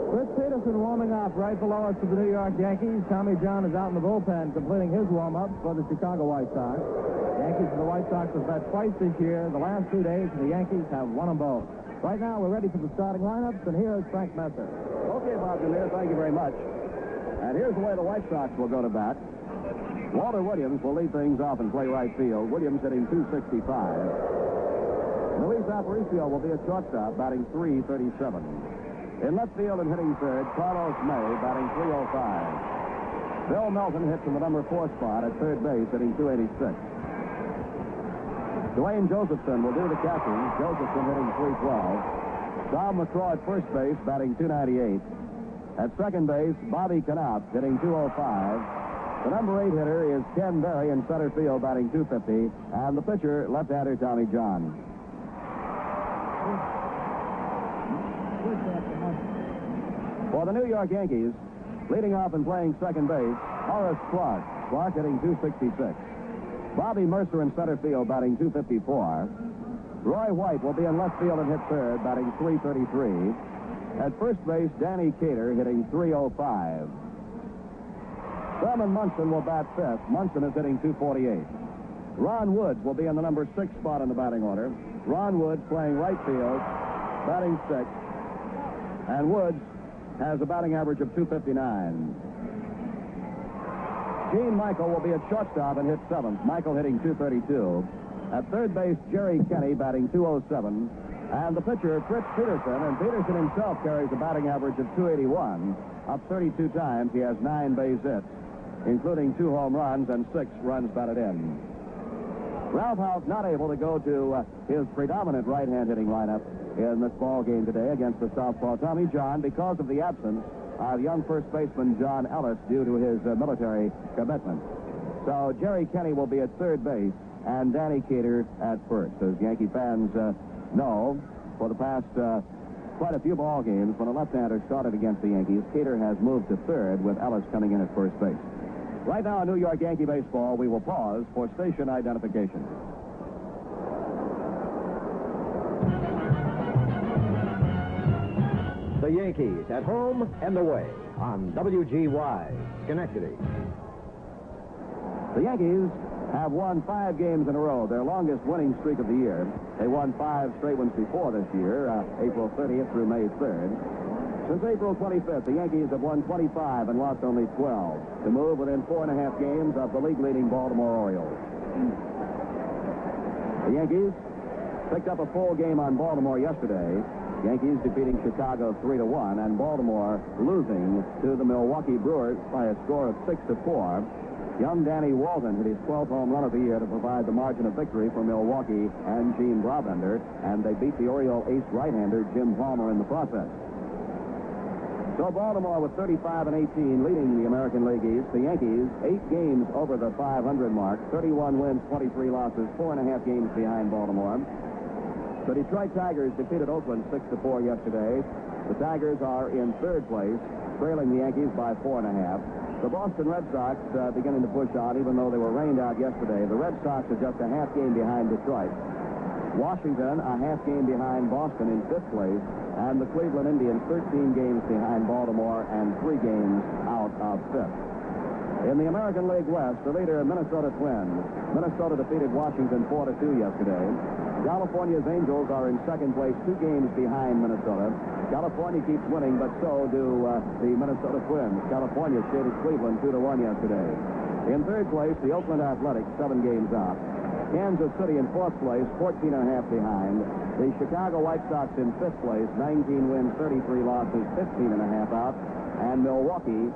Rich Peterson warming up right below us for the New York Yankees. Tommy John is out in the bullpen completing his warm-up for the Chicago White Sox. Yankees and the White Sox have met twice this year. The last 2 days, the Yankees have won them both. Right now, we're ready for the starting lineups, and here is Frank Mercer. Okay, Bob Demir, thank you very much. And here's the way the White Sox will go to bat. Walter Williams will lead things off and play right field. Williams hitting .265. Luis Aparicio will be at shortstop, batting .337. In left field and hitting third, Carlos May, batting .305. Bill Melton hits in the number 4 spot at third base, hitting .286. Dwayne Josephson will do the catching. Josephson hitting .312. Tom McCraw at first base, batting .298. At second base, Bobby Knapp hitting .205. The number 8 hitter is Ken Berry in center field, batting .250. And the pitcher, left-hander Tommy John. For the New York Yankees, leading off and playing second base, Horace Clark. Clark hitting .266. Bobby Mercer in center field, batting .254. Roy White will be in left field and hit third, batting .333. At first base, Danny Cater hitting .305. Herman Munson will bat fifth. Munson is hitting .248. Ron Woods will be in the number 6 spot in the batting order. Ron Woods playing right field, batting 6th. And Woods has a batting average of .259. Gene Michael will be at shortstop and hit 7th. Michael hitting .232. At third base, Jerry Kenney batting .207. And the pitcher, Fritz Peterson, and Peterson himself carries a batting average of .281. Up 32 times, he has 9 base hits, including 2 home runs and 6 runs batted in. Ralph House not able to go to his predominant right-hand hitting lineup in this ball game today against the southpaw Tommy John because of the absence of young first baseman John Ellis due to his military commitment. So Jerry Kenney will be at third base and Danny Cater at first. As Yankee fans know, for the past quite a few ball games, when a left-hander started against the Yankees, Cater has moved to third with Ellis coming in at first base. Right now in New York Yankee baseball, we will pause for station identification. The Yankees at home and away on WGY, Schenectady. The Yankees have won 5 games in a row, their longest winning streak of the year. They won 5 straight ones before this year, April 30th through May 3rd. Since April 25th, the Yankees have won 25 and lost only 12 to move within 4.5 games of the league-leading Baltimore Orioles. The Yankees picked up a full game on Baltimore yesterday. Yankees defeating Chicago 3-1, and Baltimore losing to the Milwaukee Brewers by a score of 6-4. Young Danny Walton hit his 12th home run of the year to provide the margin of victory for Milwaukee and Gene Brabender, and they beat the Oriole ace right-hander Jim Palmer in the process. So Baltimore with 35-18 leading the American League East. The Yankees 8 games over the 500 mark, 31 wins, 23 losses, 4.5 games behind Baltimore. The Detroit Tigers defeated Oakland 6-4 yesterday. The Tigers are in third place, trailing the Yankees by 4.5. The Boston Red Sox beginning to push on, even though they were rained out yesterday. The Red Sox are just a half game behind Detroit. Washington a half game behind Boston in 5th place, and the Cleveland Indians 13 games behind Baltimore and 3 games out of 5th. In the American League West, the leader, Minnesota Twins. Minnesota defeated Washington 4-2 yesterday. California's Angels are in 2nd place, 2 games behind Minnesota. California keeps winning, but so do the Minnesota Twins. California skated Cleveland 2-1 yesterday. In 3rd place, the Oakland Athletics, 7 games out. Kansas City in 4th place, 14.5 behind. The Chicago White Sox in 5th place, 19 wins, 33 losses, 15.5 out. And Milwaukee,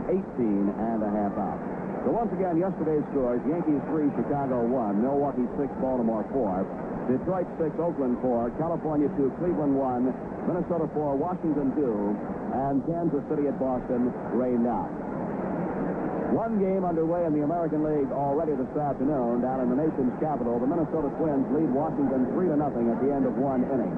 18.5 out. So once again, yesterday's scores: Yankees 3, Chicago 1, Milwaukee 6, Baltimore 4, Detroit 6, Oakland 4, California 2, Cleveland 1, Minnesota 4, Washington 2, and Kansas City at Boston rained out. 1 game underway in the American League already this afternoon down in the nation's capital. The Minnesota Twins lead Washington 3-0 at the end of 1 inning.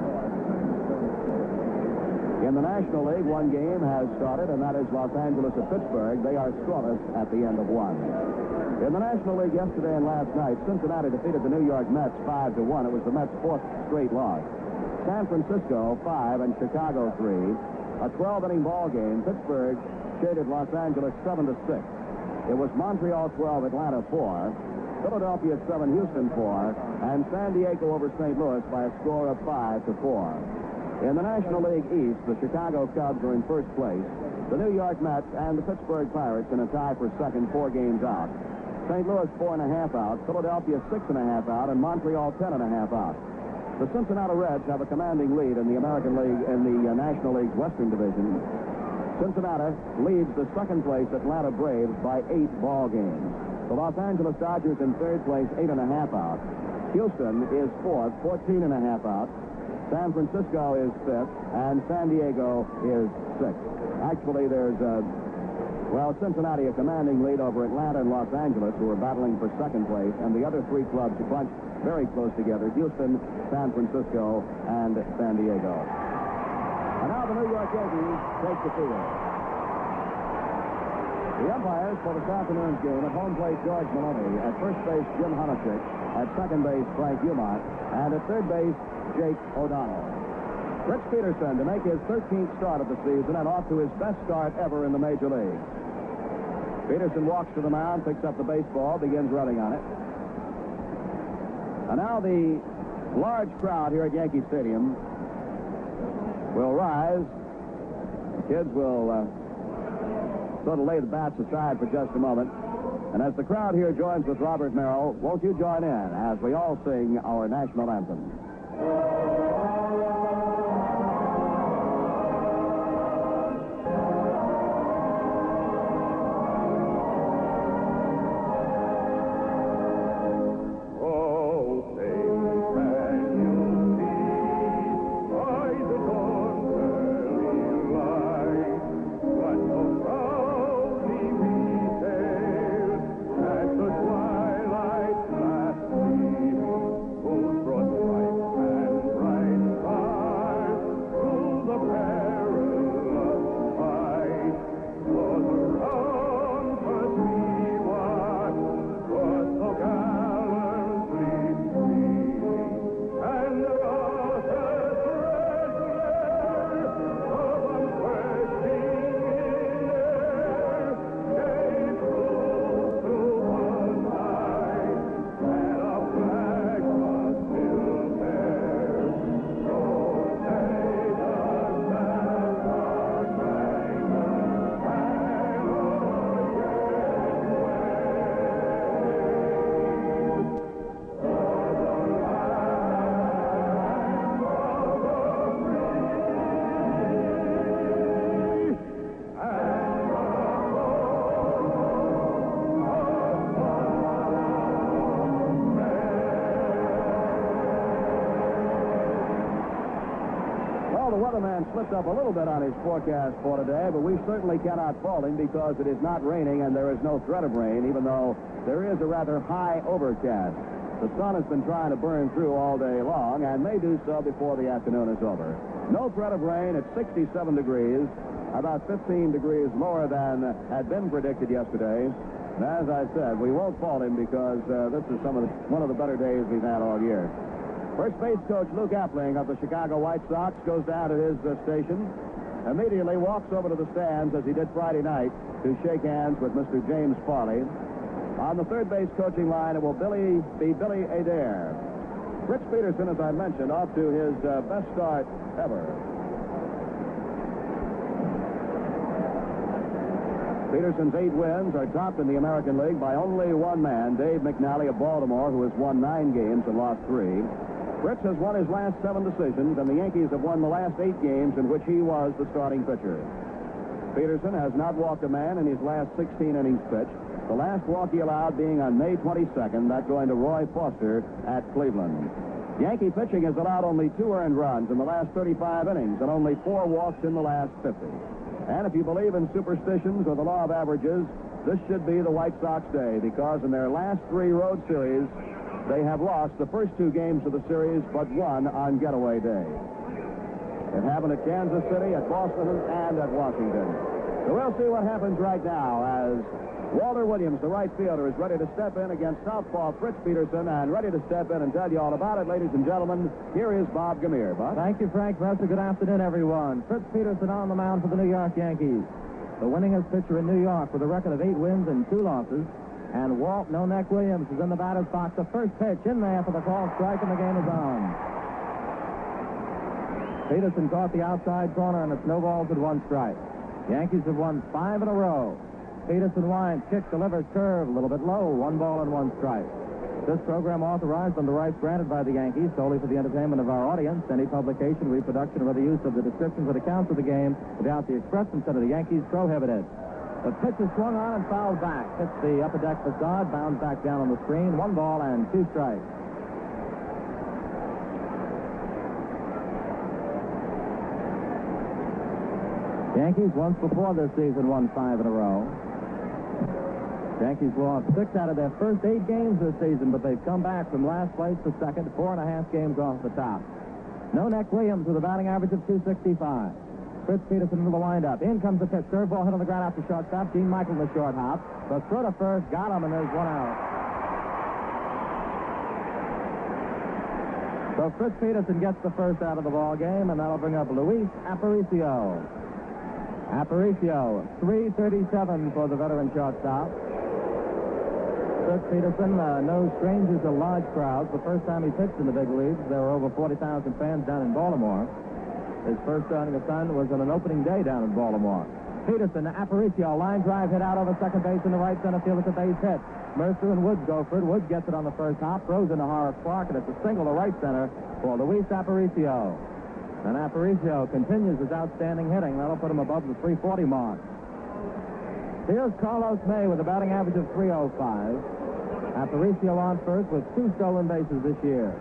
In the National League, 1 game has started, and that is Los Angeles at Pittsburgh. They are scoreless at the end of 1. In the National League yesterday and last night, Cincinnati defeated the New York Mets 5-1. It was the Mets' 4th straight loss. San Francisco 5 and Chicago 3. a 12-inning ball game. Pittsburgh shaded Los Angeles 7-6. It was Montreal 12, Atlanta 4, Philadelphia 7, Houston 4, and San Diego over St. Louis by a score of 5-4. In the National League East, the Chicago Cubs are in first place. The New York Mets and the Pittsburgh Pirates in a tie for second, 4 games out. St. Louis 4.5 out, Philadelphia 6.5 out, and Montreal 10.5 out. The Cincinnati Reds have a commanding lead in the American League in the National League's Western Division. Cincinnati leads the second-place Atlanta Braves by 8 ball games. The Los Angeles Dodgers in third place, 8.5 out. Houston is fourth, 14.5 out. San Francisco is fifth, and San Diego is sixth. Actually, there's Cincinnati a commanding lead over Atlanta and Los Angeles, who are battling for second place, and the other 3 clubs are bunched very close together: Houston, San Francisco, and San Diego. And now the New York Yankees take the field. The umpires for this afternoon's game: at home plate, George Maloney; at first base, Jim Honachek; at second base, Frank Umont; and at third base, Jake O'Donnell. Rich Peterson to make his 13th start of the season and off to his best start ever in the Major Leagues. Peterson walks to the mound, picks up the baseball, begins running on it. And now the large crowd here at Yankee Stadium will rise. The kids will sort of lay the bats aside for just a moment. And as the crowd here joins with Robert Merrill, won't you join in as we all sing our national anthem? Slipped up a little bit on his forecast for today, but we certainly cannot fault him because it is not raining and there is no threat of rain, even though there is a rather high overcast. The sun has been trying to burn through all day long and may do so before the afternoon is over. No threat of rain. It's 67 degrees, about 15 degrees lower than had been predicted yesterday. And as I said, we won't fault him because this is one of the better days we've had all year. First base coach Luke Appling of the Chicago White Sox goes down to his station, immediately walks over to the stands as he did Friday night to shake hands with Mr. James Farley. On the third base coaching line, it will be Billy Adair. Rich Peterson, as I mentioned, off to his best start ever. Peterson's 8 wins are topped in the American League by only one man, Dave McNally of Baltimore, who has won 9 games and lost 3. Fritz has won his last 7 decisions, and the Yankees have won the last 8 games in which he was the starting pitcher. Peterson has not walked a man in his last 16 innings pitched, the last walk he allowed being on May 22nd, that going to Roy Foster at Cleveland. Yankee pitching has allowed only 2 earned runs in the last 35 innings and only 4 walks in the last 50. And if you believe in superstitions or the law of averages, this should be the White Sox day, because in their last 3 road series, they have lost the first 2 games of the series, but 1 on getaway day. It happened at Kansas City, at Boston, and at Washington. So we'll see what happens right now as Walter Williams, the right fielder, is ready to step in against southpaw Fritz Peterson, and ready to step in and tell you all about it. Ladies and gentlemen, here is Bob Gamere. Bob? Thank you, Frank Mercer. Good afternoon, everyone. Fritz Peterson on the mound for the New York Yankees. The winningest pitcher in New York with a record of 8 wins and 2 losses. And Walt No Neck Williams is in the batter's box. The first pitch in there for the called strike, and the game is on. Peterson caught the outside corner, and it snowballs at 1 strike. Yankees have won 5 in a row. Peterson winds, kick, delivers, curve, a little bit low, 1 ball and 1 strike. This program authorized under rights granted by the Yankees solely for the entertainment of our audience. Any publication, reproduction, or other use of the descriptions or accounts of the game without the express consent of the Yankees prohibited. The pitch is swung on and fouled back. Hits the upper deck facade, bounds back down on the screen. 1 ball and 2 strikes. Yankees once before this season won 5 in a row. Yankees lost 6 out of their first 8 games this season, but they've come back from last place to second, 4.5 games off the top. No Neck Williams with a batting average of .265. Fritz Peterson into the windup. In comes the pitch. Curveball hit on the ground after shortstop. Gene Michael in the short hop. The throw to first, got him, and there's 1 out. So Fritz Peterson gets the first out of the ball game, and that'll bring up Luis Aparicio. Aparicio, 337 for the veteran shortstop. Fritz Peterson, no stranger to large crowds. The first time he pitched in the big leagues, there were over 40,000 fans down in Baltimore. His first turning of sun was on an opening day down in Baltimore. Peterson, Aparicio, line drive hit out over second base in the right center field. It's a base hit. Mercer and Woods go for it. Woods gets it on the first hop, throws into Horace Clark, and it's a single to right center for Luis Aparicio. And Aparicio continues his outstanding hitting. That'll put him above the 340 mark. Here's Carlos May with a batting average of .305. Aparicio on first with 2 stolen bases this year.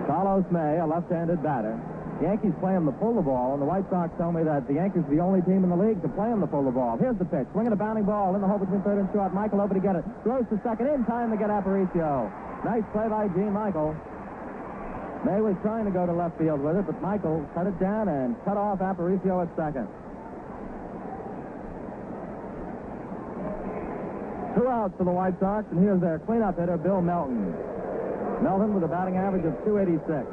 Carlos May, a left-handed batter. The Yankees play him to pull the ball, and the White Sox tell me that the Yankees are the only team in the league to play him to pull the ball. Here's the pitch. Swinging a bounding ball in the hole between third and short. Michael over to get it. Throws to second in time to get Aparicio. Nice play by Gene Michael. May was trying to go to left field with it, but Michael cut it down and cut off Aparicio at second. 2 outs for the White Sox, and here's their cleanup hitter, Bill Melton. Melton with a batting average of .286.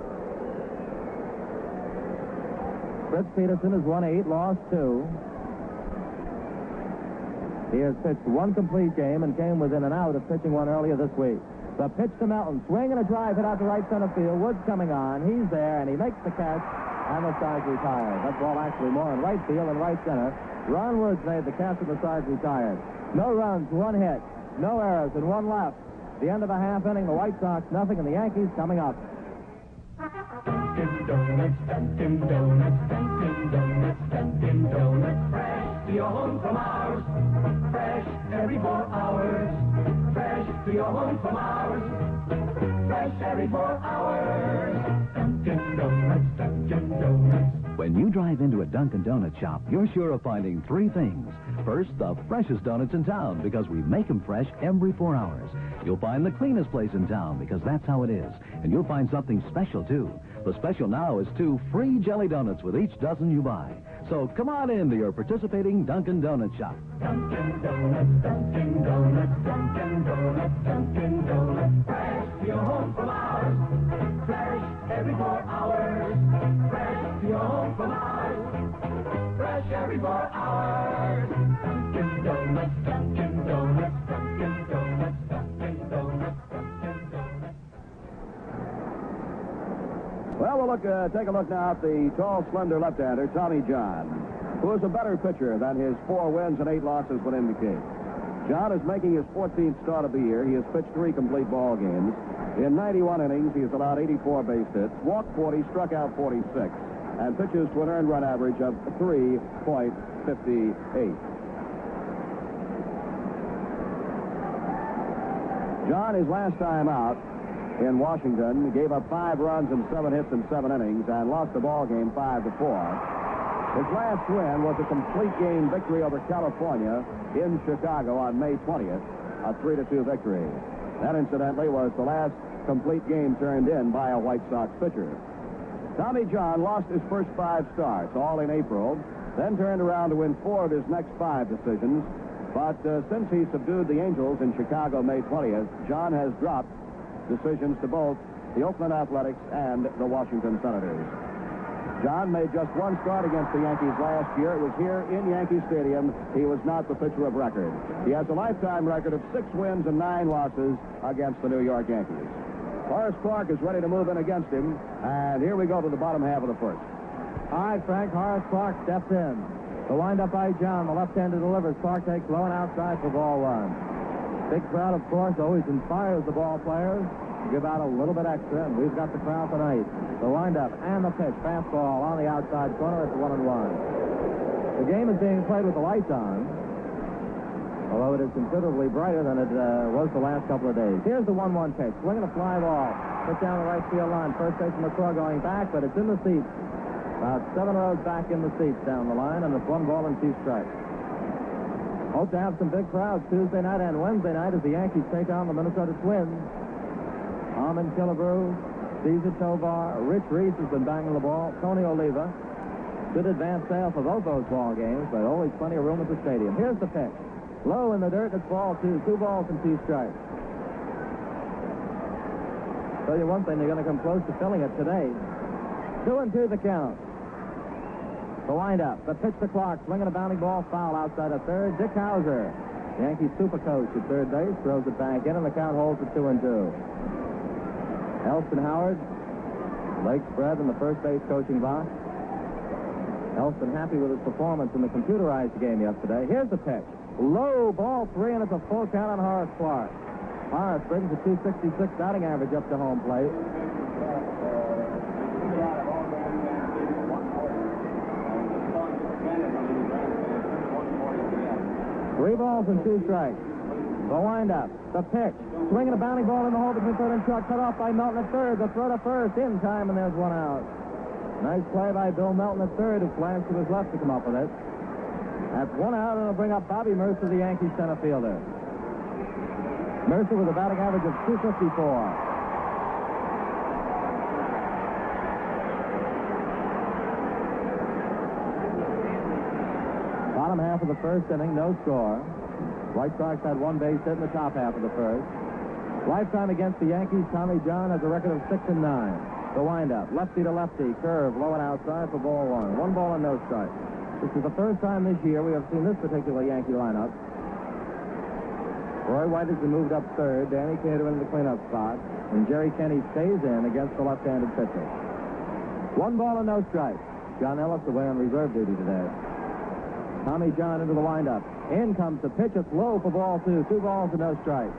Fritz Peterson has won 8, lost 2. He has pitched 1 complete game and came within an out of pitching 1 earlier this week. The pitch to Melton. Swing and a drive hit out to right center field. Woods coming on. He's there, and he makes the catch, and the side's retired. That ball actually more in right field than right center. Ron Woods made the catch, and the side's retired. No runs, 1 hit, no errors, and 1 left. The end of the half inning, the White Sox nothing, and the Yankees coming up. Dunkin' Donuts, Dunkin' Donuts, Dunkin' Donuts, Dunkin' Donuts. Fresh to your home from ours. Fresh every 4 hours. Fresh to your home from ours. Fresh every 4 hours. Dunkin' Donuts, Dunkin' Donuts. When you drive into a Dunkin' Donut shop, you're sure of finding 3 things. First, the freshest donuts in town, because we make them fresh every 4 hours. You'll find the cleanest place in town, because that's how it is. And you'll find something special, too. The special now is 2 free jelly donuts with each dozen you buy. So come on in to your participating Dunkin' Donut shop. Dunkin' Donuts, Dunkin' Donuts, Dunkin' Donuts, Dunkin' Donuts. Fresh to your home from ours. Fresh every 4 hours. Fresh to your home from ours. Fresh every 4 hours. Dunkin' Donuts, Dunkin' Donuts, Dunkin' Donuts, Dunkin' Donuts, Dunkin' Donuts. Well, take a look now at the tall, slender left-hander, Tommy John, who is a better pitcher than his 4 wins and 8 losses would indicate. John is making his 14th start of the year. He has pitched 3 complete ball games. In 91 innings, he has allowed 84 base hits, walked 40, struck out 46, and pitches to an earned run average of 3.58. John, his last time out in Washington, gave up 5 runs and 7 hits in 7 innings and lost the ball game 5-4. His last win was a complete game victory over California in Chicago on May 20th, a 3-2 victory. That, incidentally, was the last complete game turned in by a White Sox pitcher. Tommy John lost his first 5 starts, all in April, then turned around to win 4 of his next 5 decisions. But since he subdued the Angels in Chicago May 20th, John has dropped decisions to both the Oakland Athletics and the Washington Senators. John made just 1 start against the Yankees last year. It was here in Yankee Stadium. He was not the pitcher of record. He has a lifetime record of 6 wins and 9 losses against the New York Yankees. Horace Clark is ready to move in against him, and here we go to the bottom half of the first. All right, Frank, Horace Clark steps in. The windup by John, the left-hander delivers. Clark takes low and outside for ball 1. Big crowd, of course, always inspires the ball players to give out a little bit extra, and we've got the crowd tonight. The windup and the pitch, fastball on the outside corner. It's 1-1. The game is being played with the lights on, although it is considerably brighter than it was the last couple of days. Here's the 1-1 pitch. Swinging a fly ball. Put down the right field line. First baseman McCraw going back, but it's in the seats. About 7 rows back in the seats down the line, and it's 1 ball and 2 strikes. Hope to have some big crowds Tuesday night and Wednesday night as the Yankees take on the Minnesota Twins. Armin Killebrew, Cesar Tovar, Rich Reese has been banging the ball. Tony Oliva. Good advance sale for both those ball games, but always plenty of room at the stadium. Here's the pitch. Low in the dirt, it's ball 2. 2 balls and 2 strikes. Tell you one thing, they're going to come close to filling it today. 2-2 the count. The windup. The pitch to Clark. Swinging a bounding ball. Foul outside of third. Dick Hauser, Yankees super coach at third base, throws it back in, and the count holds at 2-2. Elston Howard, legs spread in the first base coaching box. Elston happy with his performance in the computerized game yesterday. Here's the pitch. Low, ball 3, and it's a full count on Horace Clark. Horace brings a 266 batting average up to home plate. 3 balls and 2 strikes. The windup. The pitch. Swinging a bounding ball in the hole between third and short. Cut off by Melton at third. The throw to first. In time, and there's 1 out. Nice play by Bill Melton at third, who flashed to his left to come up with it. That's 1 out, and it'll bring up Bobby Mercer, the Yankees center fielder. Mercer with a batting average of 254. Bottom half of the first inning, no score. White Sox had 1 base hit in the top half of the first. Lifetime against the Yankees, Tommy John has a record of 6-9. The windup, lefty to lefty, curve, low and outside for ball 1. 1 ball and no strike. This is the first time this year we have seen this particular Yankee lineup. Roy White has been moved up third. Danny Cater into the cleanup spot. And Jerry Kenney stays in against the left-handed pitcher. 1 ball and no strike. John Ellis away on reserve duty today. Tommy John into the windup. In comes the pitch. It's low for ball 2. 2 balls and no strikes.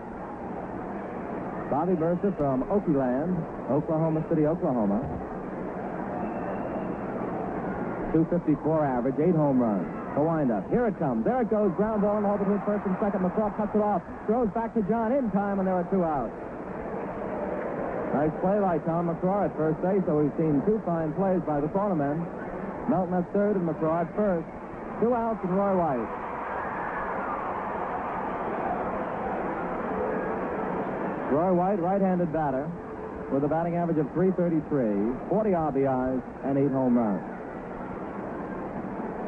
Bobby Mercer from Oakland, Oklahoma City, Oklahoma. 254 average, 8 home runs. The windup. Here it comes. There it goes. Ground ball in the hole between first and second. McCraw cuts it off. Throws back to John in time, and there are 2 outs. Nice play by Tom McCraw at first base, so we've seen 2 fine plays by the cornermen. Melton at third and McCraw at first. 2 outs and Roy White. Roy White, right-handed batter, with a batting average of 333, 40 RBIs, and 8 home runs.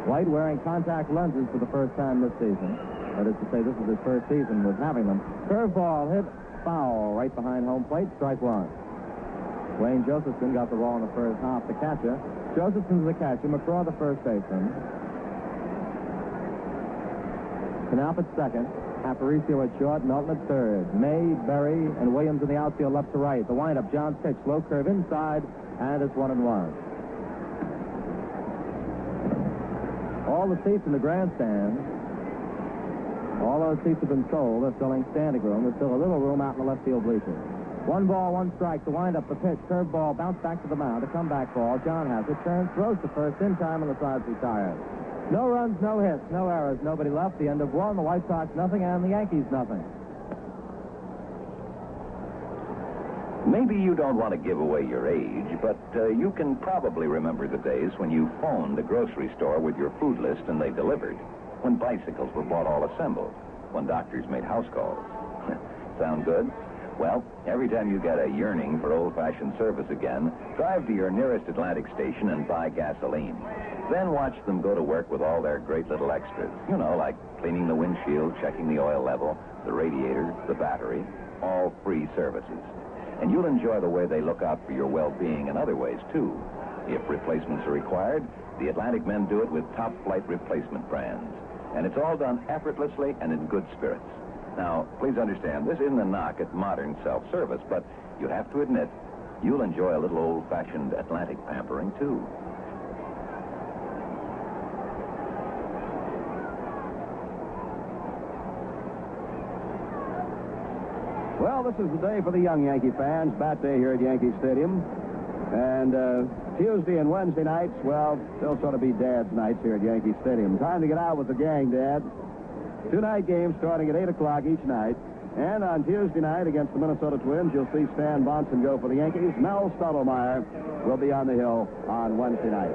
White wearing contact lenses for the first time this season. That is to say, this is his first season with having them. Curveball hit foul right behind home plate, strike 1. Wayne Josephson got the ball in the first half, the catcher. Josephson's the catcher, McCraw the first baseman. Knapp at second. Aparicio at short, Melton at third. May, Berry, and Williams in the outfield left to right. The windup, John's pitch, low curve inside, and it's 1-1. All the seats in the grandstand, all those seats have been sold. They're filling standing room. There's still a little room out in the left field bleachers. 1 ball, 1 strike. The windup, the pitch, curve ball, bounce back to the mound. A comeback ball. John has it. Turns, throws to first in time, and the side's retired. No runs, no hits, no errors, nobody left. The end of 1, the White Sox nothing, and the Yankees nothing. Maybe you don't want to give away your age, but you can probably remember the days when you phoned the grocery store with your food list and they delivered, when bicycles were bought all assembled, when doctors made house calls. Sound good? Well, Every time you get a yearning for old-fashioned service again, drive to your nearest Atlantic station and buy gasoline. Then watch them go to work with all their great little extras. You know, like cleaning the windshield, checking the oil level, the radiator, the battery, all free services. And you'll enjoy the way they look out for your well-being in other ways, too. If replacements are required, the Atlantic men do it with top-flight replacement brands. And it's all done effortlessly and in good spirits. Now, please understand, this isn't a knock at modern self-service, but you have to admit, you'll enjoy a little old-fashioned Atlantic pampering, too. Well, this is the day for the young Yankee fans. Bat day here at Yankee Stadium. And Tuesday and Wednesday nights, well, they'll sort of be Dad's nights here at Yankee Stadium. Time to get out with the gang, Dad. 2-night games starting at 8 o'clock each night. And on Tuesday night against the Minnesota Twins, you'll see Stan Bonson go for the Yankees. Mel Stottlemeyer will be on the hill on Wednesday night.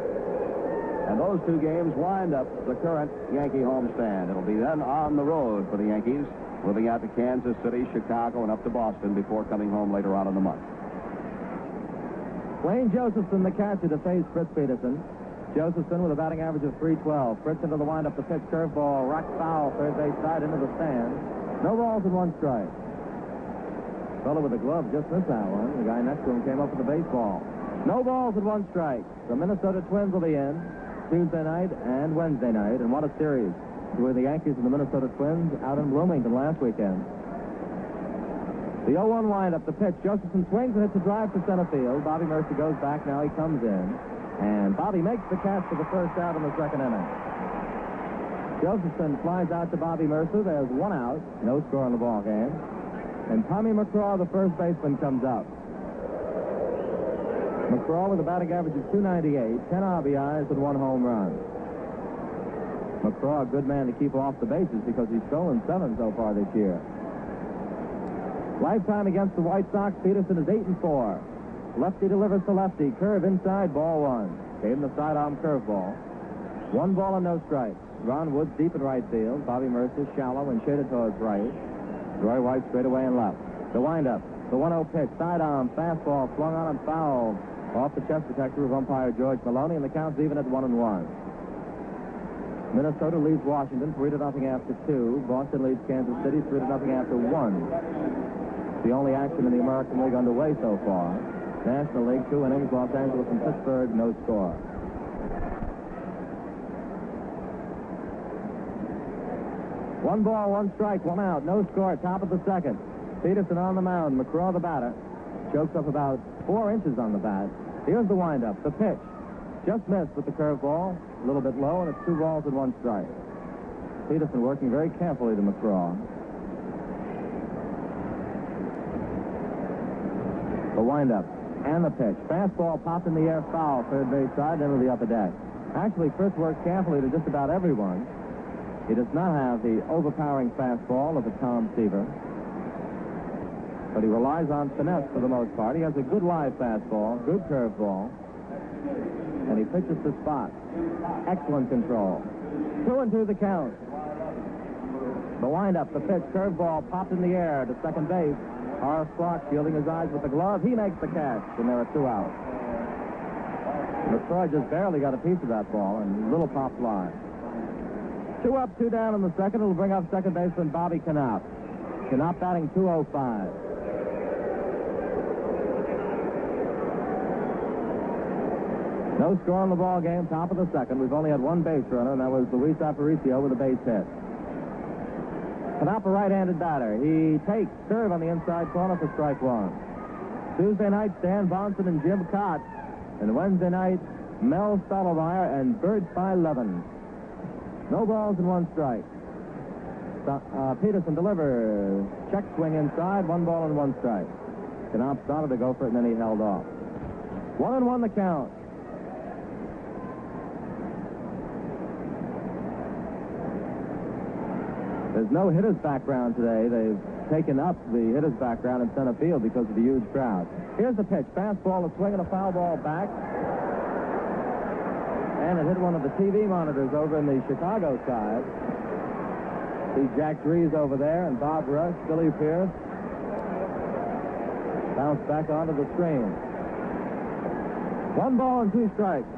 And those two games wind up the current Yankee homestand. It'll be then on the road for the Yankees, moving out to Kansas City, Chicago, and up to Boston before coming home later on in the month. Wayne Josephson, the catcher, to face Fritz Peterson. Josephson with a batting average of .312. Fritz into the windup, the pitch, curveball, rock foul, third base side into the stand. No balls and one strike. Fellow with the glove just missed that one. The guy next to him came up with the baseball. No balls and one strike. The Minnesota Twins will be in Tuesday night and Wednesday night. And what a series with the Yankees and the Minnesota Twins out in Bloomington last weekend. The 0-1 windup, the pitch. Josephson swings and hits a drive to center field. Bobby Mercer goes back. Now he comes in. And Bobby makes the catch for the first out in the second inning. Josephson flies out to Bobby Mercer. There's one out. No score in the ball game. And Tommy McCraw, the first baseman, comes up. McCraw with a batting average of .298, 10 RBIs, and 1 home run. McCraw, a good man to keep off the bases because he's stolen 7 so far this year. Lifetime against the White Sox, Peterson is 8-4. Lefty delivers to lefty. Curve inside, ball 1. Gave him the sidearm curveball. 1 ball and no strikes. Ron Woods deep in right field. Bobby Mercer shallow and shaded towards right. Roy White straight away and left. The windup. The 1-0 pitch. Sidearm fastball flung on and fouled off the chest protector of umpire George Maloney, and the count's even at 1-1. Minnesota leads Washington 3-0 after 2. Boston leads Kansas City 3-0 after 1. The only action in the American League underway so far. National League, 2 innings. Los Angeles and Pittsburgh, no score. One ball, 1 strike, 1 out. No score, top of the second. Peterson on the mound. McCraw, the batter, chokes up about 4 inches on the bat. Here's the windup, the pitch. Just missed with the curveball. A little bit low, and it's 2 balls and 1 strike. Peterson working very carefully to McCraw. The windup and the pitch. Fastball popped in the air, foul, third base side, into the upper deck. Actually, Fritz works carefully to just about everyone. He does not have the overpowering fastball of a Tom Seaver, but he relies on finesse for the most part. He has a good live fastball, good curveball, and he pitches to spot. Excellent control. 2-2 the count. The windup, the pitch, curveball popped in the air to second base. Horace Clark shielding his eyes with the glove. He makes the catch, and there are 2 out. McCraw just barely got a piece of that ball, and little pop fly. 2 up, 2 down in the second. It'll bring up second baseman Bobby Knopp. Knopp batting .205. No score in the ball game, top of the second. We've only had 1 base runner, and that was Luis Aparicio with a base hit. Knopp, a right-handed batter. He takes serve on the inside corner for strike 1. Tuesday night, Stan Bonson and Jim Cott. And Wednesday night, Mel Stottlemeyer and Bert Levin. No balls and 1 strike. Peterson delivers. Check swing inside, 1 ball and 1 strike. Knopp started to go for it, and then he held off. 1-1 the count. There's no hitter's background today. They've taken up the hitter's background in center field because of the huge crowd. Here's the pitch. Fastball, a swing, and a foul ball back. And it hit one of the TV monitors over in the Chicago side. See Jack Drees over there, and Bob Rush, Billy Pierce. Bounce back onto the screen. 1 ball and 2 strikes.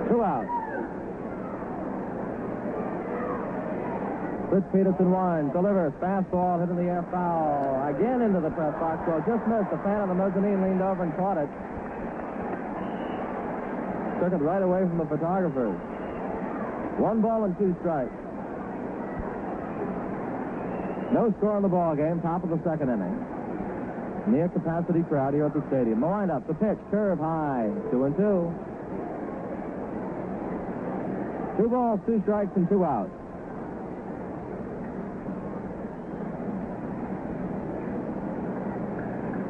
2 outs. Fritz Peterson winds, delivers, fastball hit in the air, foul. Again into the press box. Well, just missed. The fan on the mezzanine leaned over and caught it. Took it right away from the photographers. 1 ball and 2 strikes. No score in the ball game. Top of the second inning. Near capacity crowd here at the stadium. The windup, the pitch, curve high. 2-2. 2 balls, 2 strikes, and 2 outs.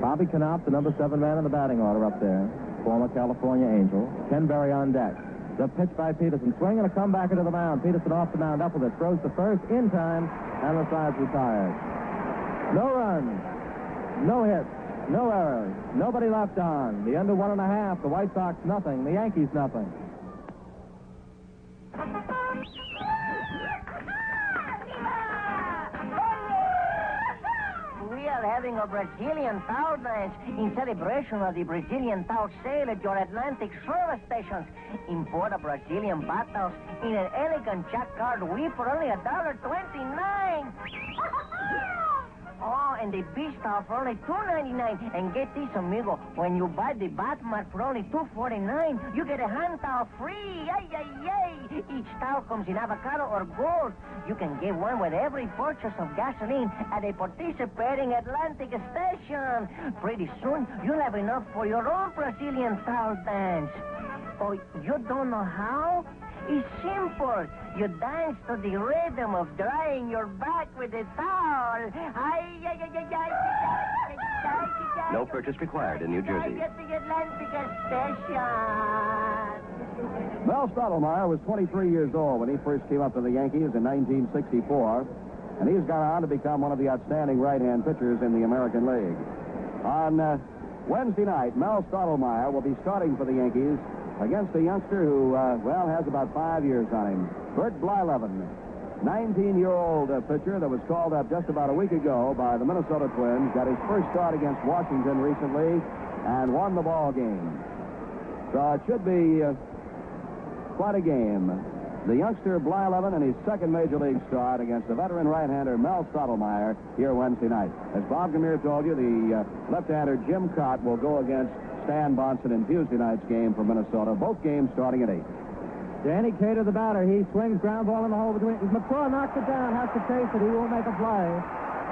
Bobby Knopf, the number 7 man in the batting order up there. Former California Angel. Ken Berry on deck. The pitch by Peterson. Swing and a comebacker to the mound. Peterson off the mound, up with it. Throws the first in time, and the side's retired. No runs. No hits. No errors. Nobody left on. The end of 1.5. The White Sox nothing. The Yankees nothing. We are having a Brazilian towel dance in celebration of the Brazilian towel sale at your Atlantic service stations. Import a Brazilian bottles in an elegant jacquard weave for only $1.29. Oh, and the beach towel for only $2.99. And get this, amigo, when you buy the bath mat for only $2.49, you get a hand towel free. Ay, ay, ay. Each towel comes in avocado or gold. You can get one with every purchase of gasoline at a participating Atlantic station. Pretty soon, you'll have enough for your own Brazilian towel dance. Oh, you don't know how? It's simple. You dance to the rhythm of drying your back with a towel. No purchase required in New Jersey. At the Atlantic station. Mel Stottlemeyer was 23 years old when he first came up to the Yankees in 1964, and he's gone on to become one of the outstanding right-hand pitchers in the American League. On Wednesday night, Mel Stottlemeyer will be starting for the Yankees against a youngster who, has about 5 years on him. Bert Blyleven, 19-year-old pitcher that was called up just about a week ago by the Minnesota Twins, got his first start against Washington recently and won the ball game. So it should be quite a game. The youngster Blyleven in his second major league start against the veteran right-hander Mel Stottlemeyer here Wednesday night. As Bob Gamere told you, the left-hander Jim Cott will go against Stan Bonson in Tuesday night's game for Minnesota. Both games starting at 8. Danny Cater, the batter. He swings, ground ball in the hole between. McCraw knocks it down, has to chase it. He won't make a play.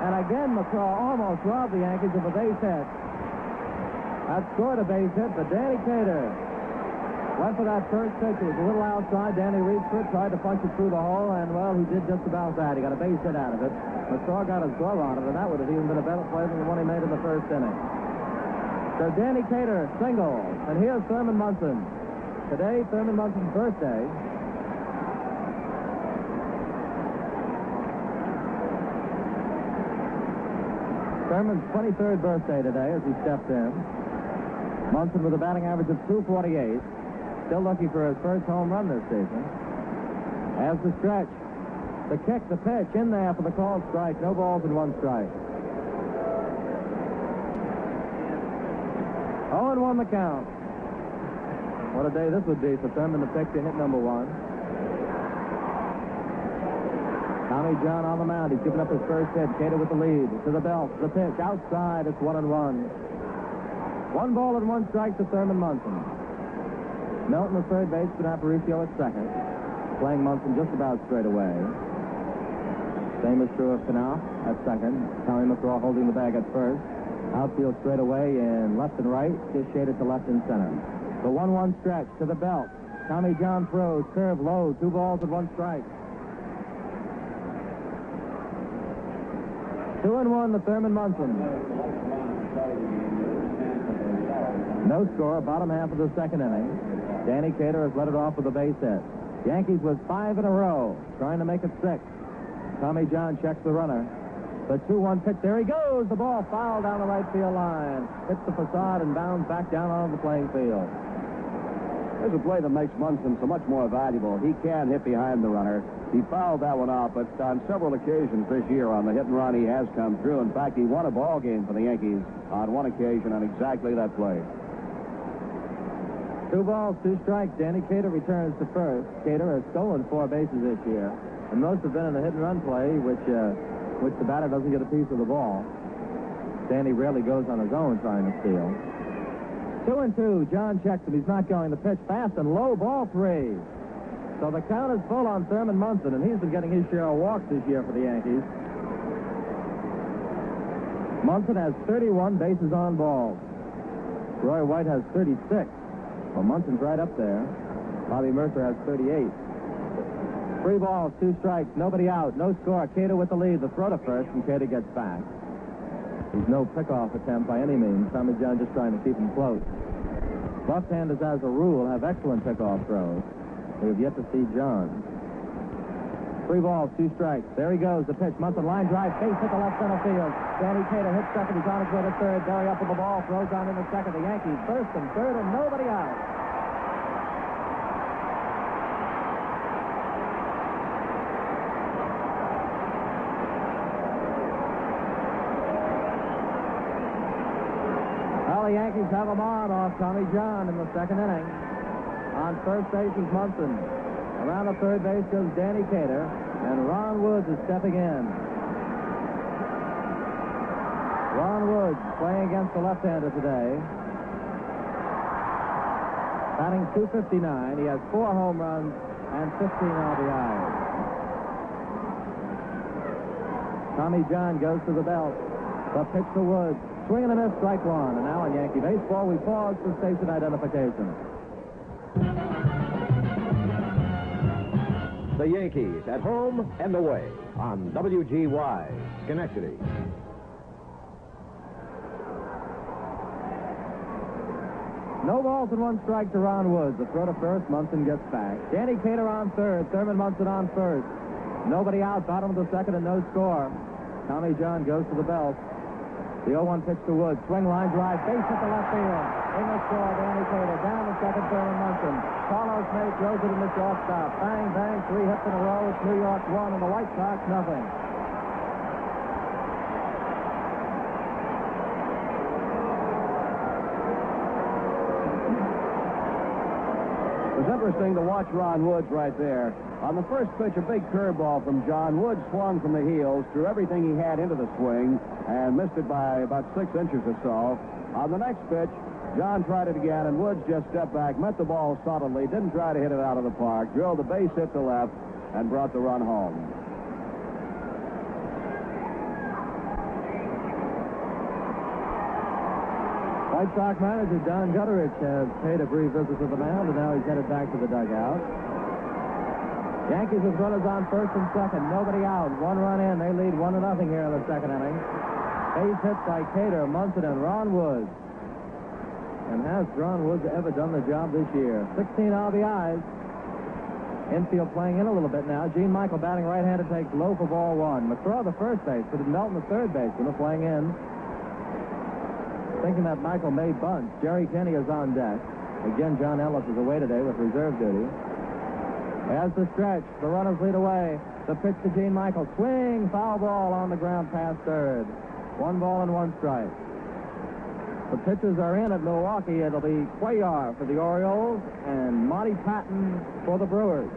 And again, McCraw almost robbed the Yankees of a base hit. That scored a base hit, but Danny Cater went for that first pitch. It was a little outside. Danny reached for it, tried to punch it through the hole, and, well, he did just about that. He got a base hit out of it. McCraw got his glove on it, and that would have even been a better play than the one he made in the first inning. So Danny Cater singles, and here's Thurman Munson. Today, Thurman Munson's birthday. Thurman's 23rd birthday today as he steps in. Munson with a batting average of .248. Still looking for his first home run this season. As the stretch, the kick, the pitch, in there for the called strike. No balls and 1 strike. 0-1 the count. What a day this would be for Thurman to pick to hit number 1. Tommy John on the mound. He's given up his first hit. Cater with the lead. To the belt. The pitch. Outside. It's 1-1. 1 ball and 1 strike to Thurman Munson. Melton, the third baseman, Aparicio at second. Playing Munson just about straight away. Same is true of Knopf at second. Tommy McCraw holding the bag at first. Outfield straight away in left and right. Just shaded to left and center. The 1-1 stretch to the belt. Tommy John throws. Curve low. 2 balls and 1 strike. 2-1 to Thurman Munson. No score, bottom half of the second inning. Danny Cater has let it off with a base hit. Yankees with 5 in a row, trying to make it 6. Tommy John checks the runner. The 2-1 pitch, there he goes. The ball fouled down the right field line. Hits the facade and bounds back down onto the playing field. There's a play that makes Munson so much more valuable. He can hit behind the runner. He fouled that one out, but on several occasions this year on the hit and run, he has come through. In fact, he won a ball game for the Yankees on one occasion on exactly that play. 2 balls, 2 strikes. Danny Cater returns to first. Cater has stolen 4 bases this year, and most have been in the hit and run play, which the batter doesn't get a piece of the ball. Danny rarely goes on his own trying to steal. 2-2. John checks him. He's not going. The pitch fast and low, ball 3. So the count is full on Thurman Munson, and he's been getting his share of walks this year for the Yankees. Munson has 31 bases on balls. Roy White has 36. Well, Munson's right up there. Bobby Mercer has 38. 3 balls, 2 strikes, nobody out, no score. Cater with the lead. The throw to first, and Cater gets back. There's no pickoff attempt by any means. Tommy John just trying to keep him close. Left-handers, as a rule, have excellent pickoff throws. We have yet to see John. 3 balls, 2 strikes. There he goes, the pitch. Munson line drive, base hit the left center field. Danny Cater hits second. He's on his way to third. Barry up with the ball, throws on into second. The Yankees first and third, and nobody out. Well, the Yankees have him on off Tommy John in the second inning. On first base is Munson. Around the third base goes Danny Cater, and Ron Woods is stepping in. Ron Woods playing against the left-hander today. Batting .259. He has 4 home runs and 15 RBIs. Tommy John goes to the belt. The pitch to Woods. Swing and a miss, strike 1. And now on Yankee baseball, we pause for station identification. The Yankees at home and away on WGY, Schenectady. No balls and 1 strike to Ron Woods. The throw to first, Munson gets back. Danny Cater on third, Thurman Munson on first. Nobody out, bottom of the second, and no score. Tommy John goes to the belt. The 0-1 pitch to Woods. Swing line drive, base hit the left field. In the score, Danny Cater. Down the second, Thurman Munson. Carlos May throws it in the shortstop. Bang, bang, 3 hits in a row. It's New York 1 and the White Sox nothing. It was interesting to watch Ron Woods right there. On the first pitch, a big curveball from John. Woods swung from the heels, threw everything he had into the swing, and missed it by about 6 inches or so. On the next pitch, John tried it again, and Woods just stepped back, met the ball solidly, didn't try to hit it out of the park, drilled the base hit to left, and brought the run home. White Sox manager Don Gutterich has paid a brief visit to the mound, and now he's headed back to the dugout. Yankees with runners on first and second. Nobody out. 1 run in. They lead 1-0 here in the second inning. Base hit by Cater, Munson, and Ron Woods. And has Ron Woods ever done the job this year? 16 RBIs. Infield playing in a little bit now. Gene Michael batting right-handed takes low for ball 1. McCraw the first base, but Melton the third baseman are playing in. Thinking that Michael may bunt. Jerry Kenney is on deck. Again, John Ellis is away today with reserve duty. As the stretch, the runners lead away. The pitch to Gene Michael. Swing, foul ball on the ground past third. 1 ball and 1 strike. The pitchers are in at Milwaukee. It'll be Cuellar for the Orioles and Monty Patton for the Brewers.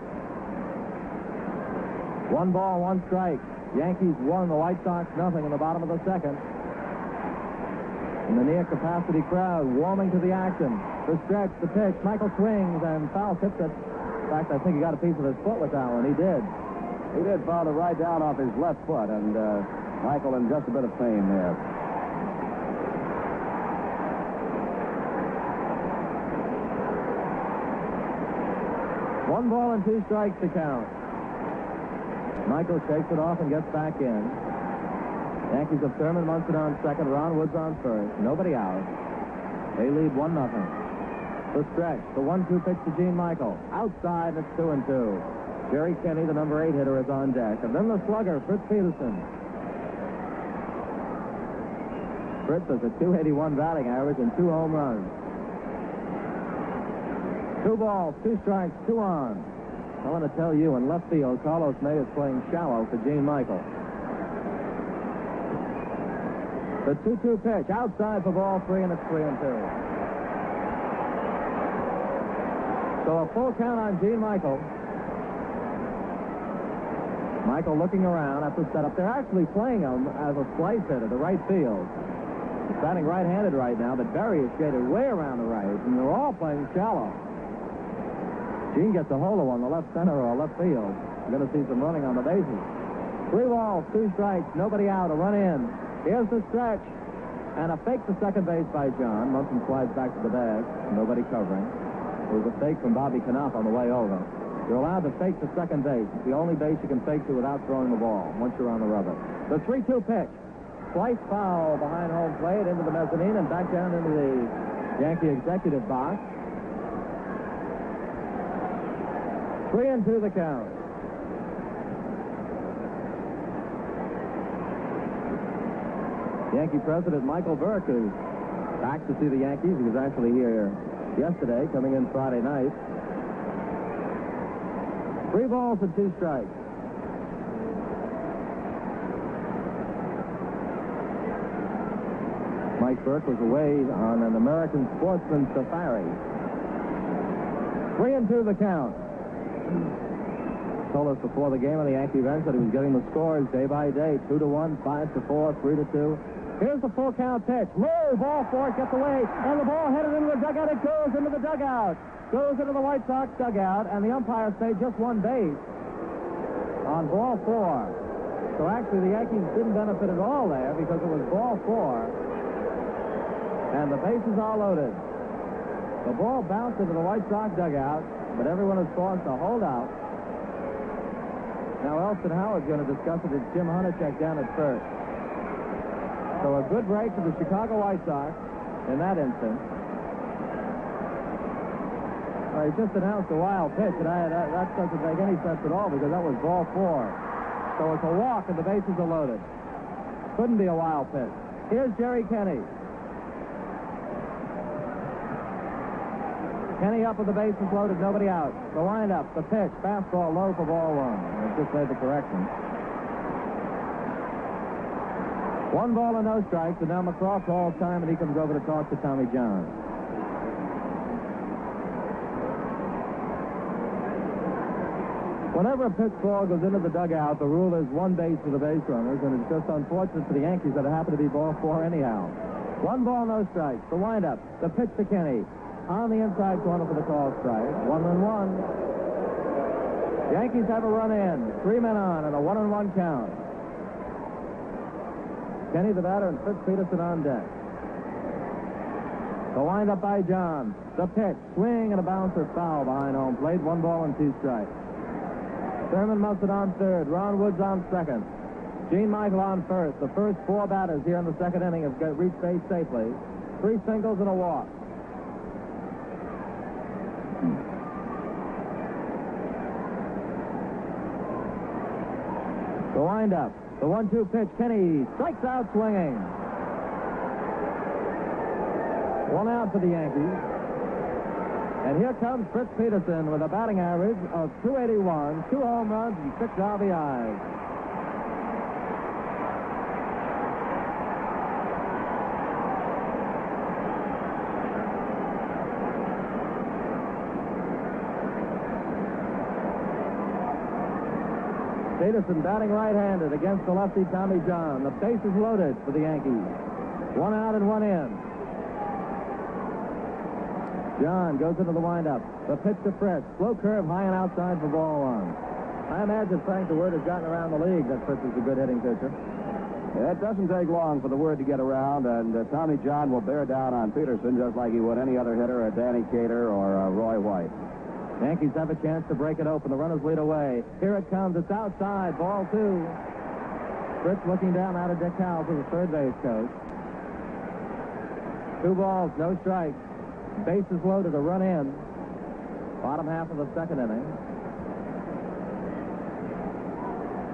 1 ball, 1 strike. Yankees 1, the White Sox nothing in the bottom of the second. And the near-capacity crowd warming to the action. The stretch, the pitch. Michael swings and foul tips it. In fact, I think he got a piece of his foot with that one. He did. He did foul it right down off his left foot, and Michael in just a bit of pain there. One ball and 2 strikes to count. Michael shakes it off and gets back in. Yankees have Thurman Munson on second, Ron Woods on first. Nobody out. They lead 1-0. The stretch, the 1-2 pitch to Gene Michael. Outside, and it's 2-2. Jerry Kenney, the number 8 hitter, is on deck. And then the slugger, Fritz Peterson. Fritz has a .281 batting average and 2 home runs. 2 balls, 2 strikes, 2 on. I want to tell you, in left field, Carlos May is playing shallow for Gene Michael. The 2-2 pitch, outside for ball 3, and it's 3-2. So a full count on Gene Michael. Michael looking around at the setup. They're actually playing him as a slice hitter to right field. He's batting right-handed right now, but Barry is shaded way around the right, and they're all playing shallow. Gene gets a hold of one, the left center or left field. You're going to see some running on the bases. 3 balls, 2 strikes, nobody out, a run in. Here's the stretch, and a fake to second base by John. Munson slides back to the bag, nobody covering. It was a fake from Bobby Knopf on the way over. You're allowed to fake to second base. It's the only base you can fake to without throwing the ball once you're on the rubber. The 3-2 pitch. Slice foul behind home plate into the mezzanine and back down into the Yankee executive box. 3-2 the count. Yankee president Michael Burke is back to see the Yankees. He was actually here yesterday, coming in Friday night. 3 balls and 2 strikes. Mike Burke was away on an American sportsman safari. 3-2 the count. Told us before the game on the Yankee bench that he was getting the scores day by day. 2-1, 5-4, 3-2. Here's the full count pitch. Low ball 4 gets away, and the ball headed into the dugout. It goes into the dugout. Goes into the White Sox dugout, and the umpire stayed just 1 base on ball 4. So actually the Yankees didn't benefit at all there because it was ball 4, and the bases are loaded. The ball bounced into the White Sox dugout, but everyone is forced to hold out. Now Elston Howard's going to discuss it. It's Jim Hunacek down at first. So a good break for the Chicago White Sox in that instance. Well, he just announced a wild pitch, and that doesn't make any sense at all because that was ball 4. So it's a walk, and the bases are loaded. Couldn't be a wild pitch. Here's Jerry Kenney. Kenney up with the bases loaded, nobody out. The windup, the pitch, fastball low for ball 1. I just made the correction. 1 ball and no strikes, and now McCraw calls time, and he comes over to talk to Tommy John. Whenever a pitch ball goes into the dugout, the rule is 1 base for the base runners, and it's just unfortunate for the Yankees that it happened to be ball 4 anyhow. 1 ball, no strikes. The windup, the pitch to Kenney. On the inside corner for the call strike. 1-1. Yankees have a run in. 3 men on and a 1-1 count. Kenney the batter and Fritz Peterson on deck. The windup by John. The pitch, swing and a bouncer foul behind home plate. 1 ball and 2 strikes. Herman Munson on third. Ron Woods on second. Gene Michael on first. The first 4 batters here in the second inning have reached base safely. 3 singles and a walk. The windup. The 1-2 pitch. Kenney strikes out swinging. 1 out for the Yankees. And here comes Fritz Peterson with a batting average of .281, 2 home runs, and 6 RBIs. Peterson batting right-handed against the lefty Tommy John. The base is loaded for the Yankees. 1 out and 1 in. John goes into the windup. The pitch to Fritz. Slow curve high and outside for ball 1. I imagine, Frank, the word has gotten around the league that Fritz is a good hitting pitcher. Yeah, it doesn't take long for the word to get around, and Tommy John will bear down on Peterson just like he would any other hitter, Danny Cater or Roy White. Yankees have a chance to break it open. The runners lead away. Here it comes. It's outside. Ball 2. Fritz looking down out of Dick Howell to the third base coach. 2 balls, no strikes. Bases loaded, a run in. Bottom half of the second inning.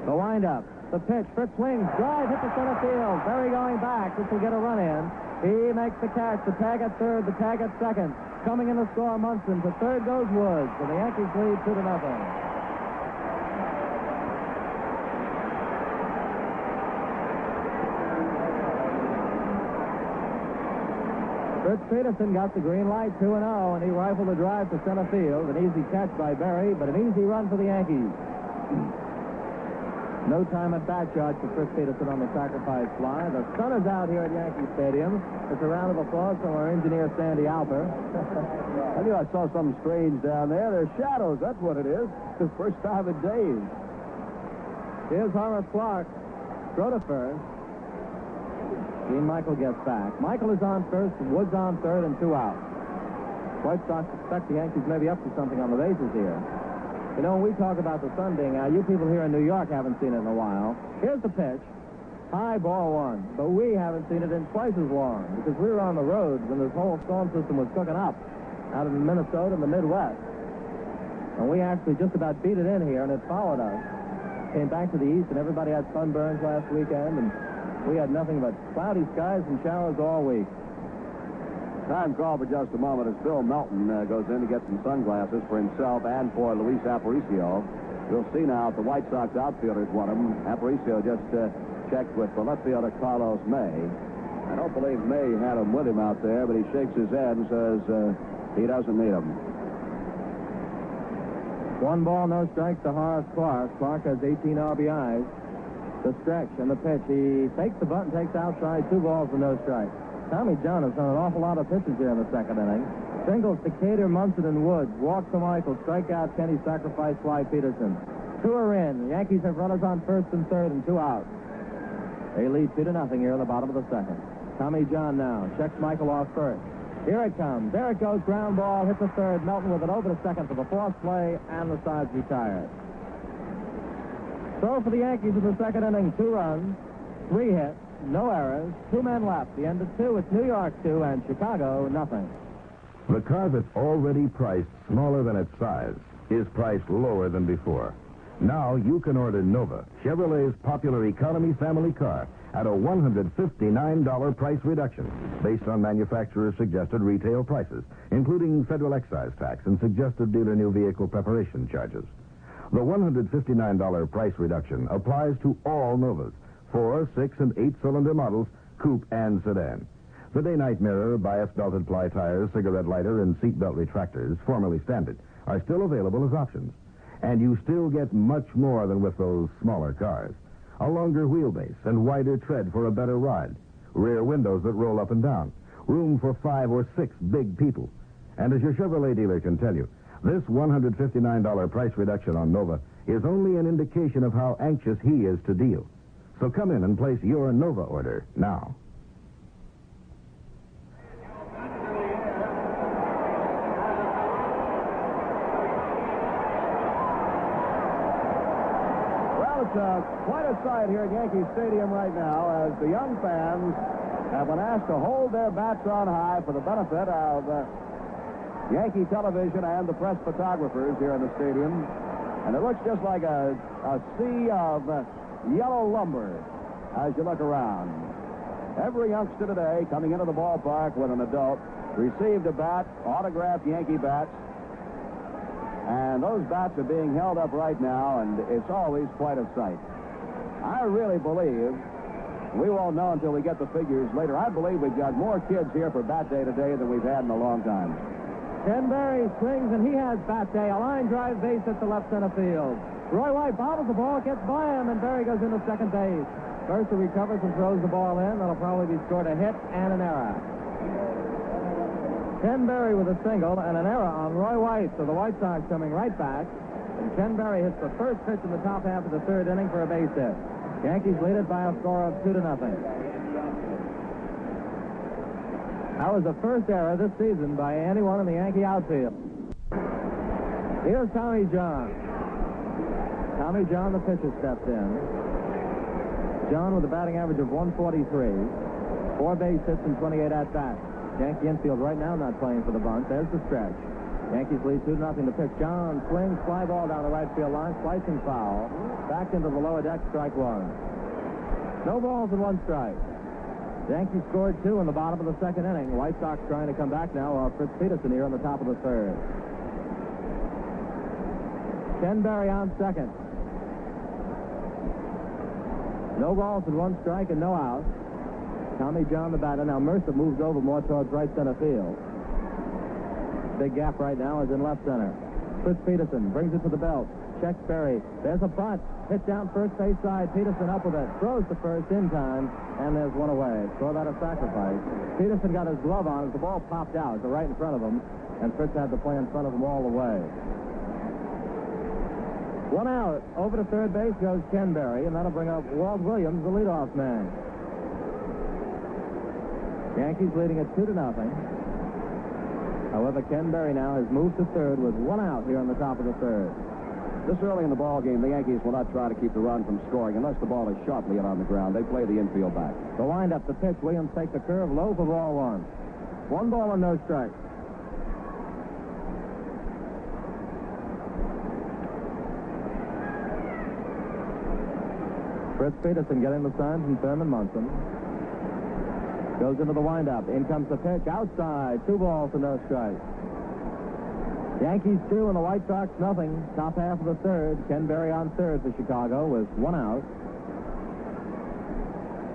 The windup. The pitch. Fritz swings. Drive hit the center field. Berry going back. This will get a run in. He makes the catch. The tag at third. The tag at second. Coming in to score Munson. To third goes Woods. And the Yankees lead 2-0. Fritz Peterson got the green light, 2-0, and he rifled a drive to center field. An easy catch by Berry, but an easy run for the Yankees. No time at bat charge for Fritz Peterson on the sacrifice fly. The sun is out here at Yankee Stadium. It's a round of applause from our engineer, Sandy Alper. I knew I saw something strange down there. There's shadows, that's what it is. It's the first time in days. Here's Horace Clark. Throw to first. Dean Michael gets back. Michael is on first, Woods on third, and 2 out. White Sox expect the Yankees may be up to something on the bases here. You know, when we talk about the sun being out, you people here in New York haven't seen it in a while. Here's the pitch. High, ball one. But we haven't seen it in twice as long because we were on the road when this whole storm system was cooking up out in Minnesota and the Midwest. And we actually just about beat it in here, and it followed us. Came back to the east, and everybody had sunburns last weekend, and we had nothing but cloudy skies and showers all week. Time call for just a moment as Phil Melton goes in to get some sunglasses for himself and for Luis Aparicio. You'll see now if the White Sox outfielders want them. Aparicio just checked with the left fielder Carlos May. I don't believe May had him with him out there, but he shakes his head and says he doesn't need them. 1 ball, no strikes to Horace Clark. Clark has 18 RBIs. The stretch and the pitch. He takes the bunt and takes outside. 2 balls and no strikes. Tommy John has done an awful lot of pitches here in the second inning. Singles to Cater, Munson, and Woods. Walk to Michael. Strikeout Kenny. Sacrifice fly Peterson. 2 are in. The Yankees have runners on first and third and 2 out. They lead 2-0 here in the bottom of the second. Tommy John now checks Michael off first. Here it comes. There it goes. Ground ball. Hit the third. Melton with it over to second for the fourth play, and the side's retired. So for the Yankees in the second inning, 2 runs, 3 hits, no errors, 2 men left. The end of 2, it's New York 2 and Chicago nothing. The car that's already priced smaller than its size is priced lower than before. Now you can order Nova, Chevrolet's popular economy family car, at a $159 price reduction based on manufacturer's suggested retail prices, including federal excise tax and suggested dealer new vehicle preparation charges. The $159 price reduction applies to all Novas, 4, 6, and 8-cylinder models, coupe and sedan. The day-night mirror, bias belted ply tires, cigarette lighter, and seatbelt retractors, formerly standard, are still available as options. And you still get much more than with those smaller cars. A longer wheelbase and wider tread for a better ride. Rear windows that roll up and down. Room for 5 or 6 big people. And as your Chevrolet dealer can tell you, this $159 price reduction on Nova is only an indication of how anxious he is to deal. So come in and place your Nova order now. It's quite a sight here at Yankee Stadium right now as the young fans have been asked to hold their bats on high for the benefit of Yankee television and the press photographers here in the stadium. And it looks just like a sea of yellow lumber as you look around. Every youngster today coming into the ballpark with an adult received a bat, autographed Yankee bats. And those bats are being held up right now, and it's always quite a sight. I really believe, we won't know until we get the figures later, I believe we've got more kids here for Bat Day today than we've had in a long time. Ken Berry swings, and he has Bat Day. A line drive base at the left center field. Roy White bobbles the ball, gets by him, and Berry goes into second base. Mercer recovers and throws the ball in. That'll probably be scored a hit and an error. Ken Berry with a single and an error on Roy White, so the White Sox coming right back. And Ken Berry hits the first pitch in the top half of the third inning for a base hit. Yankees lead it by a score of 2-0. That was the first error this season by anyone in the Yankee outfield. Here's Tommy John. Tommy John, the pitcher, steps in. John with a batting average of 143. 4 base hits and 28 at-bats. Yankee infield right now not playing for the bunt. There's the stretch. Yankees lead 2-0 to pitch. John swings, fly ball down the right field line, slicing foul. Back into the lower deck, strike 1. No balls and 1 strike. Yankees scored 2 in the bottom of the second inning. White Sox trying to come back now. Fritz Peterson here on the top of the third. Ken Berry on second. No balls and 1 strike and no outs. Tommy John, the batter. Now Mercer moves over more towards right center field. Big gap right now is in left center. Fritz Peterson brings it to the belt. Checks Berry. There's a bunt. Hit down first base side. Peterson up with it. Throws to first in time. And there's one away. Throw that a sacrifice. Peterson got his glove on as the ball popped out. So right in front of him. And Fritz had the play in front of him all the way. One out. Over to third base goes Ken Berry. And that'll bring up Walt Williams, the leadoff man. Yankees leading it 2-0. However, Ken Berry now has moved to third with one out here on the top of the third. This early in the ball game, the Yankees will not try to keep the run from scoring unless the ball is sharply hit on the ground. They play the infield back. The windup, the pitch. Williams takes the curve, low for ball one. 1 ball and no strikes. Fritz Peterson getting the sign from Herman Munson. Goes into the windup. In comes the pitch. Outside. 2 balls and no strikes. Yankees 2 and the White Sox nothing. Top half of the third. Ken Berry on third for Chicago with 1 out.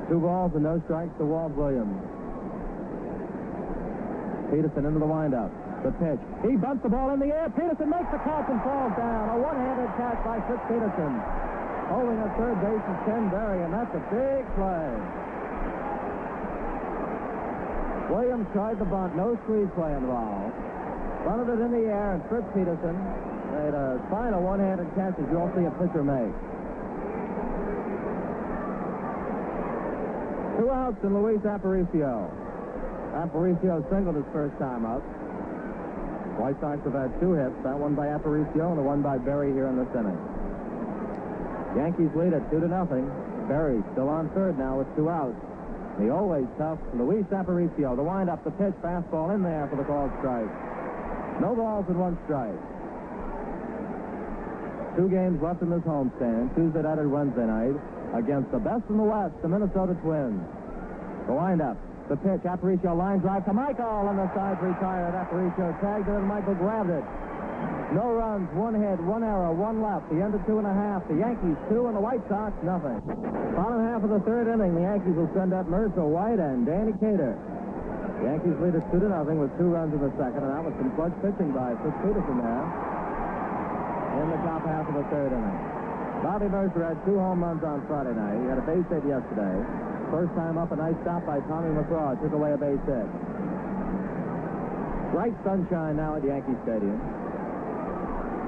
2 balls and no strikes to Walt Williams. Peterson into the windup. The pitch. He bunts the ball in the air. Peterson makes the catch and falls down. A one-handed catch by Fritz Peterson. Holding at third base is Ken Berry, and that's a big play. Williams tried the bunt. No squeeze play involved. Bunted it in the air, and Fritz Peterson made a final one-handed catch as you'll see a pitcher make. 2 outs and Luis Aparicio. Aparicio singled his first time up. White Sox have had 2 hits, that one by Aparicio and the one by Berry here in this inning. Yankees lead at 2-0. Berry still on third now with 2 outs. The always tough Luis Aparicio. The windup, the pitch, fastball in there for the called strike. No balls and 1 strike. 2 games left in this homestand. Tuesday night and Wednesday night against the best in the West, the Minnesota Twins. The windup, the pitch, Aparicio line drive to Michael on the side, retired. Aparicio tagged it and Michael grabbed it. No runs, 1 hit, 1 error, 1 left. The end of 2.5. The Yankees 2 and the White Sox nothing. Bottom half of the third inning, the Yankees will send up Mercer, White, and Danny Cater. The Yankees lead at 2-0 with 2 runs in the second, and that was some clutch pitching by Fritz Peterson there in the top half of the third inning. Bobby Mercer had 2 home runs on Friday night. He had a base hit yesterday. First time up, a nice stop by Tommy McGraw. Took away a base hit. Bright sunshine now at Yankee Stadium.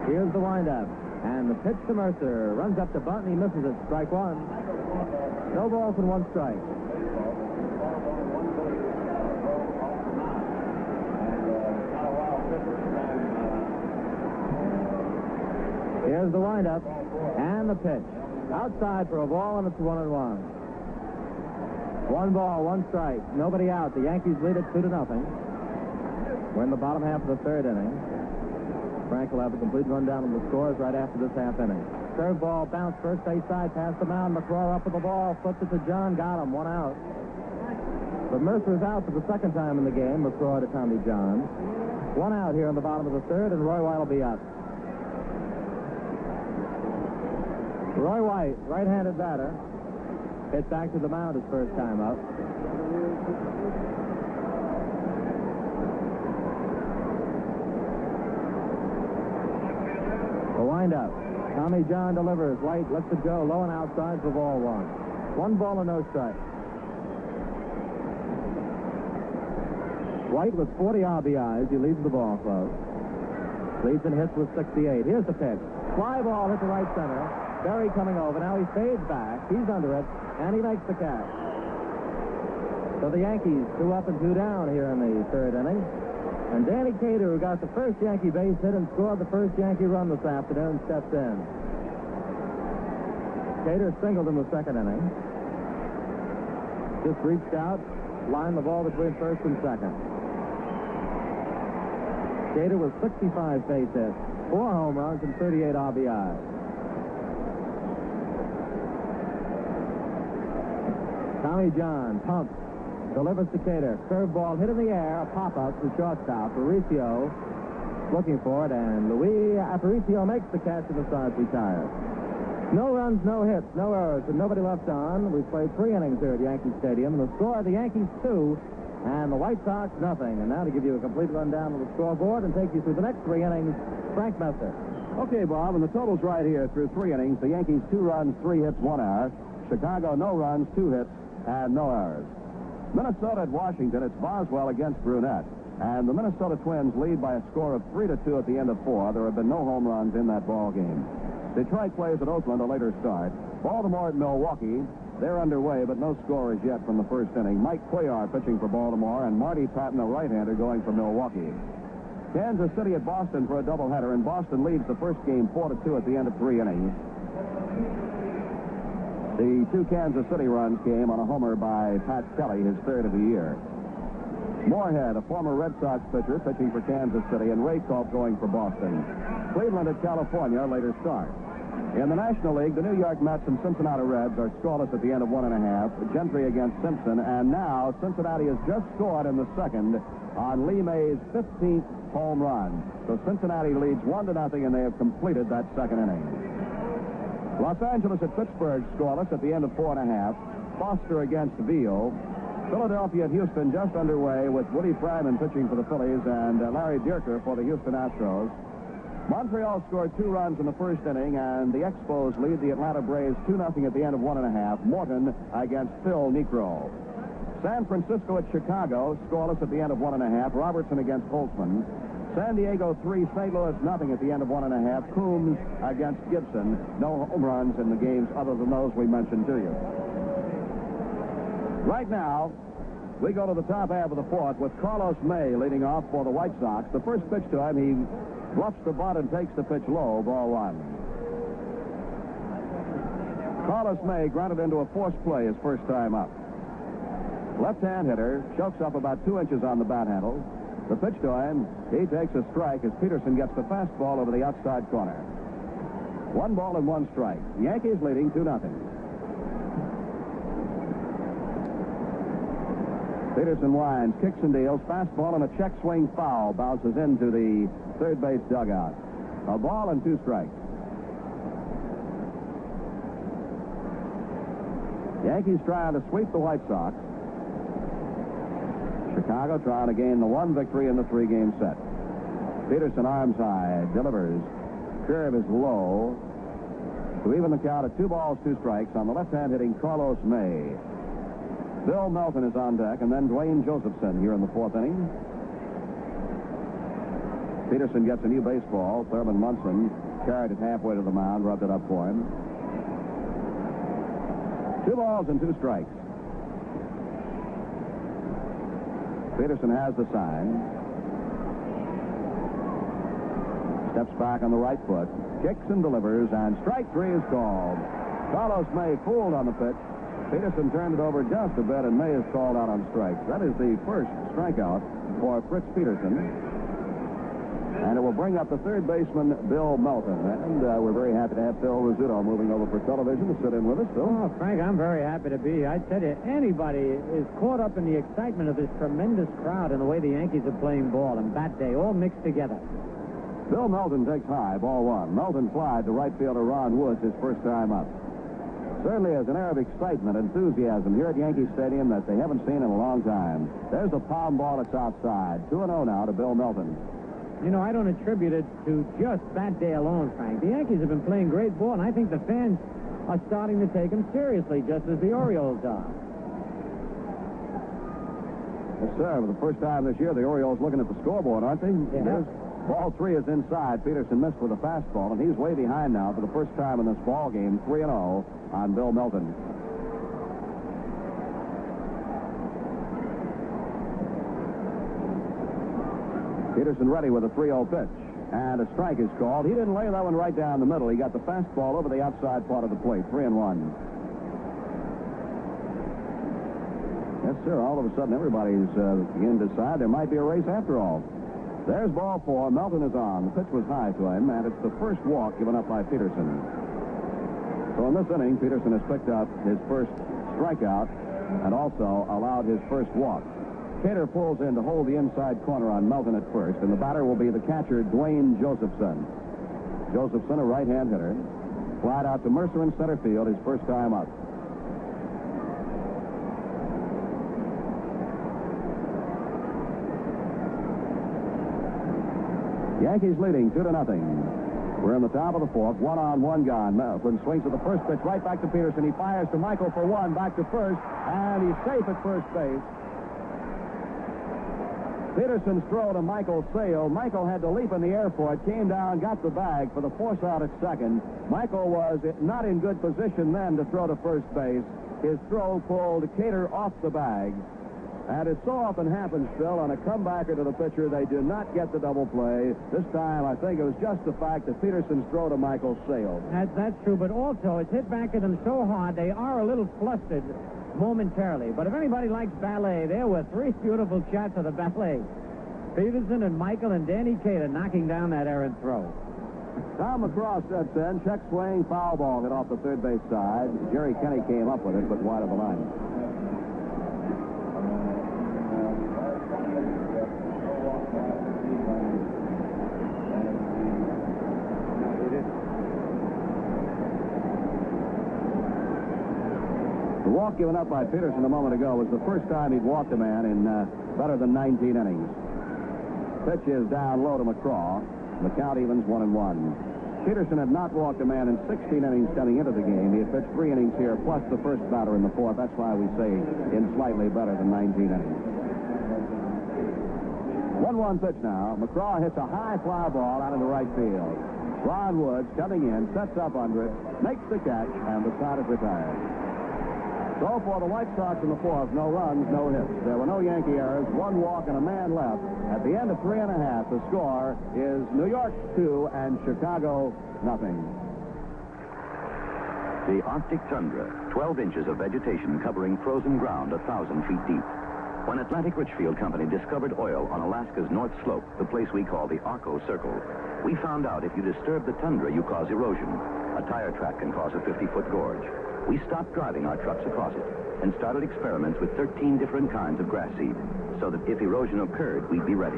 Here's the windup. And the pitch to Mercer. Runs up to bunt and he misses it. Strike 1. No balls and 1 strike. Here's the windup. And the pitch. Outside for a ball, and it's 1-1. 1 ball, 1 strike. Nobody out. The Yankees lead it 2-0. We're in the bottom half of the third inning. Frank will have a complete rundown of the scores right after this half inning. Serve ball, bounce, first base side, past the mound. McCraw up with the ball, flips it to John, got him, 1 out. But Mercer is out for the second time in the game. McCraw to Tommy John. 1 out here in the bottom of the third, and Roy White will be up. Roy White, right-handed batter, hit back to the mound his first time up. The windup. Tommy John delivers. White lets it go low and outside for ball 1. 1 ball and no strike. White with 40 RBIs. He leads the ball club. Leads in hits with 68. Here's the pitch. Fly ball hit to right center. Berry coming over. Now he fades back. He's under it, and he makes the catch. So the Yankees 2 up and 2 down here in the third inning. And Danny Cater, who got the first Yankee base hit and scored the first Yankee run this afternoon, steps in. Cater singled in the second inning. Just reached out, lined the ball between first and second. Cater with 65 base hits, 4 home runs, and 38 RBIs. Tommy John pumps, delivers to Cater. Curveball hit in the air, a pop-up to shortstop. Aparicio looking for it, and Luis Aparicio makes the catch and the side's retired. No runs, no hits, no errors, and nobody left on. We played 3 innings here at Yankee Stadium, and the score, the Yankees 2, and the White Sox nothing. And now to give you a complete rundown of the scoreboard and take you through the next 3 innings, Frank Mercer. Okay, Bob, and the total's right here through 3 innings. The Yankees 2 runs, 3 hits, 1 error. Chicago, no runs, 2 hits, and no errors. Minnesota at Washington, it's Boswell against Brunette. And the Minnesota Twins lead by a score of 3-2 at the end of 4. There have been no home runs in that ball game. Detroit plays at Oakland, a later start. Baltimore at Milwaukee. They're underway, but no score as yet from the first inning. Mike Cuellar pitching for Baltimore, and Marty Patton, a right-hander, going for Milwaukee. Kansas City at Boston for a doubleheader, and Boston leads the first game 4-2 at the end of 3 innings. The 2 Kansas City runs came on a homer by Pat Kelly, his 3rd of the year. Moorhead, a former Red Sox pitcher, pitching for Kansas City, and Ray Culp going for Boston. Cleveland at California, later start. In the National League, the New York Mets and Cincinnati Reds are scoreless at the end of 1.5. Gentry against Simpson, and now Cincinnati has just scored in the second on Lee May's 15th home run. So Cincinnati leads 1-0, and they have completed that second inning. Los Angeles at Pittsburgh scoreless at the end of 4.5. Foster against Veal. Philadelphia at Houston just underway with Woody Fryman pitching for the Phillies and Larry Dierker for the Houston Astros. Montreal scored 2 runs in the first inning, and the Expos lead the Atlanta Braves 2-0 at the end of 1.5. Morton against Phil Niekro. San Francisco at Chicago, scoreless at the end of 1.5. Robertson against Holtzman. San Diego 3, St. Louis nothing at the end of 1.5. Coombs against Gibson. No home runs in the games other than those we mentioned to you. Right now, we go to the top half of the 4th with Carlos May leading off for the White Sox. The first pitch to him, he bluffs the butt and takes the pitch low, ball 1. Carlos May grounded into a forced play his first time up. Left-hand hitter, chokes up about 2 inches on the bat handle. The pitch to him, he takes a strike as Peterson gets the fastball over the outside corner. 1 ball and 1 strike. The Yankees leading 2-0. Peterson winds, kicks and deals, fastball and a check swing foul bounces into the third base dugout. A ball and 2 strikes. Yankees trying to sweep the White Sox. Chicago trying to gain the 1 victory in the 3-game set. Peterson arms high, delivers. Curve is low. To even the count at 2 balls, 2 strikes on the left-hand hitting Carlos May. Bill Melton is on deck, and then Dwayne Josephson here in the 4th inning. Peterson gets a new baseball. Thurman Munson carried it halfway to the mound, rubbed it up for him. 2 balls and 2 strikes. Peterson has the sign. Steps back on the right foot. Kicks and delivers, and strike 3 is called. Carlos May fooled on the pitch. Peterson turned it over just a bit, and May is called out on strikes. That is the first strikeout for Fritz Peterson. And it will bring up the third baseman, Bill Melton. And we're very happy to have Phil Rizzuto moving over for television to sit in with us, Phil. Oh, Frank, I'm very happy to be here. I tell you, anybody is caught up in the excitement of this tremendous crowd and the way the Yankees are playing ball and bat day, all mixed together. Bill Melton takes high, ball 1. Melton flied to right fielder Ron Woods his first time up. Certainly has an air of excitement, enthusiasm here at Yankee Stadium that they haven't seen in a long time. There's the palm ball that's outside. 2-0 now to Bill Melton. You know, I don't attribute it to just that day alone, Frank. The Yankees have been playing great ball, and I think the fans are starting to take them seriously, just as the Orioles are. Yes, sir. For the first time this year, the Orioles looking at the scoreboard, aren't they? Yeah. Ball 3 is inside. Peterson missed with a fastball, and he's way behind now for the first time in this ball game. 3-0 on Bill Melton. Peterson ready with a 3-0 pitch. And a strike is called. He didn't lay that one right down the middle. He got the fastball over the outside part of the plate. 3-1. Yes, sir. All of a sudden, everybody's beginning to decide there might be a race after all. There's ball 4. Melton is on. The pitch was high to him, and it's the first walk given up by Peterson. So in this inning, Peterson has picked up his first strikeout and also allowed his first walk. Cater pulls in to hold the inside corner on Melton at first, and the batter will be the catcher, Dwayne Josephson. Josephson, a right-hand hitter. Flied out to Mercer in center field, his first time up. Yankees leading 2-0. We're in the top of the fourth. 1-on-1 gone. Melvin swings to the first pitch, right back to Peterson. He fires to Michael for one, back to first, and he's safe at first base. Peterson's throw to Michael sailed. Michael had to leap in the air for it, came down, got the bag for the force out at second. Michael was not in good position then to throw to first base. His throw pulled Cater off the bag. And it so often happens, Phil, on a comebacker to the pitcher, they do not get the double play. This time, I think it was just the fact that Peterson's throw to Michael sailed. That's true, but also it's hit back at them so hard they are a little flustered momentarily. But if anybody likes ballet, there were three beautiful shots of the ballet. Peterson and Michael and Danny Cater knocking down that errant throw. Tom McCraw steps in, check swing, foul ball hit off the third base side. Jerry Kenny came up with it, but wide of the line. The walk given up by Peterson a moment ago was the first time he'd walked a man in better than 19 innings. Pitch is down low to McCraw. The count evens 1-1. Peterson had not walked a man in 16 innings coming into the game. He had pitched 3 innings here, plus the first batter in the fourth. That's why we say in slightly better than 19 innings. 1-1 pitch now. McCraw hits a high fly ball out into right field. Ron Woods coming in, sets up under it, makes the catch, and the side is retired. So for the White Sox in the fourth, no runs, no hits. There were no Yankee errors, 1 walk and a man left. At the end of 3 1/2, the score is New York 2 and Chicago 0. The Arctic tundra, 12 inches of vegetation covering frozen ground 1,000 feet deep. When Atlantic Richfield Company discovered oil on Alaska's North Slope, the place we call the Arco Circle, we found out if you disturb the tundra, you cause erosion. A tire track can cause a 50-foot gorge. We stopped driving our trucks across it and started experiments with 13 different kinds of grass seed, so that if erosion occurred, we'd be ready.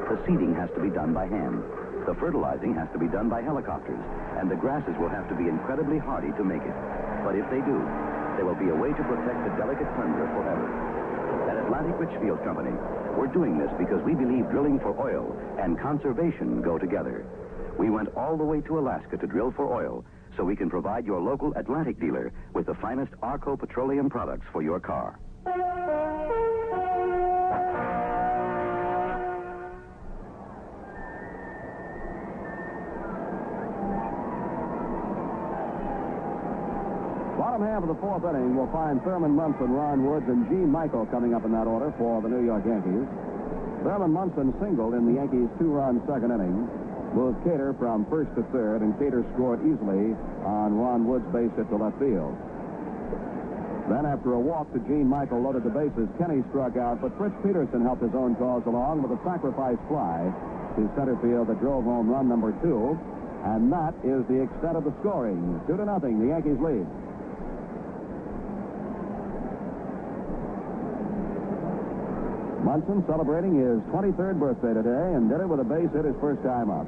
The seeding has to be done by hand. The fertilizing has to be done by helicopters, and the grasses will have to be incredibly hardy to make it. But if they do, there will be a way to protect the delicate tundra forever. At Atlantic Richfield Company, we're doing this because we believe drilling for oil and conservation go together. We went all the way to Alaska to drill for oil, so we can provide your local Atlantic dealer with the finest Arco petroleum products for your car. Bottom half of the fourth inning will find Thurman Munson, Ron Woods, and Gene Michael coming up in that order for the New York Yankees. Thurman Munson singled in the Yankees' 2-run second inning. Moved Cater from first to third, and Cater scored easily on Ron Wood's base hit to left field. Then, after a walk to Gene Michael loaded the bases, Kenny struck out, but Fritz Peterson helped his own cause along with a sacrifice fly to center field that drove home run number 2, and that is the extent of the scoring. 2-0, the Yankees lead. Munson celebrating his 23rd birthday today and did it with a base hit his first time up.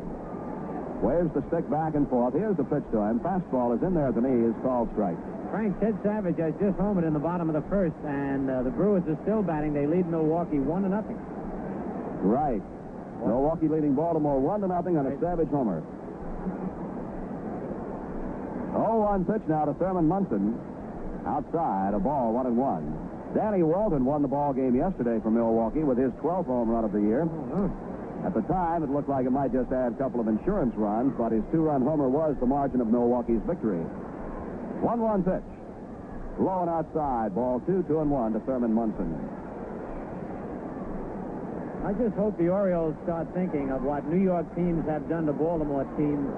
Waves the stick back and forth. Here's the pitch to him. Fastball is in there at the knee. Is called strike. Frank, Ted Savage has just homered in the bottom of the first, and the Brewers are still batting. They lead Milwaukee 1-0. Right. Milwaukee leading Baltimore 1-0 on a Savage homer. 0-1 pitch now to Thurman Munson. Outside, a ball 1-1. Danny Walton won the ball game yesterday for Milwaukee with his 12th home run of the year. At the time, it looked like it might just add a couple of insurance runs, but his 2-run homer was the margin of Milwaukee's victory. 1-1 pitch. Low and outside. Ball 2-1 to Thurman Munson. I just hope the Orioles start thinking of what New York teams have done to Baltimore teams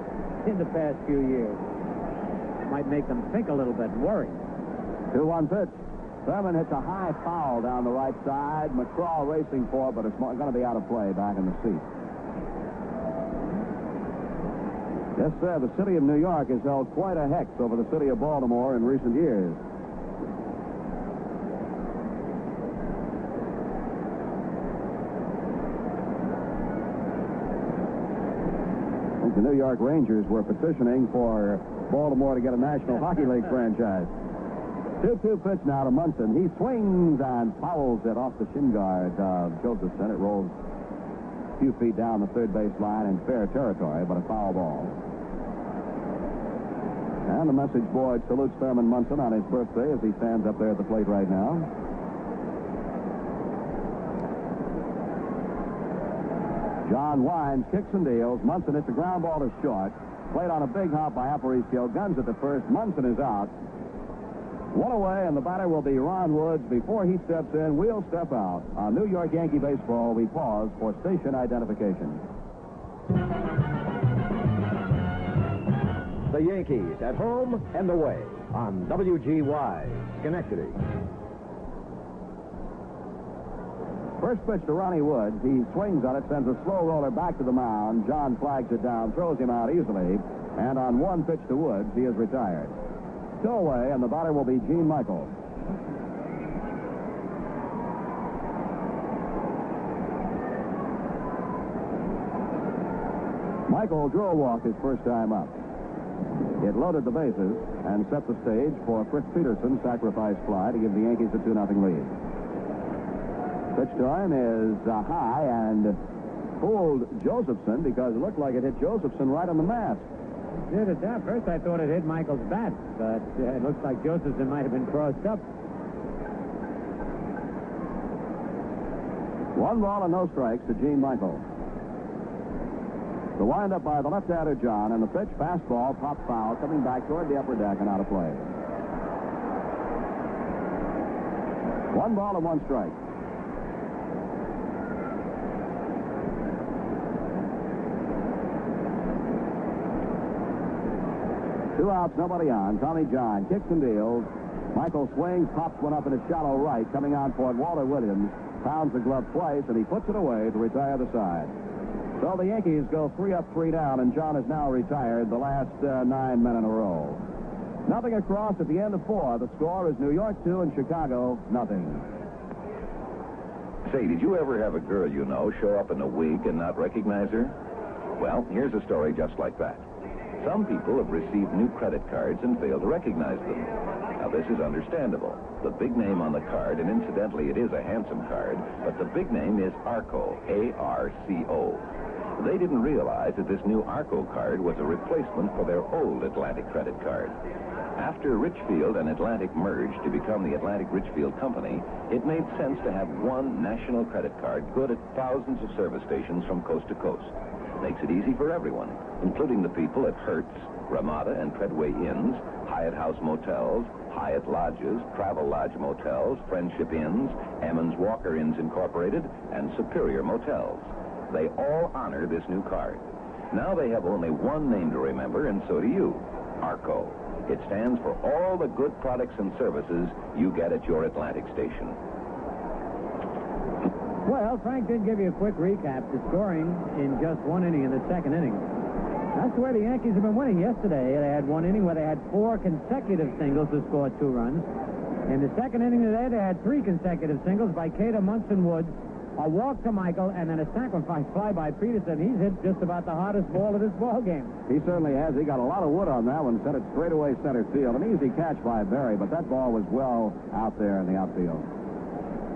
in the past few years. Might make them think a little bit and worry. 2-1 pitch. Herman hits a high foul down the right side. McCraw racing for it, but it's going to be out of play back in the seat. Yes, sir, the city of New York has held quite a hex over the city of Baltimore in recent years. the New York Rangers were petitioning for Baltimore to get a National Hockey League franchise. 2-2 pitch now to Munson. He swings and fouls it off the shin guard of Josephson. It rolls a few feet down the third base line in fair territory, but a foul ball. And the message board salutes Herman Munson on his birthday as he stands up there at the plate right now. John winds, kicks and deals. Munson hits a ground ball to short. Played on a big hop by Aparicio. Guns at the first. Munson is out. One away, and the batter will be Ron Woods. Before he steps in, we'll step out. On New York Yankee baseball, we pause for station identification. The Yankees at home and away on WGY, Schenectady. First pitch to Ronnie Woods. He swings on it, sends a slow roller back to the mound. John flags it down, throws him out easily. And on one pitch to Woods, he is retired. Two away, and the batter will be Gene Michael. Michael drew a walk his first time up. It loaded the bases and set the stage for Fritz Peterson's sacrifice fly to give the Yankees a 2-0 lead. Pitch to him is high and fooled Josephson because it looked like it hit Josephson right on the mask. Did it that? First I thought it hit Michael's bat, but it looks like Josephson might have been crossed up. 1 ball and no strikes to Gene Michael. The windup by the left-hander John, and the pitch, fastball, pop foul, coming back toward the upper deck and out of play. 1 ball and 1 strike. Two outs, nobody on. Tommy John kicks and deals. Michael swings, pops one up in a shallow right, coming on toward Walter Williams. Pounds the glove twice, and he puts it away to retire the side. So the Yankees go 3 up, 3 down, and John is now retired the last 9 men in a row. Nothing across at the end of 4. The score is New York 2 and Chicago nothing. Say, did you ever have a girl you know show up in a wig and not recognize her? Well, here's a story just like that. Some people have received new credit cards and failed to recognize them. Now, this is understandable. The big name on the card, and incidentally, it is a Hanson card, but the big name is Arco, A-R-C-O. They didn't realize that this new Arco card was a replacement for their old Atlantic credit card. After Richfield and Atlantic merged to become the Atlantic Richfield Company, it made sense to have one national credit card good at thousands of service stations from coast to coast. Makes it easy for everyone, including the people at Hertz, Ramada and Treadway Inns, Hyatt House Motels, Hyatt Lodges, Travel Lodge Motels, Friendship Inns, Emmons Walker Inns Incorporated, and Superior Motels. They all honor this new card. Now they have only one name to remember, and so do you, Arco. It stands for all the good products and services you get at your Atlantic station. Well, Frank did give you a quick recap. The scoring in just 1 inning in the second inning. That's the way the Yankees have been winning. Yesterday, they had 1 inning where they had 4 consecutive singles to score 2 runs. In the second inning today, they had 3 consecutive singles by Cater, Munson, Woods, a walk to Michael, and then a sacrifice fly by Peterson. He's hit just about the hardest ball of this ball game. He certainly has. He got a lot of wood on that one, sent it straight away center field. An easy catch by Berry, but that ball was well out there in the outfield.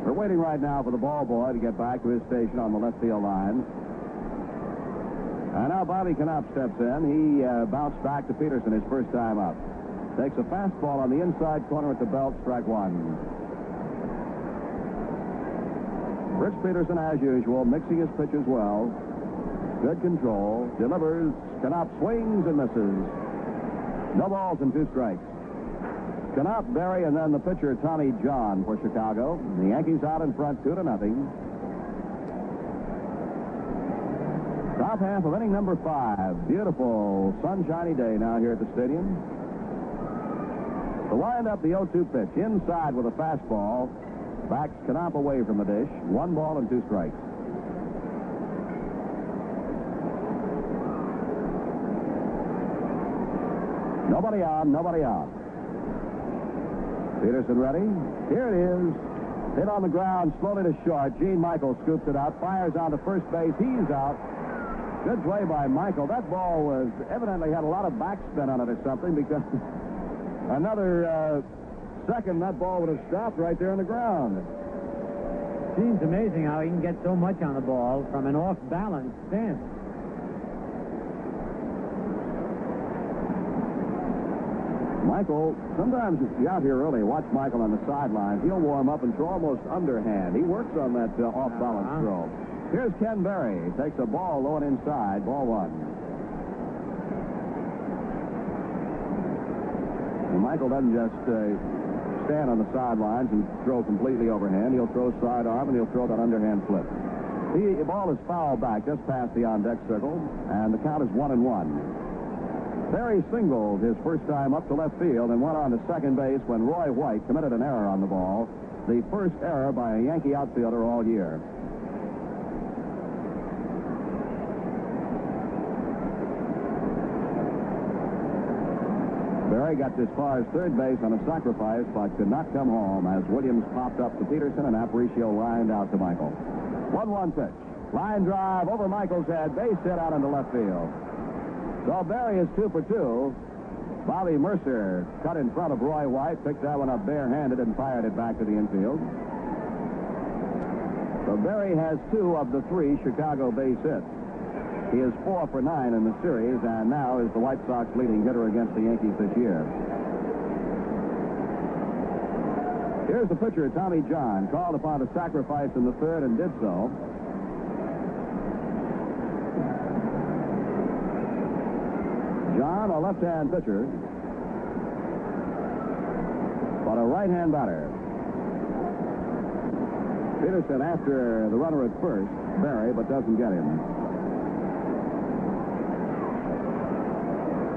We're waiting right now for the ball boy to get back to his station on the left field line. And now Bobby Knapp steps in. He bounced back to Peterson his first time up. Takes a fastball on the inside corner at the belt, strike 1. Fritz Peterson, as usual, mixing his pitches well. Good control. Delivers. Knapp swings and misses. No balls and 2 strikes. Knapp, Berry, and then the pitcher, Tommy John, for Chicago. The Yankees out in front, 2-0. Top half of inning number 5. Beautiful, sunshiny day now here at the stadium. The wind-up, the 0-2 pitch. Inside with a fastball. Backs Knapp away from the dish. 1 ball and 2 strikes. Nobody on, nobody out. Peterson ready. Here it is. Hit on the ground, slowly to short. Gene Michael scoops it out, fires on to first base. He's out. Good play by Michael. That ball was evidently had a lot of backspin on it or something, because another second, that ball would have stopped right there on the ground. Seems amazing how he can get so much on the ball from an off-balance stance. Michael, sometimes if you're out here early, watch Michael on the sidelines. He'll warm up and throw almost underhand. He works on that off-balance throw. Here's Ken Berry. Takes a ball low and inside. Ball one. And Michael doesn't just stand on the sidelines and throw completely overhand. He'll throw sidearm, and he'll throw that underhand flip. The ball is foul back just past the on-deck circle, and the count is 1-1. Berry singled his first time up to left field and went on to second base when Roy White committed an error on the ball, the first error by a Yankee outfielder all year. Berry got as far as third base on a sacrifice, but could not come home as Williams popped up to Peterson and Aparicio lined out to Michael. 1-1 pitch. Line drive over Michael's head. Base hit out into left field. So Berry is 2 for 2. Bobby Mercer cut in front of Roy White, picked that one up barehanded and fired it back to the infield. So Berry has 2 of the 3 Chicago base hits. He is 4 for 9 in the series, and now is the White Sox leading hitter against the Yankees this year. Here's the pitcher, Tommy John, called upon to sacrifice in the third and did so. John, a left-hand pitcher, but a right-hand batter. Peterson after the runner at first, Berry, but doesn't get him.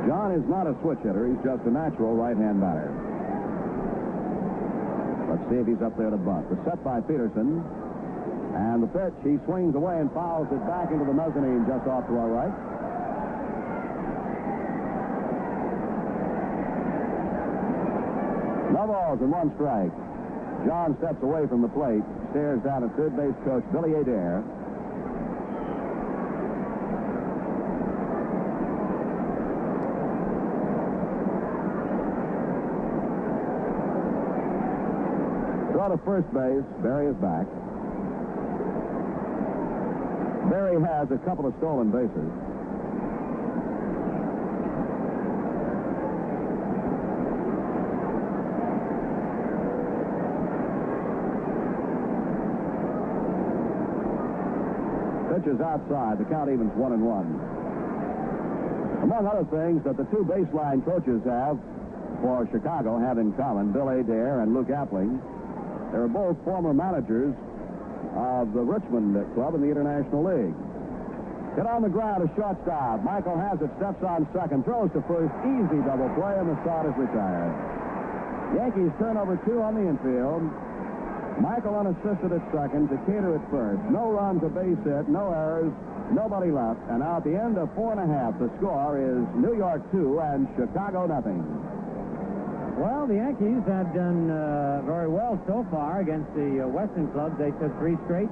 John is not a switch hitter. He's just a natural right-hand batter. Let's see if he's up there to bunt. The set by Peterson. And the pitch, he swings away and fouls it back into the mezzanine just off to our right. No balls and 1 strike. John steps away from the plate, stares down at third base coach Billy Adair. Throw to first base. Berry is back. Berry has a couple of stolen bases. Pitch is outside. The count evens 1-1. Among other things that the 2 baseline coaches have for Chicago have in common, Bill Adair and Luke Appling, they're both former managers of the Richmond club in the International League. Get on the ground, a shortstop. Michael has it, steps on second, throws to first, easy double play, and the start is retired. Yankees turnover 2 on the infield. Michael unassisted at second, Decatur at first. No runs, a base hit, no errors, nobody left. And now at the end of 4 1/2, the score is New York 2 and Chicago nothing. Well, the Yankees have done very well so far against the Western clubs. They took 3 straight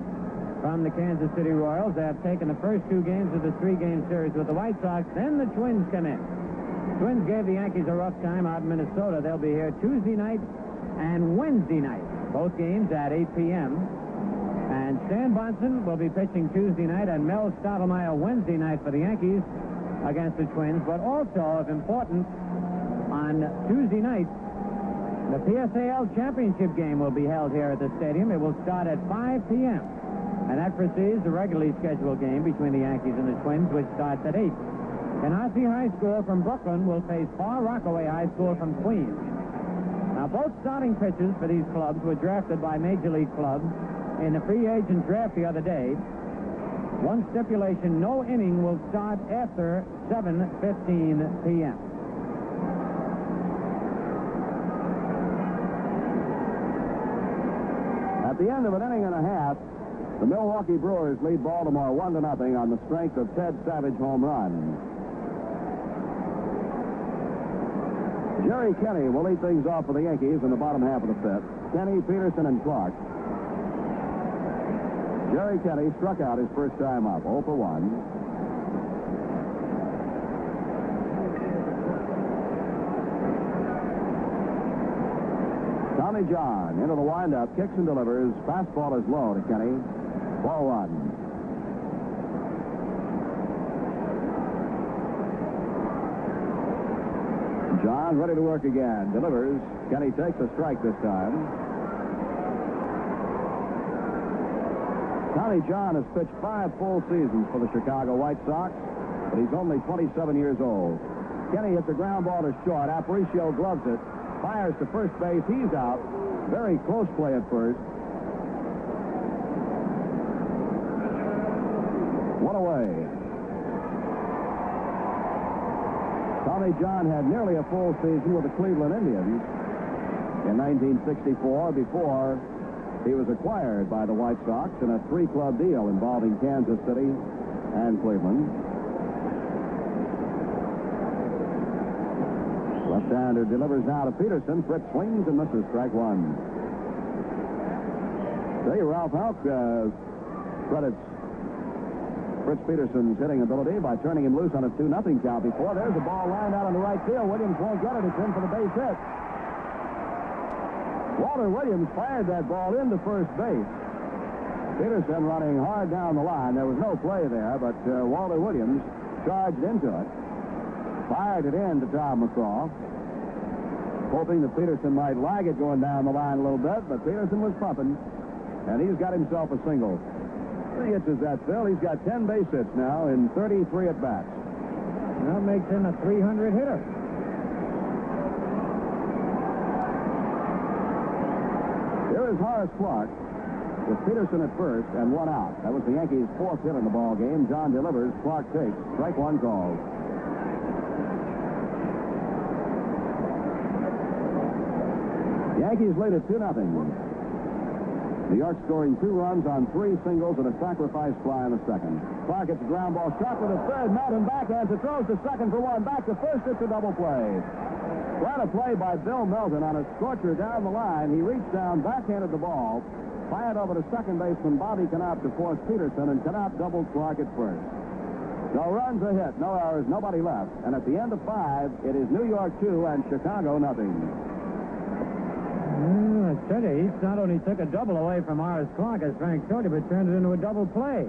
from the Kansas City Royals. They have taken the first 2 games of the 3-game series with the White Sox. Then the Twins come in. Twins gave the Yankees a rough time out in Minnesota. They'll be here Tuesday night and Wednesday night, both games at 8 p.m. And Stan Bonson will be pitching Tuesday night, and Mel Stottlemeyer Wednesday night for the Yankees against the Twins. But also, if important, on Tuesday night, the PSAL championship game will be held here at the stadium. It will start at 5 p.m. And that precedes the regularly scheduled game between the Yankees and the Twins, which starts at 8. Canarsie High School from Brooklyn will face Far Rockaway High School from Queens. Now, both starting pitchers for these clubs were drafted by Major League clubs in the free agent draft the other day. One stipulation, no inning will start after 7:15 p.m. At the end of an inning and a half, the Milwaukee Brewers lead Baltimore 1-0 on the strength of Ted Savage home run. Jerry Kenney will lead things off for the Yankees in the bottom half of the 5th. Kenney, Peterson, and Clark. Jerry Kenney struck out his first time up, 0 for 1. Tommy John into the windup, kicks and delivers. Fastball is low to Kenny. Ball one. John ready to work again. Delivers. Kenny takes a strike this time. Tommy John has pitched 5 full seasons for the Chicago White Sox, but he's only 27 years old. Kenny hits a ground ball to short. Aparicio gloves it. Fires to first base. He's out. Very close play at first. One away. Tommy John had nearly a full season with the Cleveland Indians in 1964 before he was acquired by the White Sox in a 3-club deal involving Kansas City and Cleveland. Left-hander delivers now to Peterson. Fritz swings and misses. Strike one. Tell you, Ralph Houck credits Fritz Peterson's hitting ability by turning him loose on a 2-0 count before. There's a ball lined out in the right field. Williams won't get it. It's in for the base hit. Walter Williams fired that ball into first base. Peterson running hard down the line. There was no play there, but Walter Williams charged into it. Fired it in to Tom McCraw, hoping that Peterson might lag it going down the line a little bit, but Peterson was pumping, and he's got himself a single. 3 hits is that, Phil. He's got 10 base hits now in 33 at-bats. That makes him a 300 hitter. Here is Horace Clark with Peterson at first and 1 out. That was the Yankees' 4th hit in the ball game. John delivers. Clark takes. Strike one called. Yankees lead at 2-0. New York scoring 2 runs on 3 singles and a sacrifice fly in the second. Clark gets a ground ball shot with a third. Melton backhands it, throws to second for 1. Back to first. It's a double play. What a play by Bill Melton on a scorcher down the line. He reached down, backhanded the ball, fired over to second baseman Bobby Knopp to force Peterson, and Knopp doubled Clark at first. No runs, a hit, no errors, nobody left. And at the end of 5, it is New York 2 and Chicago nothing. I tell you, he not only took a double away from Horace Clark, as Frank Shorty, but turned it into a double play.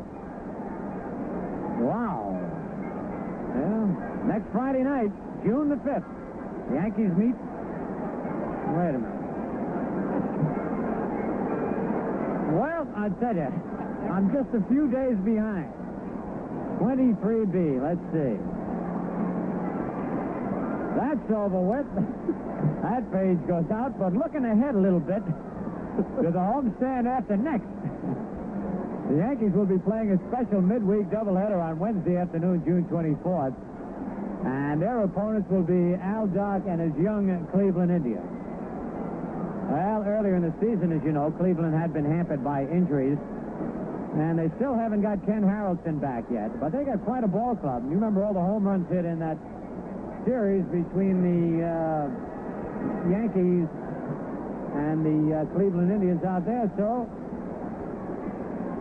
Wow. Well, next Friday night, June the 5th, the Yankees meet. Wait a minute. Well, I tell you, I'm just a few days behind. 23B, let's see. That's over with. That page goes out, but looking ahead a little bit to the homestand after next. The Yankees will be playing a special midweek doubleheader on Wednesday afternoon, June 24th. And their opponents will be Al Dock and his young Cleveland Indians. Well, earlier in the season, as you know, Cleveland had been hampered by injuries. And they still haven't got Ken Harrelson back yet. But they got quite a ball club. You remember all the home runs hit in that series between the Yankees and the Cleveland Indians out there. So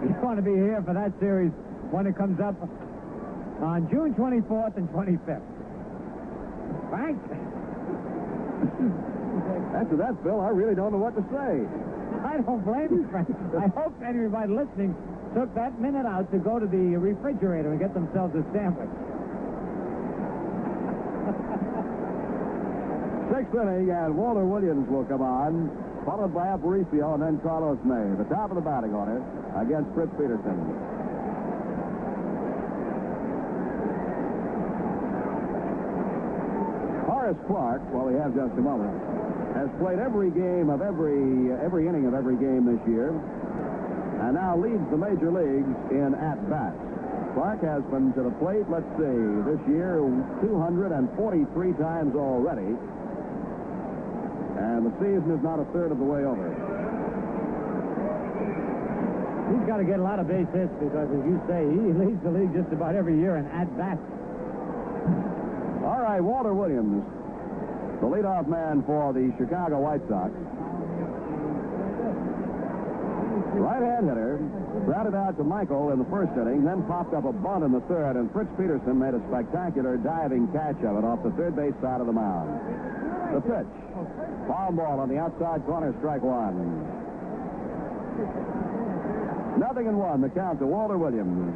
you want to be here for that series when it comes up on June 24th and 25th. Frank? After that, Phil, I really don't know what to say. I don't blame you, Frank. I hope everybody listening took that minute out to go to the refrigerator and get themselves a sandwich. 6th inning, and Walter Williams will come on, followed by Aparicio and then Carlos May. The top of the batting order against Fritz Peterson. Horace Clark, while we have just a moment, has played every game of every inning of every game this year, and now leads the major leagues in at-bats. Clark has been to the plate, let's see, this year 243 times already. And the season is not a third of the way over. He's got to get a lot of base hits because, as you say, he leads the league just about every year in at-bats. All right, Walter Williams, the leadoff man for the Chicago White Sox. Right-hand hitter grounded out to Michael in the first inning, then popped up a bunt in the third, and Fritz Peterson made a spectacular diving catch of it off the third base side of the mound. The pitch. Foul ball on the outside corner, strike one. 0-1, the count to Walter Williams.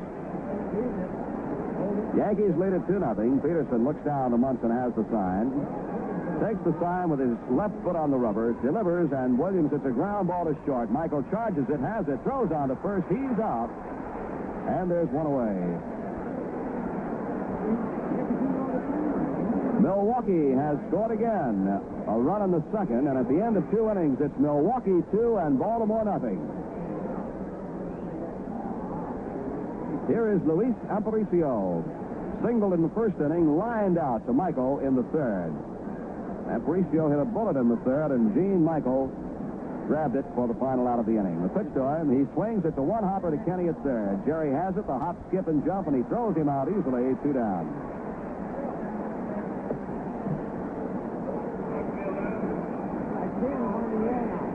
Yankees lead it 2-0. Peterson looks down to Munson, has the sign. Takes the sign with his left foot on the rubber, delivers, and Williams hits a ground ball to short. Michael charges it, has it, throws on to first. He's out, and there's one away. Milwaukee has scored again. A run in the second, and at the end of 2 innings, it's Milwaukee 2 and Baltimore nothing. Here is Luis Aparicio. Singled in the first inning, lined out to Michael in the third. Aparicio hit a bullet in the third, and Gene Michael grabbed it for the final out of the inning. The pitch to him, he swings it to one hopper to Kenny at third. Jerry has it, the hop, skip, and jump, and he throws him out easily, 2 down.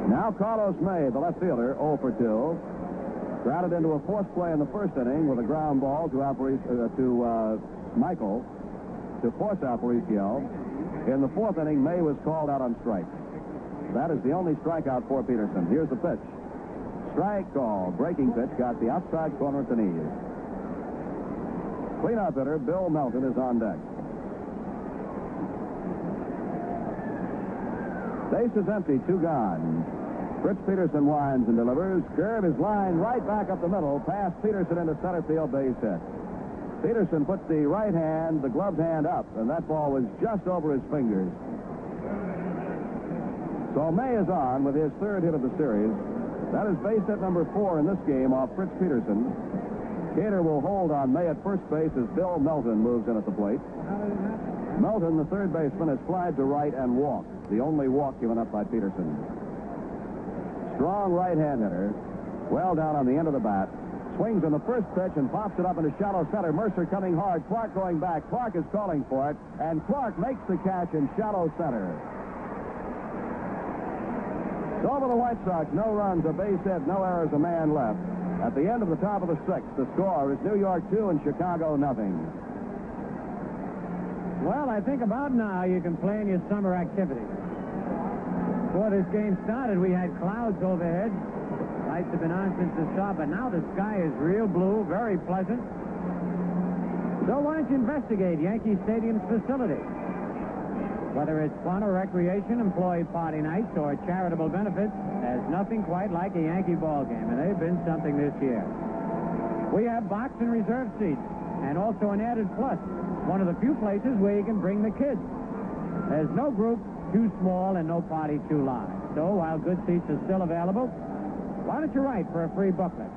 Now Carlos May, the left fielder, 0 for 2. Grounded into a force play in the first inning with a ground ball to Michael to force Aparicio. In the fourth inning, May was called out on strike. That is the only strikeout for Peterson. Here's the pitch. Strike call. Breaking pitch got the outside corner at the knees. Cleanup hitter Bill Melton is on deck. Base is empty, 2 gone. Fritz Peterson winds and delivers. Curve is lined right back up the middle, past Peterson into center field, base hit. Peterson puts the right hand, the gloved hand up, and that ball was just over his fingers. So May is on with his third hit of the series. That is base hit number 4 in this game off Fritz Peterson. Cater will hold on May at first base as Bill Melton moves in at the plate. Melton, the third baseman, has flied to right and walked, the only walk given up by Peterson. Strong right-hand hitter, well down on the end of the bat. Swings on the first pitch and pops it up into shallow center. Mercer coming hard. Clark going back. Clark is calling for it, and Clark makes the catch in shallow center. So for the White Sox, no runs, a base hit, no errors, a man left. At the end of the top of the sixth, the score is New York 2 and Chicago nothing. Well, I think about now you can plan your summer activities. Before this game started, we had clouds overhead. Lights have been on since the start, but now the sky is real blue, very pleasant. So why don't you investigate Yankee Stadium's facilities? Whether it's fun or recreation, employee party nights, or charitable benefits, there's nothing quite like a Yankee ball game, and they've been something this year. We have box and reserve seats, and also an added plus, one of the few places where you can bring the kids. There's no group too small and no party too large. So while good seats are still available, why don't you write for a free booklet?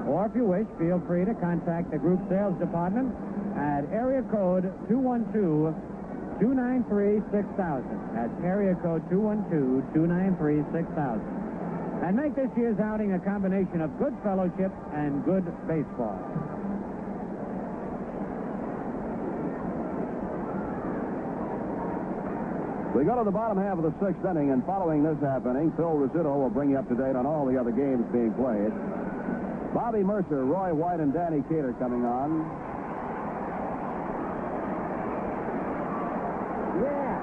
Or if you wish, feel free to contact the group sales department at area code 212-293-6000. That's area code 212-293-6000. And make this year's outing a combination of good fellowship and good baseball. We go to the bottom half of the sixth inning, and following this half inning, Phil Rizzuto will bring you up to date on all the other games being played. Bobby Mercer, Roy White, and Danny Cater coming on. Yeah.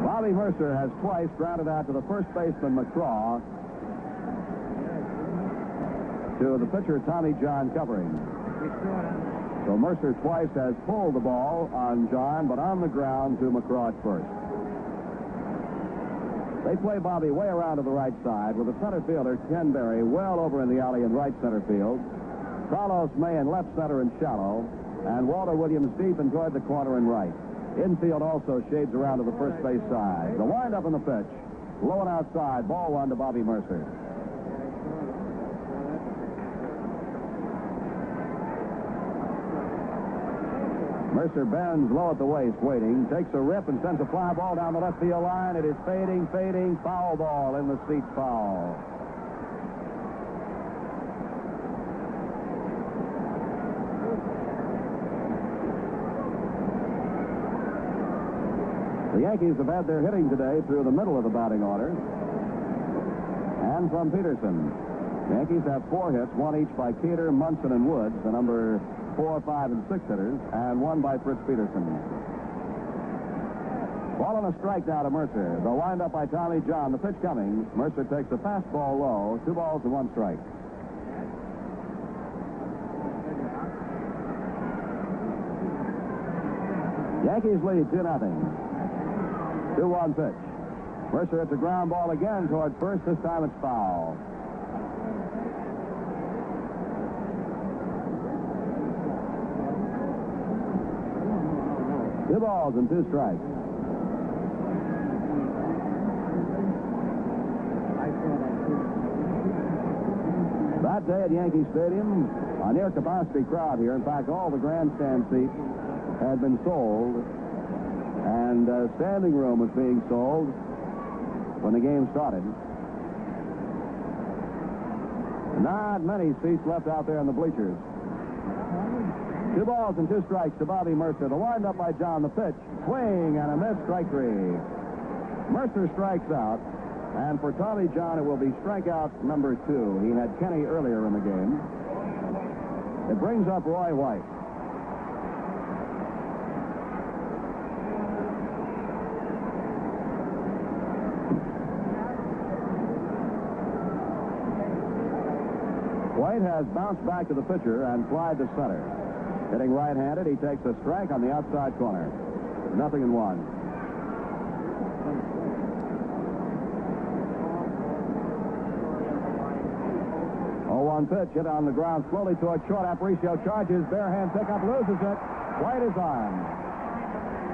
Bobby Mercer has twice grounded out to the first baseman, McCraw, to the pitcher, Tommy John, covering. So Mercer twice has pulled the ball on John, but on the ground to McCraw at first. They play Bobby way around to the right side with the center fielder, Ken Berry, well over in the alley in right center field. Carlos May in left center and shallow, and Walter Williams deep and toward the corner and right. Infield also shades around to the first base side. The windup in the pitch. Low and outside. Ball 1 to Bobby Mercer. Mercer bends low at the waist, waiting. Takes a rip and sends a fly ball down the left field line. It is fading. Foul ball in the seats, foul. The Yankees have had their hitting today through the middle of the batting order. And from Peterson. Yankees have 4 hits, 1 each by Cater, Munson, and Woods, the number 4, 5, and 6 hitters, and 1 by Fritz Peterson. Ball on a strike now to Mercer. The wind-up by Tommy John. The pitch coming. Mercer takes a fastball low. 2 balls and 1 strike. Yankees lead 2-0. 2-1 pitch. Mercer hits a ground ball again toward first. This time it's foul. Two balls and 2 strikes. That day at Yankee Stadium, a near-capacity crowd here. In fact, all the grandstand seats had been sold, and standing room was being sold when the game started. Not many seats left out there in the bleachers. 2 balls and 2 strikes to Bobby Mercer. The wind-up by John. The pitch. Swing and a miss. Strike 3. Mercer strikes out. And for Tommy John, it will be strikeout number 2. He had Kenny earlier in the game. It brings up Roy White. White has bounced back to the pitcher and flied to center. Hitting right-handed, he takes a strike on the outside corner. 0-1. 0-1 pitch, hit on the ground slowly toward short. Aparicio charges, bare hand pickup, loses it. White is on.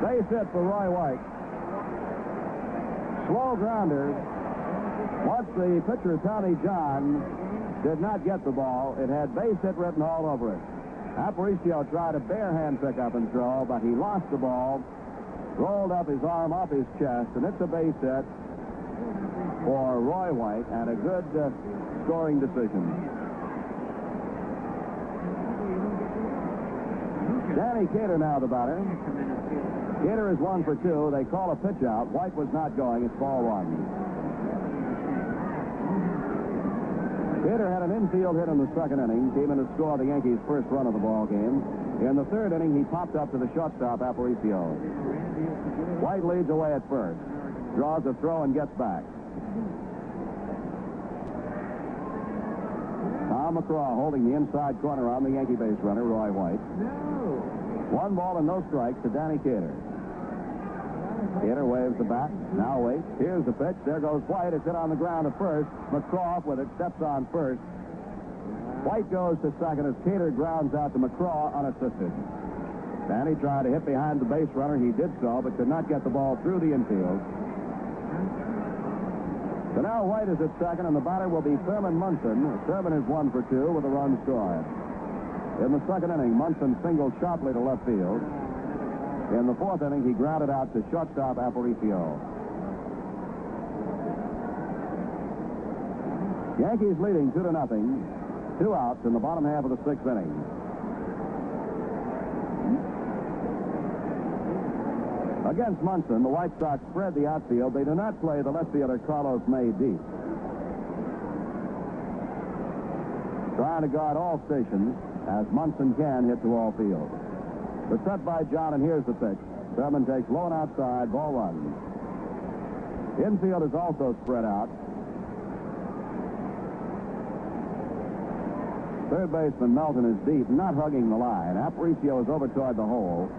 Base hit for Roy White. Slow grounder. Once the pitcher, Tommy John, did not get the ball, it had base hit written all over it. Aparicio tried a bare hand pickup and throw, but he lost the ball, rolled up his arm off his chest, and it's a base hit for Roy White, and a good scoring decision. Danny Cater now the batter. Cater is 1 for 2. They call a pitch out. White was not going. It's ball 1. Cater had an infield hit in the second inning, came in to score the Yankees' first run of the ball game. In the third inning, he popped up to the shortstop, Aparicio. White leads away at first, draws a throw and gets back. Tom McCraw holding the inside corner on the Yankee base runner, Roy White. 1 ball and no strikes to Danny Cater. Cater waves the bat. Now waits. Here's the pitch. There goes White. It's hit on the ground at first. McCraw with it. Steps on first. White goes to second as Cater grounds out to McCraw unassisted. Danny tried to hit behind the base runner. He did so, but could not get the ball through the infield. So now White is at second, and the batter will be Herman Munson. Herman is 1 for 2 with a run scored. In the second inning, Munson singled sharply to left field. In the fourth inning, he grounded out to shortstop Aparicio. Yankees leading 2-0. 2 outs in the bottom half of the 6th inning. Against Munson, the White Sox spread the outfield. They do not play the left fielder Carlos May deep. Trying to guard all stations, as Munson can hit to all field. The set by John, and here's the pitch. Herman takes low and outside, ball 1. Infield is also spread out. Third baseman Melton is deep, not hugging the line. Aparicio is over toward the hole.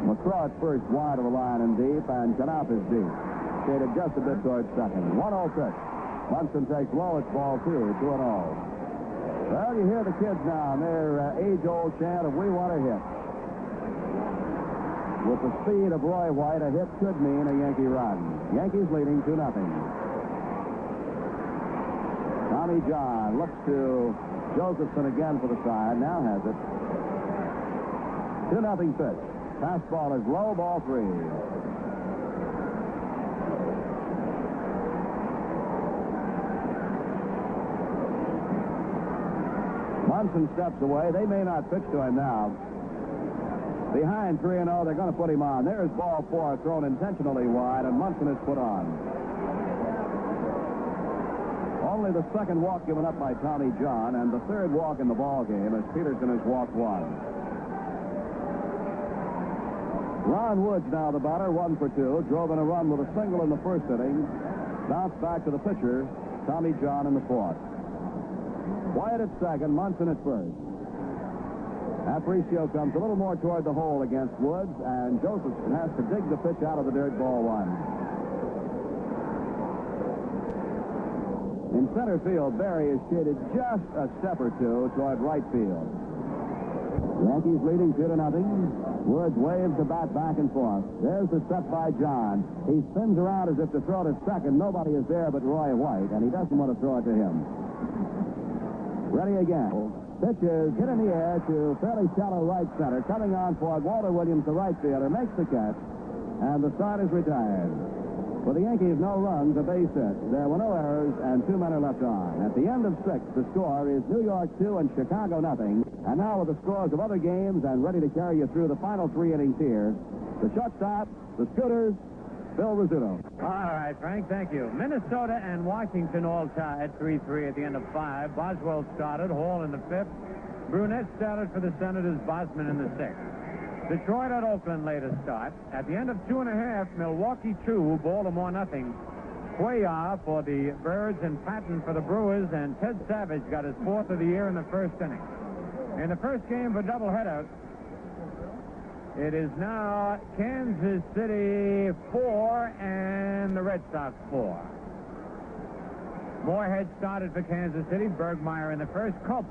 McCraw at first wide of the line and deep, and Knapp is deep. Shaded just a bit towards second. 1-0 pitch. Munson takes low, it's ball 2, 2-0. Well, you hear the kids now in their age-old chant of "We want a hit." With the speed of Roy White, a hit could mean a Yankee run. Yankees leading 2-0. Tommy John looks to Josephson again for the side. Now has it. 2-0 pitch. Fastball is low, ball 3. Munson steps away. They may not pitch to him now. Behind 3-0, they're going to put him on. There's ball 4, thrown intentionally wide, and Munson is put on. Only the second walk given up by Tommy John, and the third walk in the ball game as Peterson has walked 1. Ron Woods now the batter, 1 for 2. Drove in a run with a single in the first inning. Bounced back to the pitcher, Tommy John in the fourth. Wyatt at second, Munson at first. Aparicio comes a little more toward the hole against Woods, and Josephson has to dig the pitch out of the dirt, ball 1. In center field, Barry is shaded just a step or two toward right field. Yankees leading 2-0. Woods waves the bat back and forth. There's the step by John. He spins around as if to throw it at second. Nobody is there but Roy White, and he doesn't want to throw it to him. Ready again. Pitch is hit in the air to fairly shallow right center. Coming on for Walter Williams, the right fielder, makes the catch, and the side is retired. For the Yankees, no runs, a base hit. There were no errors, and 2 men are left on. At the end of 6, the score is New York 2 and Chicago 0. And now with the scores of other games and ready to carry you through the final 3 innings here, the shortstop, the Scooters, Bill Rizzuto. All right, Frank, thank you. Minnesota and Washington all tied 3-3 at the end of 5. Boswell started, Hall in the 5th. Brunette started for the Senators, Bosman in the 6th. Detroit at Oakland later start. At the end of 2.5, Milwaukee 2, Baltimore 0. Cuellar for the Birds and Patton for the Brewers, and Ted Savage got his 4th of the year in the first inning. In the first game of a doubleheader, it is now Kansas City 4 and the Red Sox 4. Moorhead started for Kansas City. Bergmeyer in the first. Culp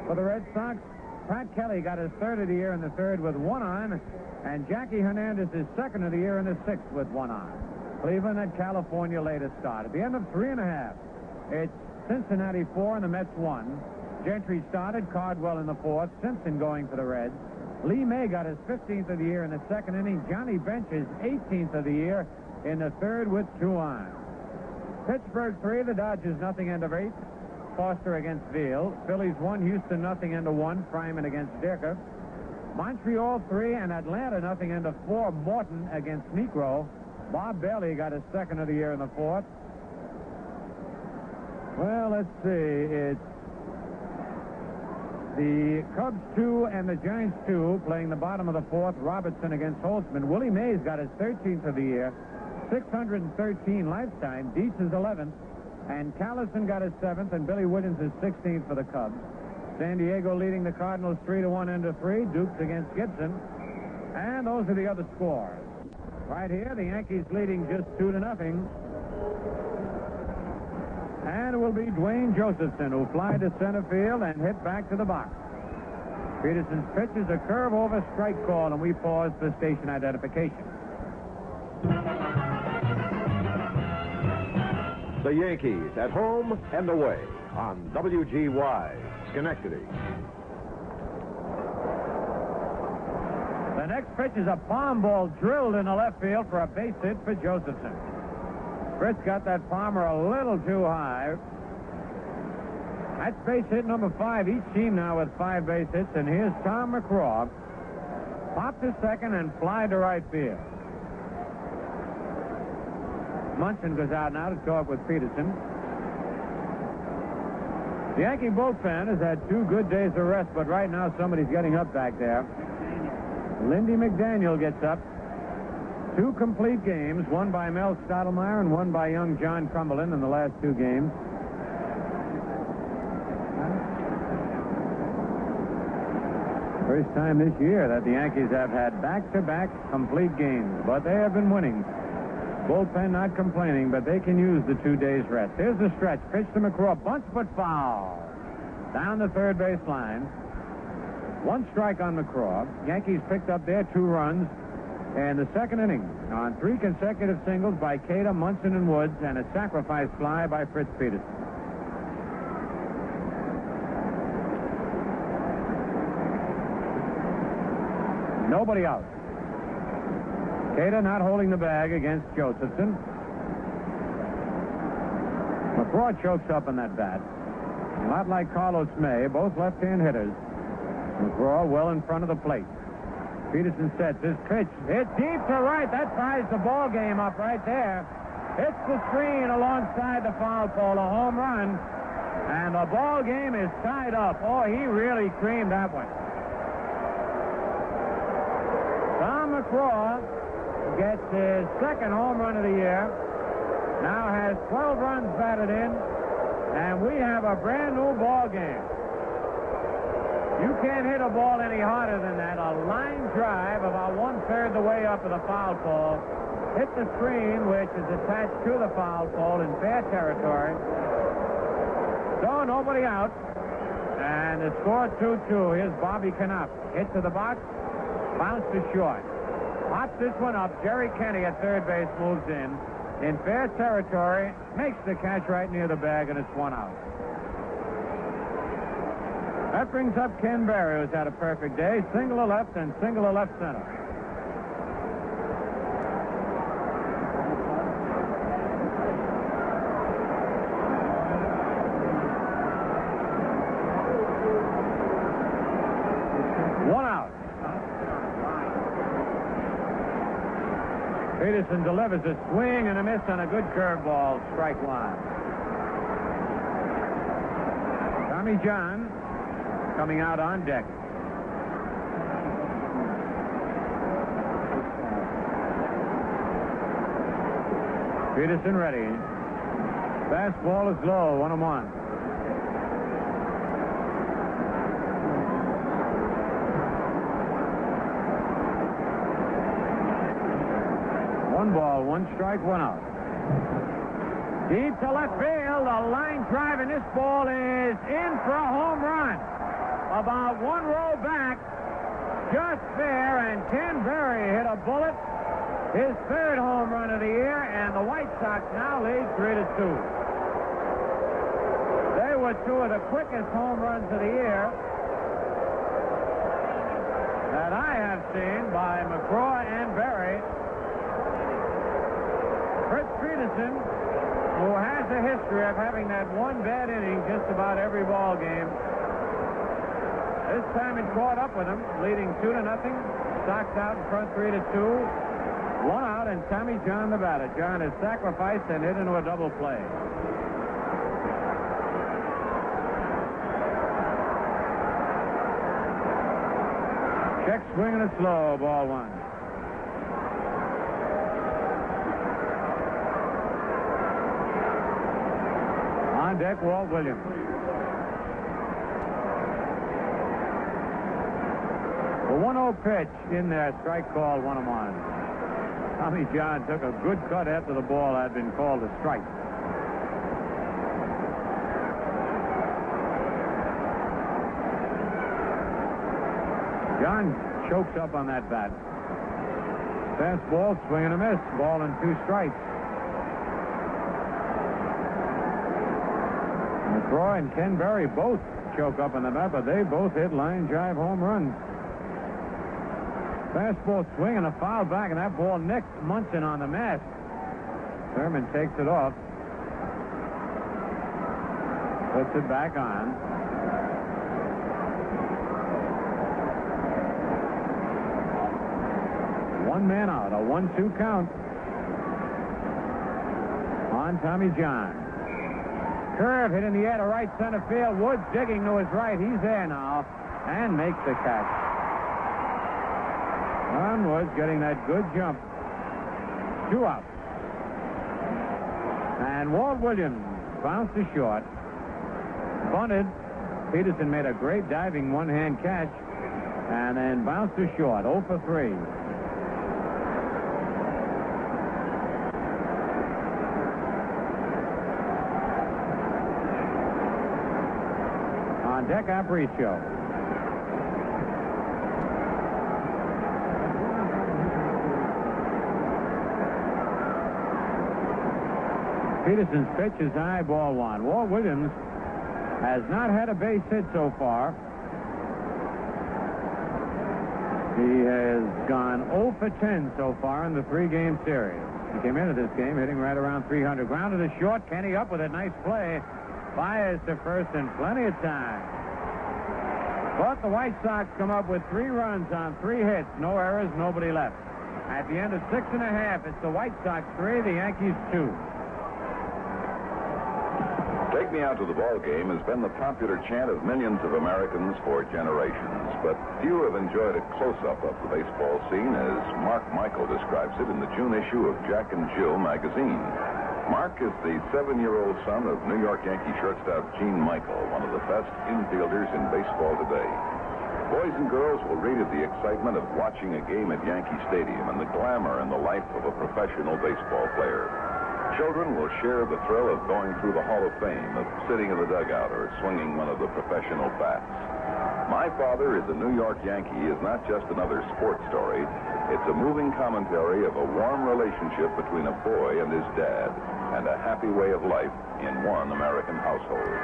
for the Red Sox. Pat Kelly got his 3rd of the year in the 3rd with 1 on. And Jackie Hernandez his 2nd of the year in the 6th with 1 on. Cleveland and California later start. At the end of 3.5, it's Cincinnati 4 and the Mets 1. Gentry started. Cardwell in the 4th. Simpson going for the Reds. Lee May got his 15th of the year in the 2nd inning. Johnny Bench his 18th of the year in the 3rd with 2 on. Pittsburgh 3, the Dodgers 0 end of 8. Foster against Veal. Phillies 1, Houston 0 end of 1. Fryman against Dirker. Montreal 3 and Atlanta 0 end of 4. Morton against Negro. Bob Bailey got his 2nd of the year in the 4th. Well, let's see. It's the Cubs 2 and the Giants 2 playing the bottom of the 4th. Robertson against Holtzman. Willie Mays got his 13th of the year. 613 lifetime. Dietz is 11th. And Callison got his 7th. And Billy Williams is 16th for the Cubs. San Diego leading the Cardinals 3-1 end of 3. Dukes against Gibson. And those are the other scores. Right here, the Yankees leading just 2-0. And it will be Dwayne Josephson who fly to center field and hit back to the box. Peterson's pitch is a curve over strike call, and we pause for station identification. The Yankees at home and away on WGY, Schenectady. The next pitch is a palm ball drilled in the left field for a base hit for Josephson. Fritz got that palmer a little too high. That's base hit number 5. Each team now with 5 base hits. And here's Tom McCraw. Pop to second and fly to right field. Munson goes out now to talk with Peterson. The Yankee bullpen has had 2 good days of rest, but right now somebody's getting up back there. Lindy McDaniel gets up. 2 complete games, one by Mel Stottlemeyer and one by young John Cumberland in the last 2 games. First time this year that the Yankees have had back-to-back complete games, but they have been winning. Bullpen not complaining, but they can use the 2 days rest. Here's the stretch. Pitch to McCraw. Bunts but foul. Down the third base line. 1 strike on McCraw. Yankees picked up their 2 runs in the 2nd inning on 3 consecutive singles by Cada, Munson, and Woods, and a sacrifice fly by Fritz Peterson. Nobody out. Cada not holding the bag against Josephson. McCraw chokes up on that bat. A lot like Carlos May, both left-hand hitters. McCraw well in front of the plate. Peterson sets his pitch. Hit deep to right. That ties the ball game up right there. Hits the screen alongside the foul pole, a home run. And the ball game is tied up. Oh, he really creamed that one. Tom McCraw gets his second home run of the year. Now has 12 runs batted in. And we have a brand new ball game. You can't hit a ball any harder than that. A line drive about 1/3 the way up to the foul pole. Hit the screen, which is attached to the foul pole in fair territory. So nobody out. And the score 2-2. Here's Bobby Knapp. Hit to the box. Bounce to short. Hops this one up. Jerry Kenny at third base moves in fair territory, makes the catch right near the bag, and it's 1 out. That brings up Ken Berry, who's had a perfect day. Single to left and single to left center. Peterson delivers a swing and a miss on a good curveball. Strike one. Tommy John coming out on deck. Peterson ready. Fastball is low, 1-1. One ball, one strike, 1 out. Deep to left field. A line drive, and this ball is in for a home run. About 1 row back. Just fair, and Ken Berry hit a bullet. His 3rd home run of the year, and the White Sox now lead 3-2. They were 2 of the quickest home runs of the year that I have seen by McCraw and Berry. Fritz Peterson, who has a history of having that one bad inning just about every ball game. This time it caught up with him, leading 2-0. Sox out in front 3-2. 1 out, and Tommy John the batter. John is sacrificed and hit into a double play. Check swinging it slow, ball 1. On deck, Walt Williams. The 1-0 pitch in there, strike call, 1-1. Tommy John took a good cut after the ball had been called a strike. John chokes up on that bat. Fastball, swing and a miss. Ball and 2 strikes. McCraw and Ken Berry both choke up on the bat, but they both hit line drive home runs. Fastball swing and a foul back, and that ball nicks Munson on the mask. Herman takes it off. Puts it back on. One man out, a 1-2 count on Tommy John. Curve hit in the air to right center field. Woods digging to his right. He's there now and makes the catch. Ron Woods getting that good jump. 2 out. And Walt Williams bounced to short. Bunted. Peterson made a great diving one-hand catch and then bounced to short. 0 for 3. On deck, Aparicio. Peterson's pitch is high, ball 1. Walt Williams has not had a base hit so far. He has gone 0 for 10 so far in the 3-game series. He came into this game hitting right around 300. Grounded to short. Kenny up with a nice play. Fires to first and plenty of time. But the White Sox come up with 3 runs on 3 hits. No errors, nobody left. At the end of 6 1/2, it's the White Sox 3, the Yankees 2. Take me out to the ball game has been the popular chant of millions of Americans for generations. But few have enjoyed a close-up of the baseball scene as Mark Michael describes it in the June issue of Jack and Jill magazine. Mark is the 7-year-old son of New York Yankee shortstop Gene Michael, one of the best infielders in baseball today. Boys and girls will read of the excitement of watching a game at Yankee Stadium and the glamour and the life of a professional baseball player. Children will share the thrill of going through the Hall of Fame, of sitting in the dugout or swinging one of the professional bats. My Father is a New York Yankee is not just another sports story. It's a moving commentary of a warm relationship between a boy and his dad, and a happy way of life in one American household.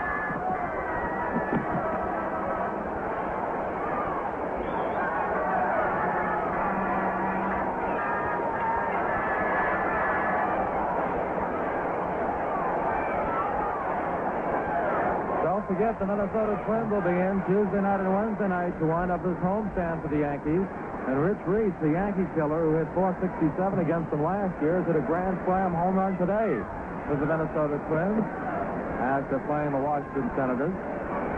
Don't forget, the Minnesota Twins will be in Tuesday night and Wednesday night to wind up this homestand for the Yankees. And Rich Reese, the Yankee killer who hit .467 against them last year, is hit a grand slam home run today for the Minnesota Twins after playing the Washington Senators.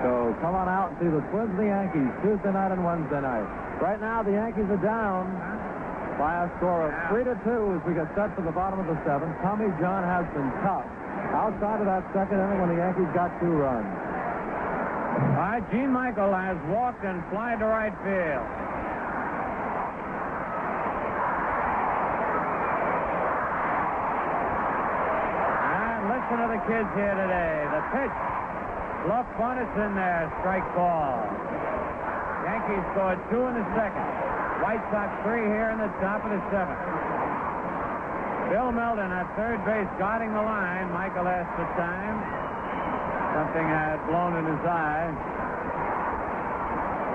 So come on out and see the Twins and the Yankees Tuesday night and Wednesday night. Right now, the Yankees are down by a score of 3-2 as we get set for the bottom of the 7th. Tommy John has been tough outside of that second inning when the Yankees got 2 runs. All right, Gene Michael has walked and flied to right field. Listen to the kids here today. The pitch. Bluff bunt, it's in there. Strike ball. Yankees scored 2 in the second. White Sox 3 here in the top of the 7th. Bill Meldon at third base guarding the line. Michael asked for time. Something had blown in his eye.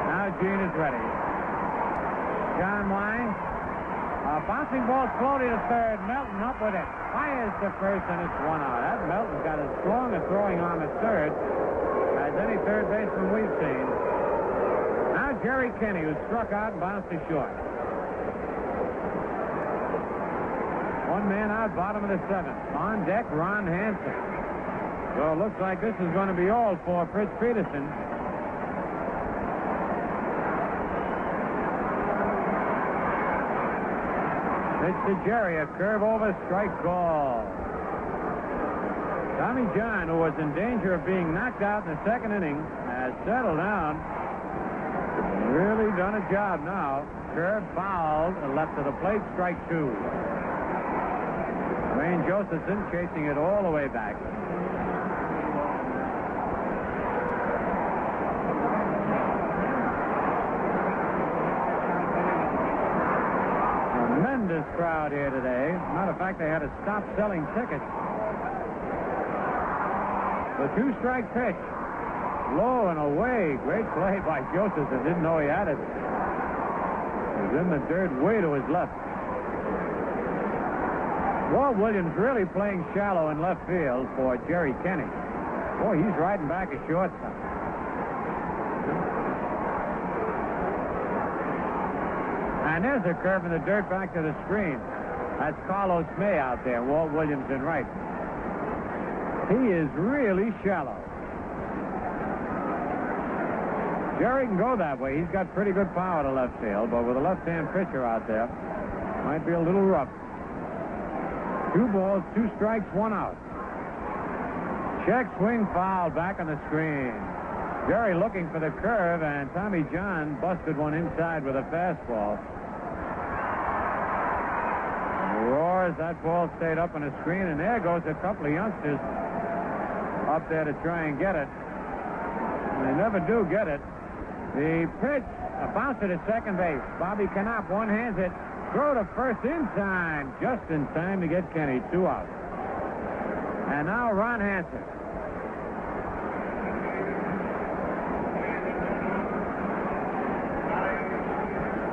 Now Gene is ready. John Wine. Bouncing ball slowly to third. Melton up with it. Fires to first, and it's 1 out. That Melton's got as strong a throwing arm at third as any third baseman we've seen. Now Jerry Kenney, who struck out and bounced to short. 1 man out, bottom of the 7th. On deck, Ron Hanson. So it looks like this is going to be all for Fritz Peterson. Pitch to Jerry, a curve over, strike call. Tommy John, who was in danger of being knocked out in the second inning, has settled down. Really done a job now. Curve fouled, left to the plate, strike 2. Wayne Josephson chasing it all the way back. Tremendous crowd here today. Matter of fact, they had to stop selling tickets. The 2-strike pitch. Low and away. Great play by Josephson. Didn't know he had it. He was in the dirt way to his left. Walt Williams really playing shallow in left field for Jerry Kenney. Boy, he's riding back a shortstop. And there's a curve in the dirt back to the screen. That's Carlos May out there. Walt Williams in right. He is really shallow. Jerry can go that way. He's got pretty good power to left field, but with a left-hand pitcher out there, might be a little rough. 2 balls, 2 strikes, 1 out. Check swing foul back on the screen. Jerry looking for the curve, and Tommy John busted one inside with a fastball. And roars, that ball stayed up on the screen, and there goes a couple of youngsters up there to try and get it. And they never do get it. The pitch, a bouncer to second base. Bobby Knopp one-hands it. Throw to first in time. Just in time to get Kenney. 2 out. And now Ron Hanson.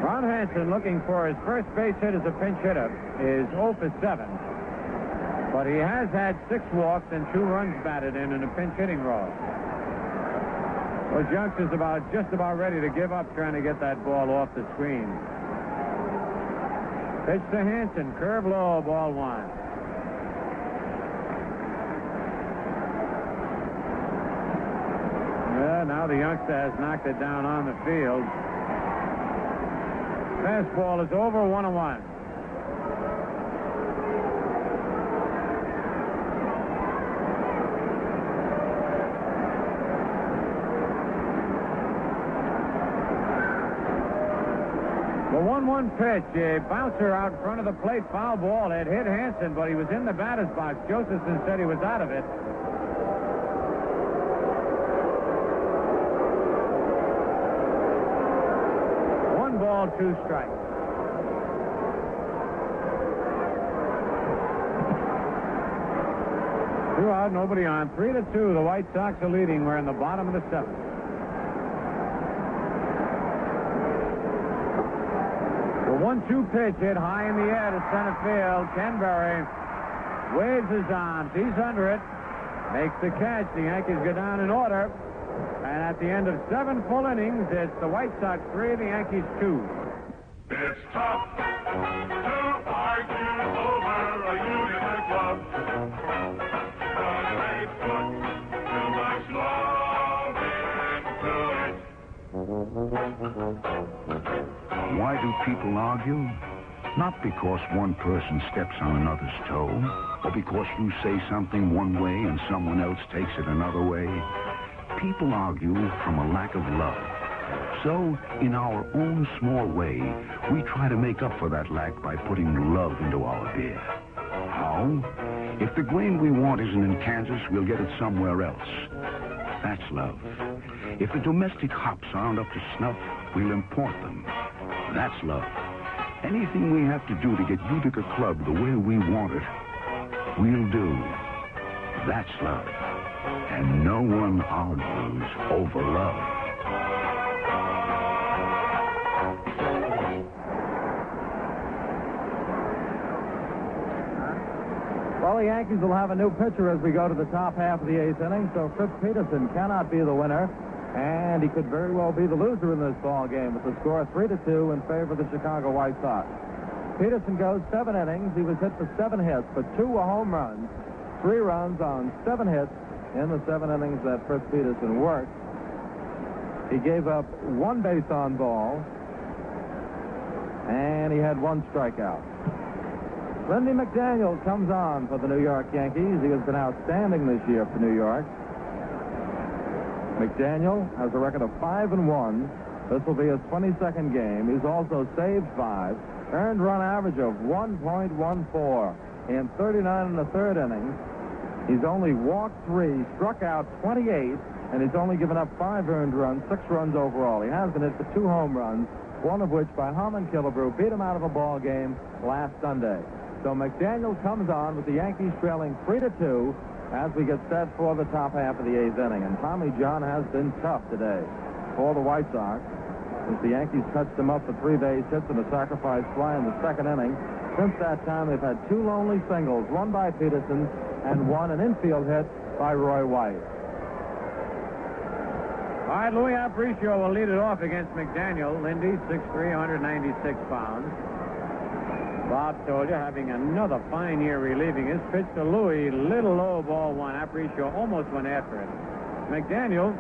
Ron Hanson, looking for his first base hit as a pinch hitter, is 0 for 7. But he has had 6 walks and 2 runs batted in a pinch hitting role. Well, Junks is just about ready to give up trying to get that ball off the screen. Pitch to Hanson. Curve low, ball one. Yeah, now the youngster has knocked it down on the field. Fastball is over, 1-1. The 1-1 pitch, a bouncer out in front of the plate, foul ball. It hit Hanson, but he was in the batter's box. Josephson said he was out of it. One ball, two strikes. Two out, nobody on. 3-2. The White Sox are leading. We're in the bottom of the seventh. The 1-2 pitch hit high in the air to center field. Kenberry waves his arms. He's under it. Makes the catch. The Yankees go down in order. And at the end of 7 full innings, it's the White Sox 3, the Yankees 2. It's tough to argue over a unit club. But they put too much love into it. Why do people argue? Not because one person steps on another's toe, or because you say something one way and someone else takes it another way. People argue from a lack of love. So, in our own small way, we try to make up for that lack by putting love into our beer. How? If the grain we want isn't in Kansas, we'll get it somewhere else. That's love. If the domestic hops aren't up to snuff, we'll import them. That's love. Anything we have to do to get Utica Club the way we want it, we'll do. That's love. And no one argues over love. Well, the Yankees will have a new pitcher as we go to the top half of the 8th inning, so Fritz Peterson cannot be the winner, and he could very well be the loser in this ball game with the score 3-2 in favor of the Chicago White Sox. Peterson goes 7 innings. He was hit for 7 hits, but 2 were home runs, 3 runs on 7 hits in the 7 innings that Fritz Peterson worked. He gave up 1 base on ball, and he had 1 strikeout. Lindy McDaniel comes on for the New York Yankees. He has been outstanding this year for New York. McDaniel has a record of 5-1. This will be his 22nd game. He's also saved 5, earned run average of 1.14 in 39 1/3 innings. He's only walked 3, struck out 28, and he's only given up 5 earned runs, 6 runs overall. He has been hit for 2 home runs, one of which by Herman beat him out of a ball game last Sunday. So McDaniel comes on with the Yankees trailing 3-2 as we get set for the top half of the 8th inning. And Tommy John has been tough today for the White Sox, since the Yankees touched him up for 3 base hits and a sacrifice fly in the 2nd inning. Since that time, they've had 2 lonely singles, one by Peterson and one an infield hit by Roy White. All right, Louis Aparicio will lead it off against McDaniel. Lindy, 6'3", 196 pounds. Bob told you, having another fine year relieving. His pitch to Louis, little low, ball 1. Aparicio almost went after it. McDaniel,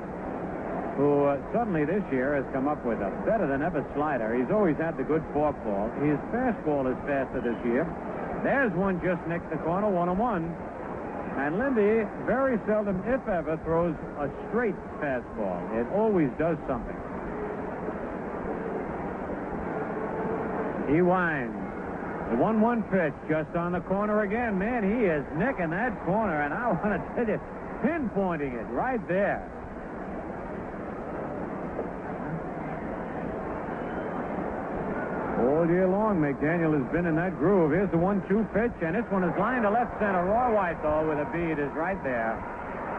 who suddenly this year has come up with a better-than-ever slider. He's always had the good forkball. His fastball is faster this year. There's one just nicked the corner, 1-1. And Lindy very seldom, if ever, throws a straight fastball. It always does something. He winds. The 1-1 pitch just on the corner again. Man, he is nicking that corner, and I want to tell you, pinpointing it right there. All year long, McDaniel has been in that groove. Here's the 1-2 pitch, and this one is lined to left center. Roy White, though, with a bead is right there.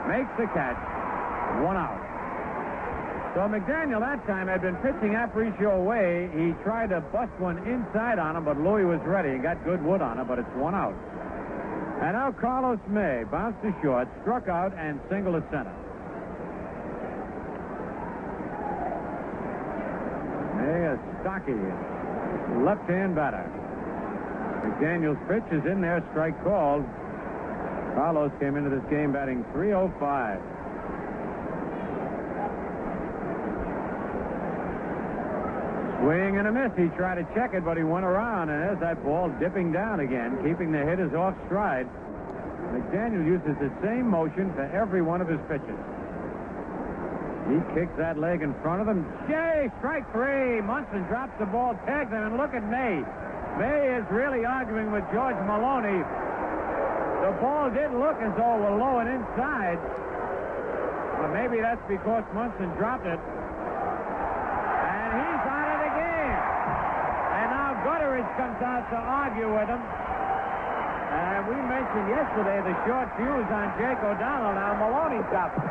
Makes the catch. 1 out. So McDaniel that time had been pitching Aparicio away. He tried to bust one inside on him, but Louis was ready. He got good wood on it, but it's 1 out. And now Carlos May bounced to short, struck out, and singled to center. May, a stocky left-hand batter. McDaniel's pitch is in there, strike called. Carlos came into this game batting .305. Swing and a miss. He tried to check it, but he went around, and there's that ball dipping down again, keeping the hitters off stride. McDaniel uses the same motion for every one of his pitches. He kicks that leg in front of him. Jay, strike three. Munson drops the ball, tags him, and look at May. May is really arguing with George Maloney. The ball didn't look as though it were low and inside. But maybe that's because Munson dropped it. And he's out of the game. And now Gutteridge comes out to argue with him. And we mentioned yesterday the short fuse on Jake O'Donnell. Now Maloney's got it.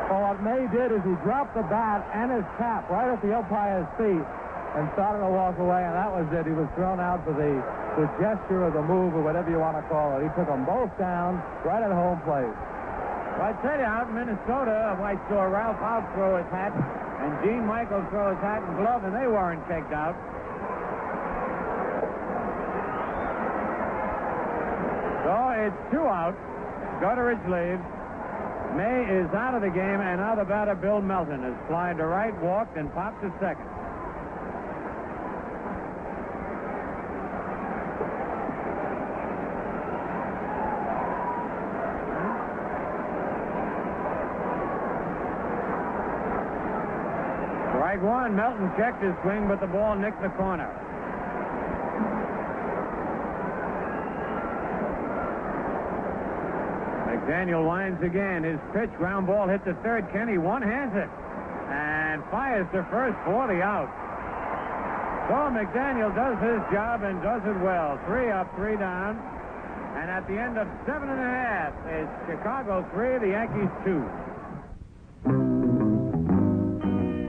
Well, what May did is he dropped the bat and his cap right at the umpire's feet and started to walk away, and that was it. He was thrown out for the gesture or the move or whatever you want to call it. He took them both down right at home plate. Well, I tell you, out in Minnesota, I saw Ralph Houk throw his hat and Gene Michael throw his hat and glove, and they weren't kicked out. So it's 2 out. Gutteridge leaves. May is out of the game, and now the batter, Bill Melton, is flying to right, walked, and popped to second. Strike one. Melton checked his swing, but the ball nicked the corner. McDaniel winds again. His pitch, ground ball, hit the third. Kenny one-hands it and fires to first for the out. So McDaniel does his job and does it well. 3 up, 3 down. And at the end of 7.5, it's Chicago 3, the Yankees 2.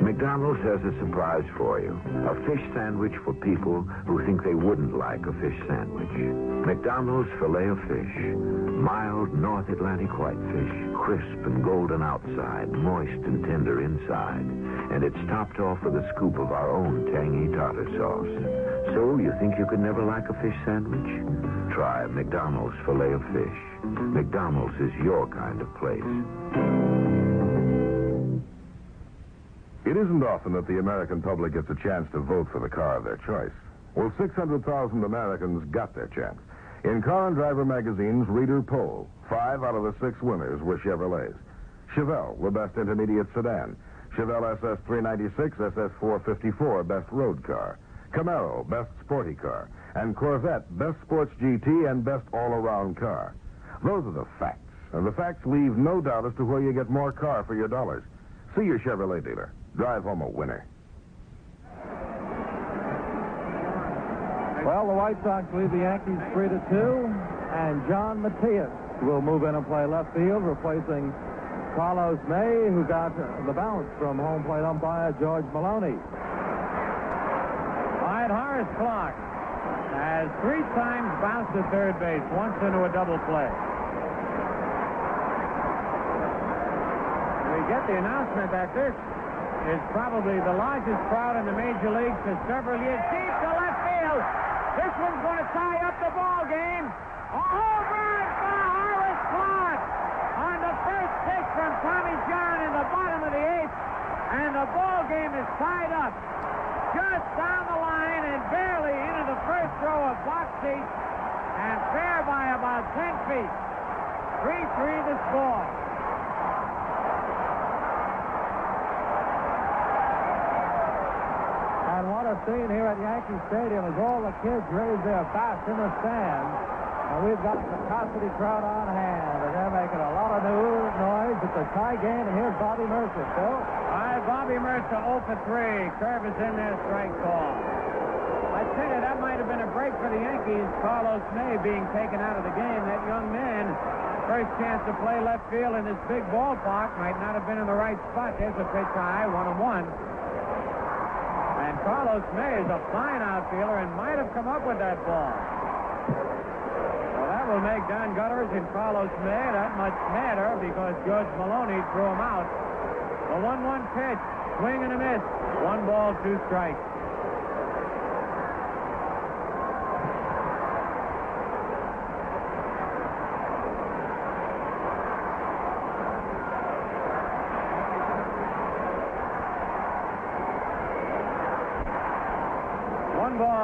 McDonald's has a surprise for you. A fish sandwich for people who think they wouldn't like a fish sandwich. McDonald's filet of fish. Mild North Atlantic whitefish. Crisp and golden outside. Moist and tender inside. And it's topped off with a scoop of our own tangy tartar sauce. So you think you could never like a fish sandwich? Try McDonald's filet of fish. McDonald's is your kind of place. It isn't often that the American public gets a chance to vote for the car of their choice. Well, 600,000 Americans got their chance. In Car and Driver magazine's reader poll, 5 out of the 6 winners were Chevrolets. Chevelle, the best intermediate sedan. Chevelle SS 396, SS 454, best road car. Camaro, best sporty car. And Corvette, best sports GT and best all-around car. Those are the facts. And the facts leave no doubt as to where you get more car for your dollars. See your Chevrolet dealer. Drive home a winner. Well, the White Sox lead the Yankees 3-2, and John Matias will move in and play left field, replacing Carlos May, who got the bounce from home plate umpire George Maloney. Clyde Horace Clark has 3 times bounced to third base, once into a double play. We get the announcement that this is probably the largest crowd in the major leagues for several years. Deep to left field. This one's going to tie up the ball game. A home run for Horace Clark on the first pitch from Tommy John in the bottom of the 8th, and the ball game is tied up just down the line and barely into the first row of box seats, and fair by about 10 feet. 3-3 the score. And what a scene here at Yankee Stadium as all the kids raise their bats in the stands. And we've got the capacity crowd on hand, and they're making a lot of noise. It's a tie game, and here's Bobby Mercer. Phil? All right, Bobby Mercer 0 for 3. Curve is in there, strike call. I tell you, that might have been a break for the Yankees. Carlos May being taken out of the game. That young man, first chance to play left field in this big ballpark, might not have been in the right spot. There's a pitch high, 1-1. And Carlos May is a fine outfielder and might have come up with that ball. So that will make Don Gutteridge and Carlos May that much madder because George Maloney threw him out. The 1-1 pitch, swing and a miss. 1 ball, 2 strikes.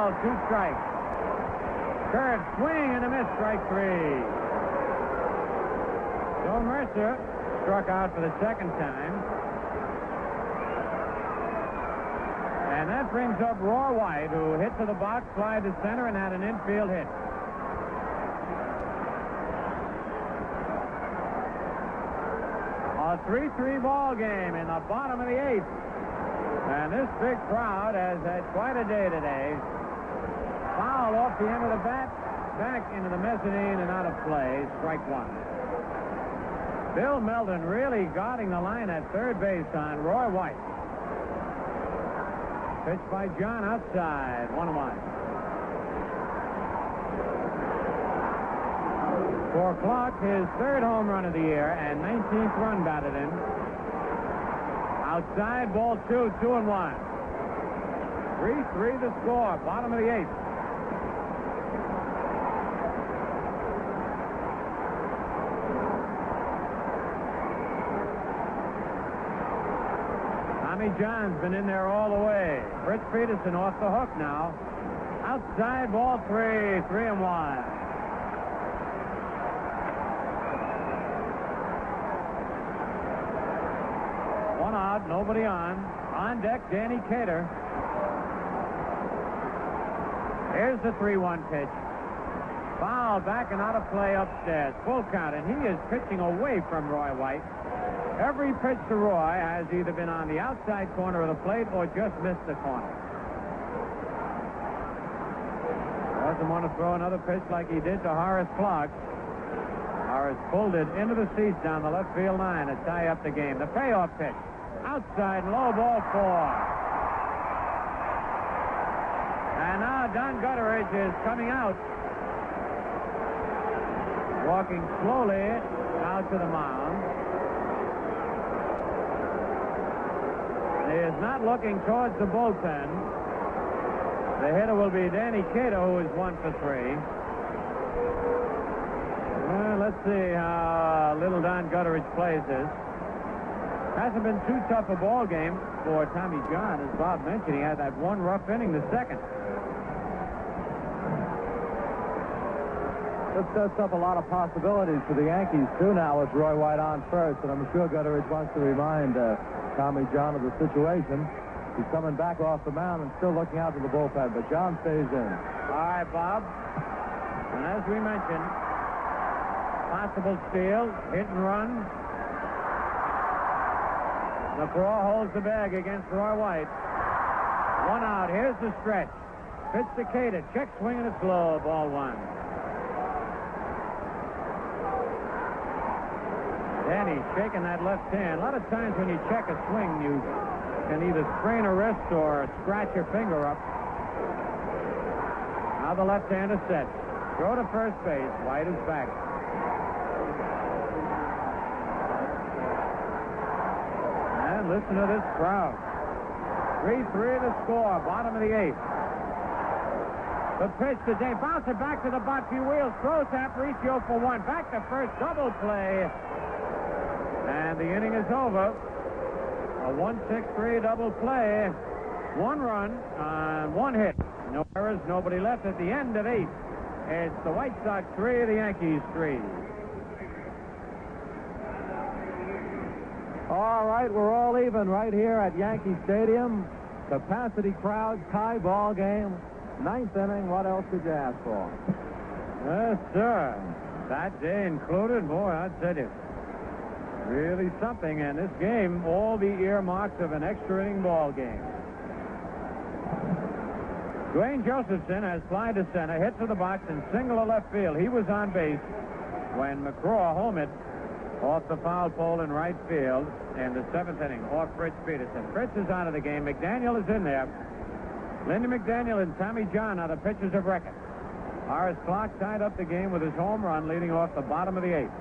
ball, 2 strikes. Curve, swing, and a miss, strike 3. So Mercer struck out for the second time. And that brings up Roy White, who hit to the box, fly to center, and had an infield hit. A 3-3 ball game in the bottom of the 8th. And this big crowd has had quite a day today. Foul off the end of the bat, back into the mezzanine and out of play. Strike 1. Bill Meldon really guarding the line at third base on Roy White. Pitch by John outside, 1-1. For Clark, his 3rd home run of the year and 19th run batted in. Outside, ball 2, 2-1. 3-3 the score, bottom of the 8th. Tommy John's been in there all the way. Fritz Peterson off the hook now. Outside, ball 3, 3-1. One out, nobody on. On deck, Danny Cater. Here's the 3-1 pitch. Foul back and out of play upstairs. Full count, and he is pitching away from Roy White. Every pitch to Roy has either been on the outside corner of the plate or just missed the corner. Doesn't want to throw another pitch like he did to Horace Clark. Horace pulled it into the seats down the left field line to tie up the game. The payoff pitch. Outside, low, ball 4. And now Don Gutteridge is coming out. Walking slowly out to the mound. He is not looking towards the bullpen. The hitter will be Danny Cato, who is 1 for 3. Well, let's see how little Don Gutteridge plays this. Hasn't been too tough a ball game for Tommy John. As Bob mentioned, he had that one rough inning the second. This sets up a lot of possibilities for the Yankees, too, now with Roy White on first. And I'm sure Gutteridge wants to remind Tommy John of the situation. He's coming back off the mound and still looking out to the bullpen, but John stays in. All right, Bob. And as we mentioned, possible steal, hit and run. McGraw holds the bag against Roy White. 1 out. Here's the stretch. Pitch to Cater. Check swing and it's low. Ball 1. Danny shaking that left hand. A lot of times when you check a swing, you can either sprain a wrist or scratch your finger up. Now the left-hander sets. Throw to first base. White is back. And listen to this crowd. 3-3 the score. Bottom of the 8th. The pitch to Dave. Bounce it back to the box. He wheels. Throws Aparicio for 1. Back to first. Double play. And the inning is over. A 1-6-3 double play. 1 run on 1 hit. No errors, nobody left at the end of 8. It's the White Sox 3, the Yankees 3. All right, we're all even right here at Yankee Stadium. Capacity crowd, tie ball game. 9th inning, what else could you ask for? Yes, sir. That day included, boy, I tell you. Really something, and this game, all the earmarks of an extra inning ball game. Dwayne Josephson has fly to center, hit to the box, and single to left field. He was on base when McGraw homered off the foul pole in right field in the 7th inning, off Fritz Peterson. Fritz is out of the game. McDaniel is in there. Lindy McDaniel and Tommy John are the pitchers of record. Horace Clark tied up the game with his home run, leading off the bottom of the 8th.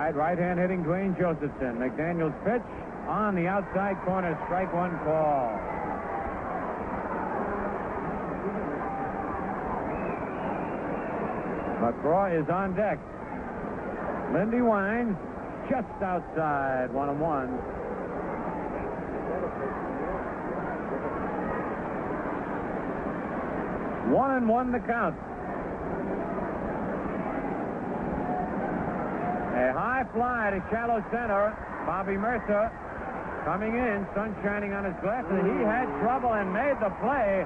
Right-hand hitting Dwayne Josephson. McDaniel's pitch on the outside corner. Strike 1 call. McGraw is on deck. Lindy winds just outside. 1-1. 1-1 the count. A high fly to shallow center. Bobby Mercer coming in, sun shining on his glasses. He had trouble and made the play.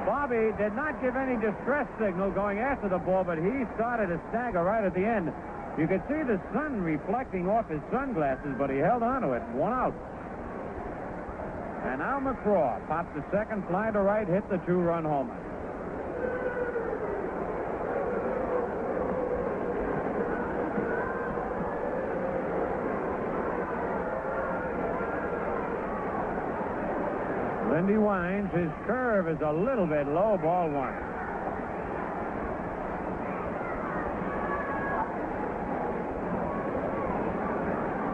Bobby did not give any distress signal going after the ball, but he started to stagger right at the end. You could see the sun reflecting off his sunglasses, but he held on to it. 1 out. And now McCraw popped the second fly to right, hit the 2-run homer. Lindy winds. His curve is a little bit low. Ball 1.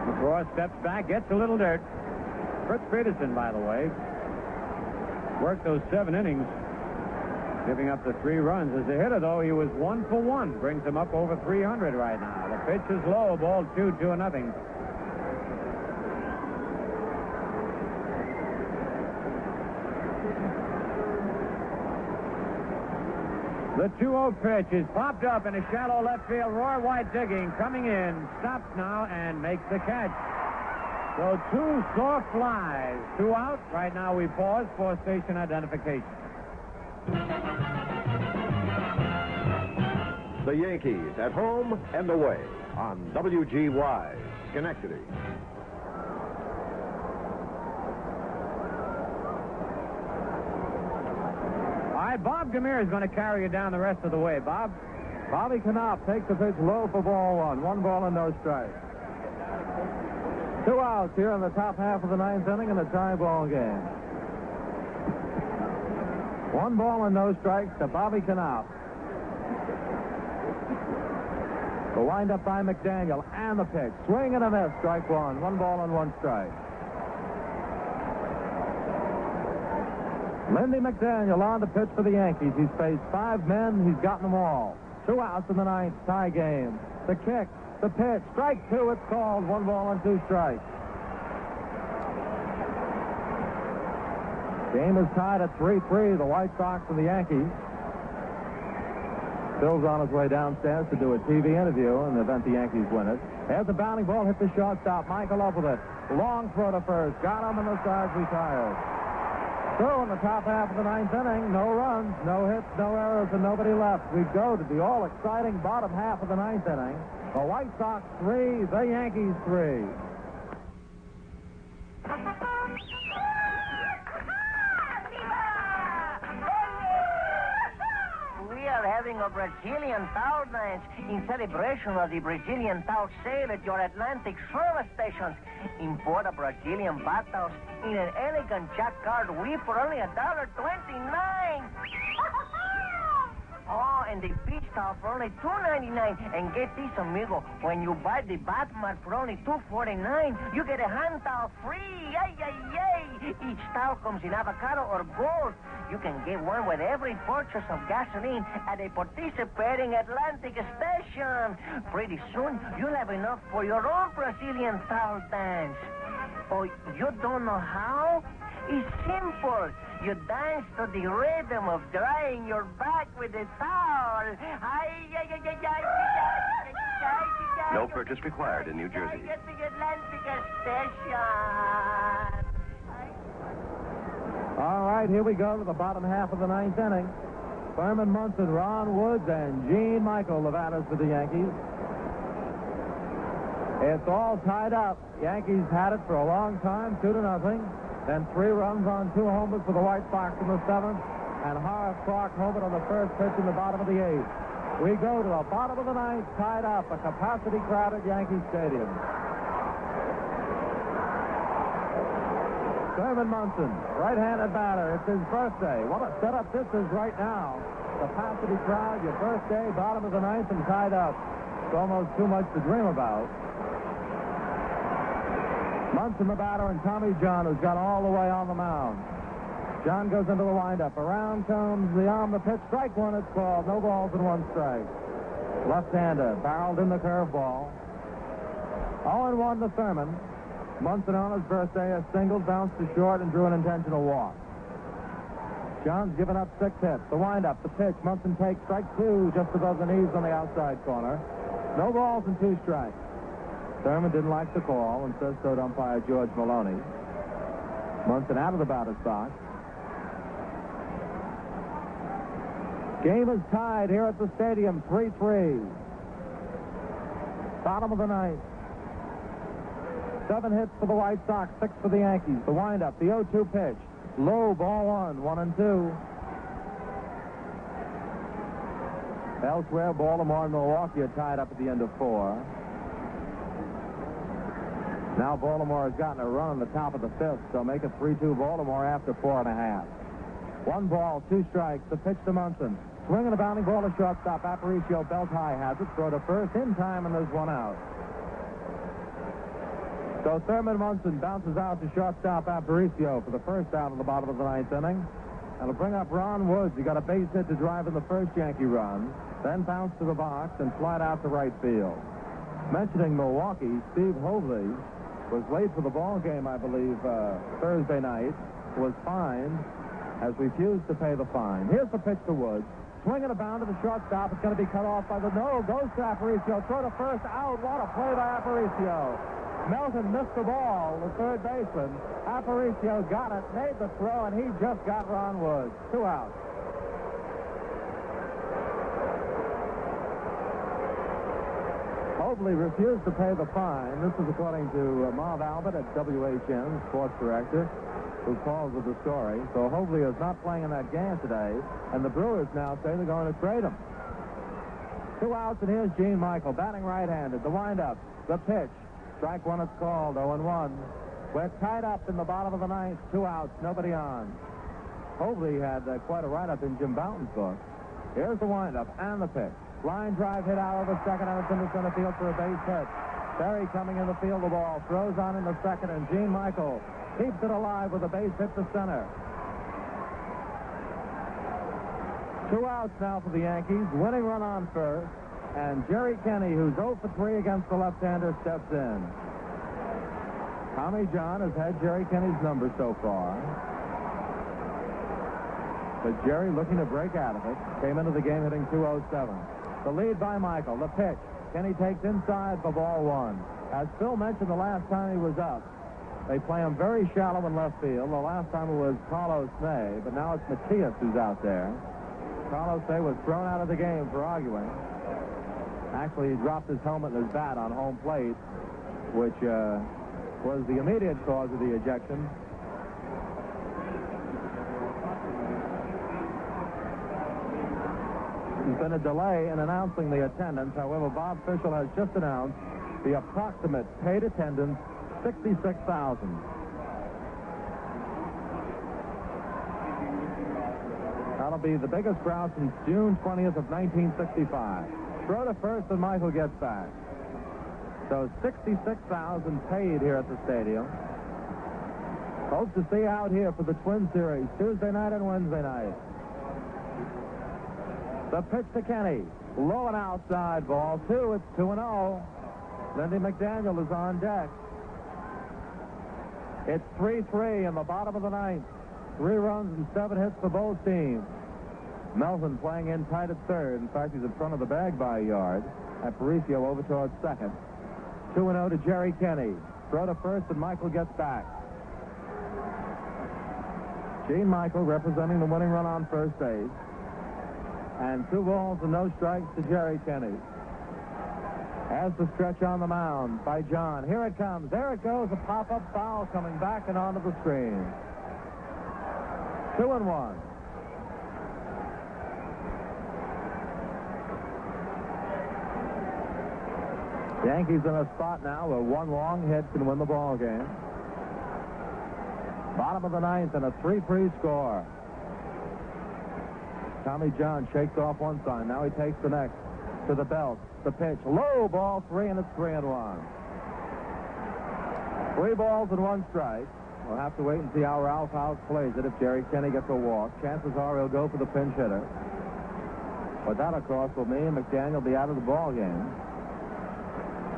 McCraw steps back, gets a little dirt. Fritz Peterson, by the way, worked those 7 innings, giving up the 3 runs. As a hitter, though, he was 1 for 1. Brings him up over 300 right now. The pitch is low. Ball 2, 2-0. The 2-0 pitch is popped up in a shallow left field. Roy White digging, coming in, stops now and makes the catch. So 2 soft flies, 2 out. Right now we pause for station identification. The Yankees at home and away on WGY, Schenectady. All right, Bob Demir is going to carry you down the rest of the way. Bob? Bobby Knopf takes the pitch low for ball 1. 1 ball and no strike. 2 outs here in the top half of the 9th inning in a tie ball game. 1 ball and no strikes to Bobby Knopf. The windup by McDaniel and the pitch. Swing and a miss. Strike 1. 1 ball and 1 strike. Lindy McDaniel on the pitch for the Yankees. He's faced 5 men. He's gotten them all. 2 outs in the 9th. Tie game. The kick. The pitch. Strike 2. It's called. 1 ball and 2 strikes. Game is tied at 3-3. The White Sox and the Yankees. Bill's on his way downstairs to do a TV interview in the event the Yankees win it. There's the bounding ball. Hit the shortstop. Michael up with it. Long throw to first. Got him, and the sides retired. So in the top half of the 9th inning, no runs, no hits, no errors, and nobody left. We go to the all-exciting bottom half of the 9th inning. The White Sox 3, the Yankees 3. We are having a Brazilian towel dance in celebration of the Brazilian towel sale at your Atlantic service stations. Import a Brazilian bath towels in an elegant jacquard weave for only $1.29. Oh, and the beach towel for only $2.99. And get this, amigo, when you buy the bath mat for only $2.49, you get a hand towel free. Yay, yay, yay! Each towel comes in avocado or gold. You can get one with every purchase of gasoline at a participating Atlantic station. Pretty soon, you'll have enough for your own Brazilian towel dance. Oh, you don't know how? It's simple. You dance to the rhythm of drying your back with a towel. No purchase required in New Jersey. At the Atlantic station. All right, here we go to the bottom half of the 9th inning. Herman, Munson, Ron Woods, and Gene Michael, the batters for the Yankees. It's all tied up. Yankees had it for a long time, 2-0. Then 3 runs on 2 homers for the White Sox in the 7th. And Horace Clark homered on the first pitch in the bottom of the 8th. We go to the bottom of the 9th, tied up, a capacity crowd at Yankee Stadium. Herman Munson, right-handed batter. It's his birthday. What a setup this is right now. Capacity crowd, your birthday, bottom of the 9th, and tied up. It's almost too much to dream about. Munson, the batter, and Tommy John, who's got all the way on the mound. John goes into the windup. Around comes the arm, the pitch. Strike 1, it's called. No balls and 1 strike. Left-hander, barreled in the curveball. 0-1 to Thurman. Munson on his birthday, a single, bounced to short, and drew an intentional walk. John's given up 6 hits. The windup, the pitch. Munson takes strike 2 just above the knees on the outside corner. No balls and 2 strikes. Herman didn't like the call and says so to umpire George Maloney. Munson out of the batter's box. Game is tied here at the stadium, 3-3. Bottom of the ninth. 7 hits for the White Sox, 6 for the Yankees. The windup, the 0-2 pitch. Low, ball 1, 1-2. Elsewhere, Baltimore and Milwaukee are tied up at the end of 4. Now Baltimore has gotten a run on the top of the 5th, so make it 3-2 Baltimore after 4.5. 1 ball, 2 strikes. The pitch to Munson. Swinging a bounding ball to shortstop. Aparicio belt high has it. Throw to first in time, and there's 1 out. So Thurman Munson bounces out to shortstop Aparicio for the first out of the bottom of the 9th inning. That'll bring up Ron Woods. He got a base hit to drive in the first Yankee run, then bounced to the box and flied out to right field. Mentioning Milwaukee, Steve Hovley was late for the ball game, I believe, Thursday night. Was fined, has refused to pay the fine. Here's the pitch to Woods. Swinging a bound to the shortstop. It's going to be cut off by the no. Goes to Aparicio. Throw to first. Out. What a play by Aparicio. Melton missed the ball, the third baseman. Aparicio got it, made the throw, and he just got Ron Woods. 2 outs. Mobley refused to pay the fine. This is according to Marv Albert at WHN, sports director, who calls with the story. So Mobley is not playing in that game today, and the Brewers now say they're going to trade him. 2 outs, and here's Gene Michael, batting right-handed. The windup, the pitch. Strike 1 is called, 0-1. We're tied up in the bottom of the 9th, 2 outs, nobody on. Mobley had quite a write-up in Jim Bouton's book. Here's the windup and the pitch. Line drive hit out over second, and it's into center field for a base hit. Berry coming in the field, the ball throws on into second, and Gene Michael keeps it alive with a base hit to center. 2 outs now for the Yankees. Winning run on first. And Jerry Kenney, who's 0 for 3 against the left-hander, steps in. Tommy John has had Jerry Kenney's number so far. But Jerry, looking to break out of it, came into the game hitting .207. The lead by Michael. The pitch. Kenny takes inside for ball 1. As Phil mentioned the last time he was up, they play him very shallow in left field. The last time it was Carlos May, but now it's Matias who's out there. Carlos May was thrown out of the game for arguing. Actually, he dropped his helmet and his bat on home plate, which was the immediate cause of the ejection. There's been a delay in announcing the attendance. However, Bob Fischel has just announced the approximate paid attendance, 66,000. That'll be the biggest crowd since June 20th of 1965. Throw to first, and Michael gets back. So 66,000 paid here at the stadium. Hope to see you out here for the Twin Series, Tuesday night and Wednesday night. The pitch to Kenny. Low and outside, ball 2. It's 2-0. Lindy McDaniel is on deck. It's 3-3 in the bottom of the 9th. 3 runs and 7 hits for both teams. Melvin playing in tight at third. In fact, he's in front of the bag by a yard. Aparicio over towards second. 2-0 to Jerry Kenney. Throw to first, and Michael gets back. Gene Michael representing the winning run on first base. And 2 balls and no strikes to Jerry Kenney. As the stretch on the mound by John. Here it comes. There it goes. A pop-up foul coming back and onto the screen. 2-1. Yankees in a spot now where 1 long hit can win the ball game. Bottom of the 9th and a 3-3 score. Tommy John shakes off one sign. Now he takes the next to the belt. The pitch. Low, ball 3, and it's 3-1. 3 balls and 1 strike. We'll have to wait and see how Ralph House plays it. If Jerry Kenney gets a walk, chances are he'll go for the pinch hitter. But that, of course, will mean McDaniel be out of the ball game.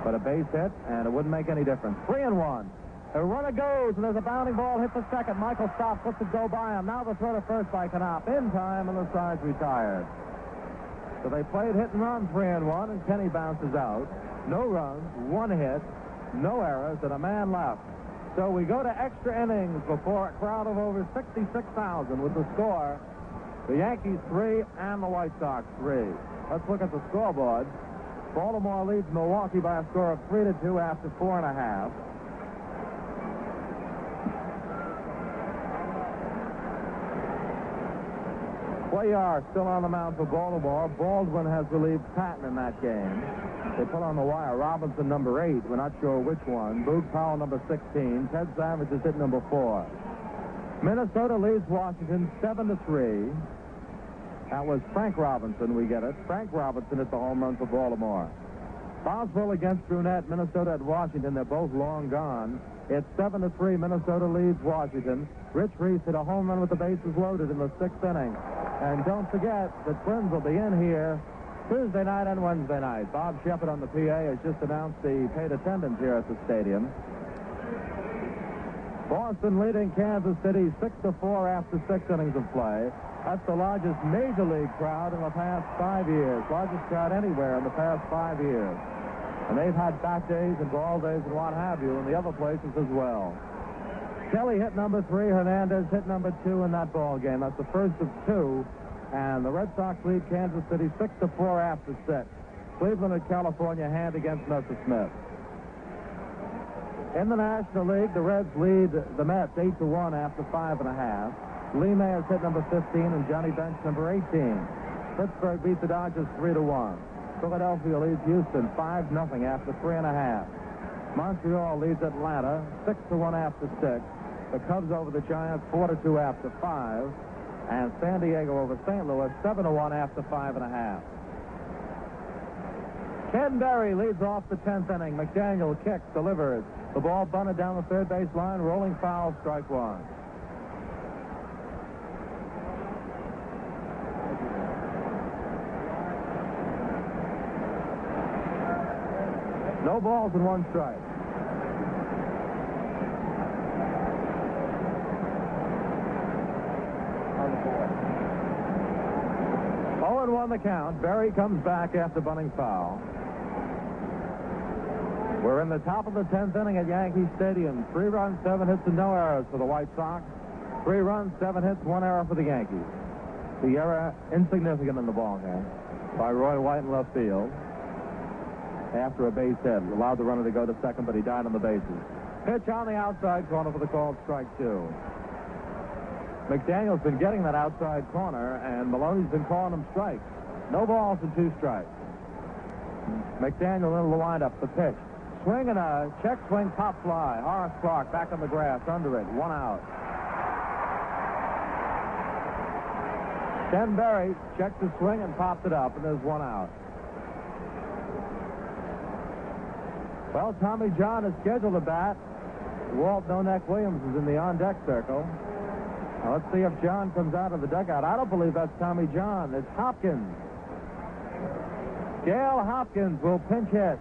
But a base hit, and it wouldn't make any difference. 3-1. The runner goes, and there's a bounding ball hit for second. Michael stops, lets it go by him. Now the throw to first by Knopp. In time, and the side's retired. So they played hit and run 3-1, and Kenny bounces out. No runs, 1 hit, no errors, and a man left. So we go to extra innings before a crowd of over 66,000 with the score, the Yankees 3 and the White Sox 3. Let's look at the scoreboard. Baltimore leads Milwaukee by a score of 3-2 after 4.5. Cuellar still on the mound for Baltimore. Baldwin has relieved Patton in that game. They put on the wire Robinson, number 8. We're not sure which one. Boog Powell, number 16. Ted Savage is hit number 4. Minnesota leads Washington 7-3. That was Frank Robinson, we get it. Frank Robinson hit the home run for Baltimore. Boswell against Brunette. Minnesota at Washington. They're both long gone. It's 7-3. Minnesota leads Washington. Rich Reese hit a home run with the bases loaded in the 6th inning. And don't forget, the Twins will be in here Tuesday night and Wednesday night. Bob Shepard on the PA has just announced the paid attendance here at the stadium. Boston leading Kansas City 6-4 after 6 innings of play. That's the largest major league crowd in the past 5 years. Largest crowd anywhere in the past 5 years. And they've had back days and ball days and what have you in the other places as well. Kelly hit number 3. Hernandez hit number 2 in that ball game. That's the first of 2. And the Red Sox lead Kansas City 6-4 after 6. Cleveland and California hand against Mercer Smith. In the National League, the Reds lead the Mets 8-1 after 5.5. Lee Mayers hit number 15 and Johnny Bench number 18. Pittsburgh beat the Dodgers 3-1. Philadelphia leads Houston 5-0 after 3.5. Montreal leads Atlanta 6-1 after 6. The Cubs over the Giants 4-2 after 5. And San Diego over St. Louis 7-1 after 5.5. Ken Berry leads off the 10th inning. McDaniel kicks, delivers. The ball bunted down the third base line, rolling foul, strike 1. No balls and 1 strike. On the board. 0-1 the count. Berry comes back after bunting foul. We're in the top of the 10th inning at Yankee Stadium. 3 runs, 7 hits, and no errors for the White Sox. 3 runs, 7 hits, 1 error for the Yankees. The error insignificant in the ball game by Roy White in left field. After a base hit, allowed the runner to go to second, but he died on the bases. Pitch on the outside corner for the called strike 2. McDaniel's been getting that outside corner, and Maloney's been calling him strikes. No balls and 2 strikes. McDaniel into the windup, the pitch. Swing and a check swing pop fly. Horace Clark back on the grass, under it, 1 out. Ken Berry checks the swing and popped it up, and there's 1 out. Well, Tommy John is scheduled to bat. Walt No-Neck Williams is in the on-deck circle. Now, let's see if John comes out of the dugout. I don't believe that's Tommy John. It's Hopkins. Gail Hopkins will pinch hit.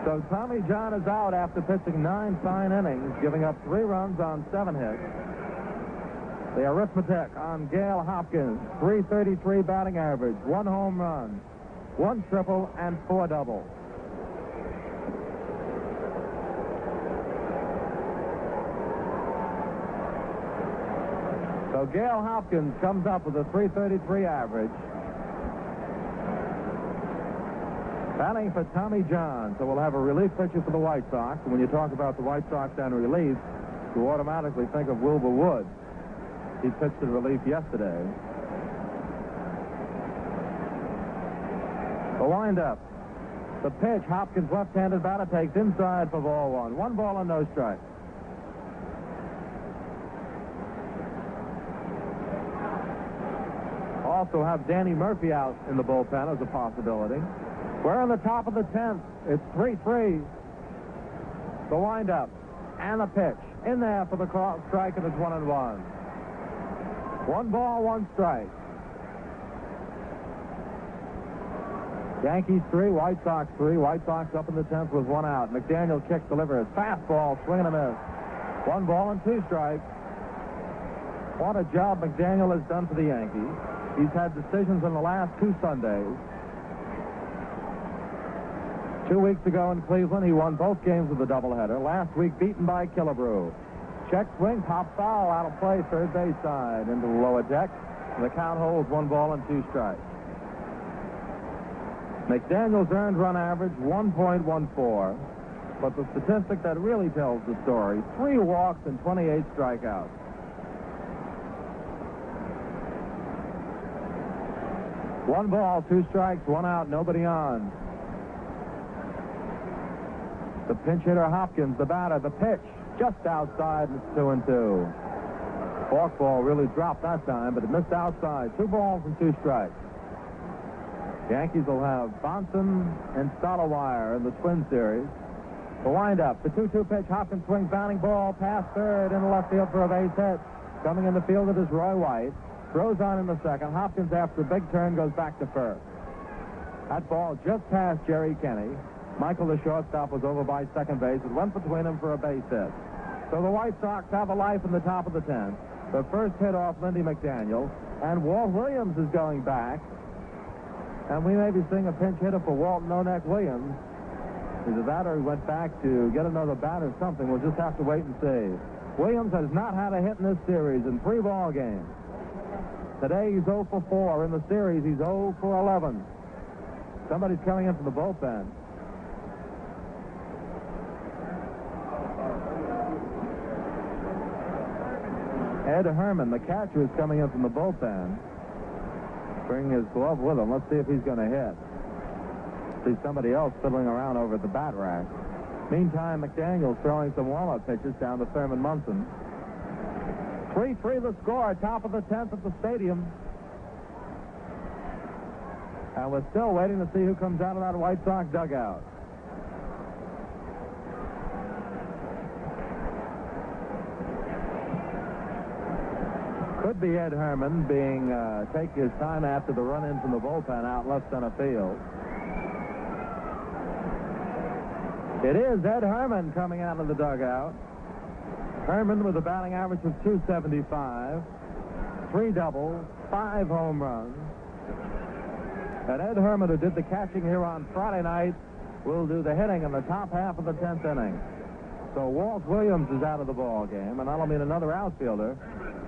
So Tommy John is out after pitching 9 fine innings, giving up 3 runs on 7 hits. The arithmetic on Gail Hopkins, .333 batting average, 1 home run, 1 triple, and 4 doubles. So Gail Hopkins comes up with a .333 average. Batting for Tommy John. So we'll have a relief pitcher for the White Sox. And when you talk about the White Sox and relief, you automatically think of Wilbur Wood. He pitched in relief yesterday. The windup. The pitch. Hopkins, left-handed batter, takes inside for ball 1. 1 ball and no strike. Also have Danny Murphy out in the bullpen as a possibility. We're on the top of the 10th. It's 3-3. The windup and the pitch. In there for the call strike, and it's 1-1. 1 ball, 1 strike. Yankees 3, White Sox 3. White Sox up in the 10th with 1 out. McDaniel kick delivers. Fastball, swing and a miss. 1 ball and 2 strikes. What a job McDaniel has done for the Yankees. He's had decisions in the last 2 Sundays. 2 weeks ago in Cleveland, he won both games with a doubleheader. Last week, beaten by Killebrew. Check swing, pop foul, out of play, third base side into the lower deck. The count holds 1 ball and 2 strikes. McDaniel's earned run average 1.14, but the statistic that really tells the story: 3 walks and 28 strikeouts. One ball, 2 strikes, 1 out, nobody on. The pinch hitter Hopkins, the batter, the pitch, just outside, and it's 2-2. Forkball really dropped that time, but it missed outside. 2 balls and 2 strikes. The Yankees will have Hanson and Stottlemeyer in the Twin Series. The windup, the 2-2 pitch, Hopkins swings, bounding ball, past third, in the left field for a base hit. Coming in the field, it is Roy White. Throws on in the second. Hopkins, after a big turn, goes back to first. That ball just passed Jerry Kenney. Michael, the shortstop, was over by second base. It went between them for a base hit. So the White Sox have a life in the top of the 10th. The first hit off Lindy McDaniel. And Walt Williams is going back. And we may be seeing a pinch hitter for Walt No-Neck Williams. Either that or he went back to get another bat or something. We'll just have to wait and see. Williams has not had a hit in this series in 3 ball games. Today he's 0 for 4. In the series, he's 0 for 11. Somebody's coming in from the bullpen. Ed Herman, the catcher, is coming in from the bullpen. Bringing his glove with him. Let's see if he's going to hit. See somebody else fiddling around over at the bat rack. Meantime, McDaniel's throwing some warm-up pitches down to Thurman Munson. 3-3 the score, top of the 10th at the stadium. And we're still waiting to see who comes out of that White Sox dugout. Could be Ed Herman take his time after the run-in from the bullpen out left center field. It is Ed Herman coming out of the dugout. Herman with a batting average of .275, 3 doubles, 5 home runs. And Ed Herman, who did the catching here on Friday night, will do the hitting in the top half of the 10th inning. So Walt Williams is out of the ball game, and that'll mean another outfielder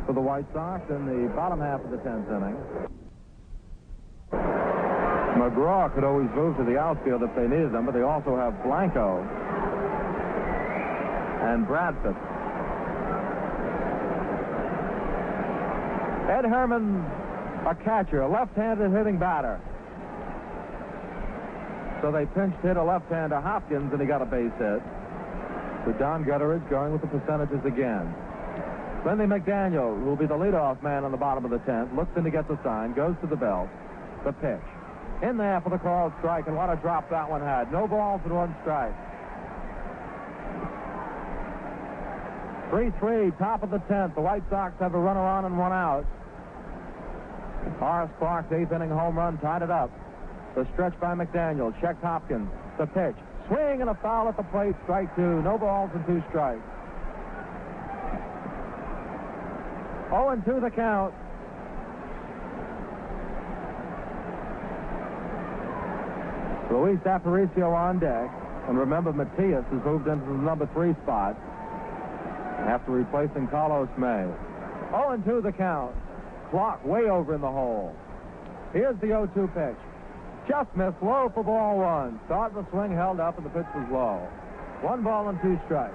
for the White Sox in the bottom half of the 10th inning. McGraw could always move to the outfield if they needed him, but they also have Blanco and Bradford. Ed Herman, a catcher, a left-handed hitting batter. So they pinched hit a left-hander, Hopkins, and he got a base hit. So Don Gutteridge going with the percentages again. Lindy McDaniel, who will be the leadoff man on the bottom of the 10th, looks in to get the sign, goes to the belt. The pitch. In there for the called strike, and what a drop that one had. No balls and 1 strike. 3-3, top of the 10th. The White Sox have a runner on and 1 out. Horace Clark's 8th inning home run tied it up. The stretch by McDaniel. Checked Hopkins. The pitch. Swing and a foul at the plate. Strike 2. No balls and 2 strikes. 0-2 the count. Luis Aparicio on deck. And remember, Matias has moved into the number 3 spot after replacing Carlos May. 0-2 the count. Clock way over in the hole. Here's the 0-2 pitch. Just missed, low for ball 1. Start the swing, held up, and the pitch was low. 1 ball and 2 strikes.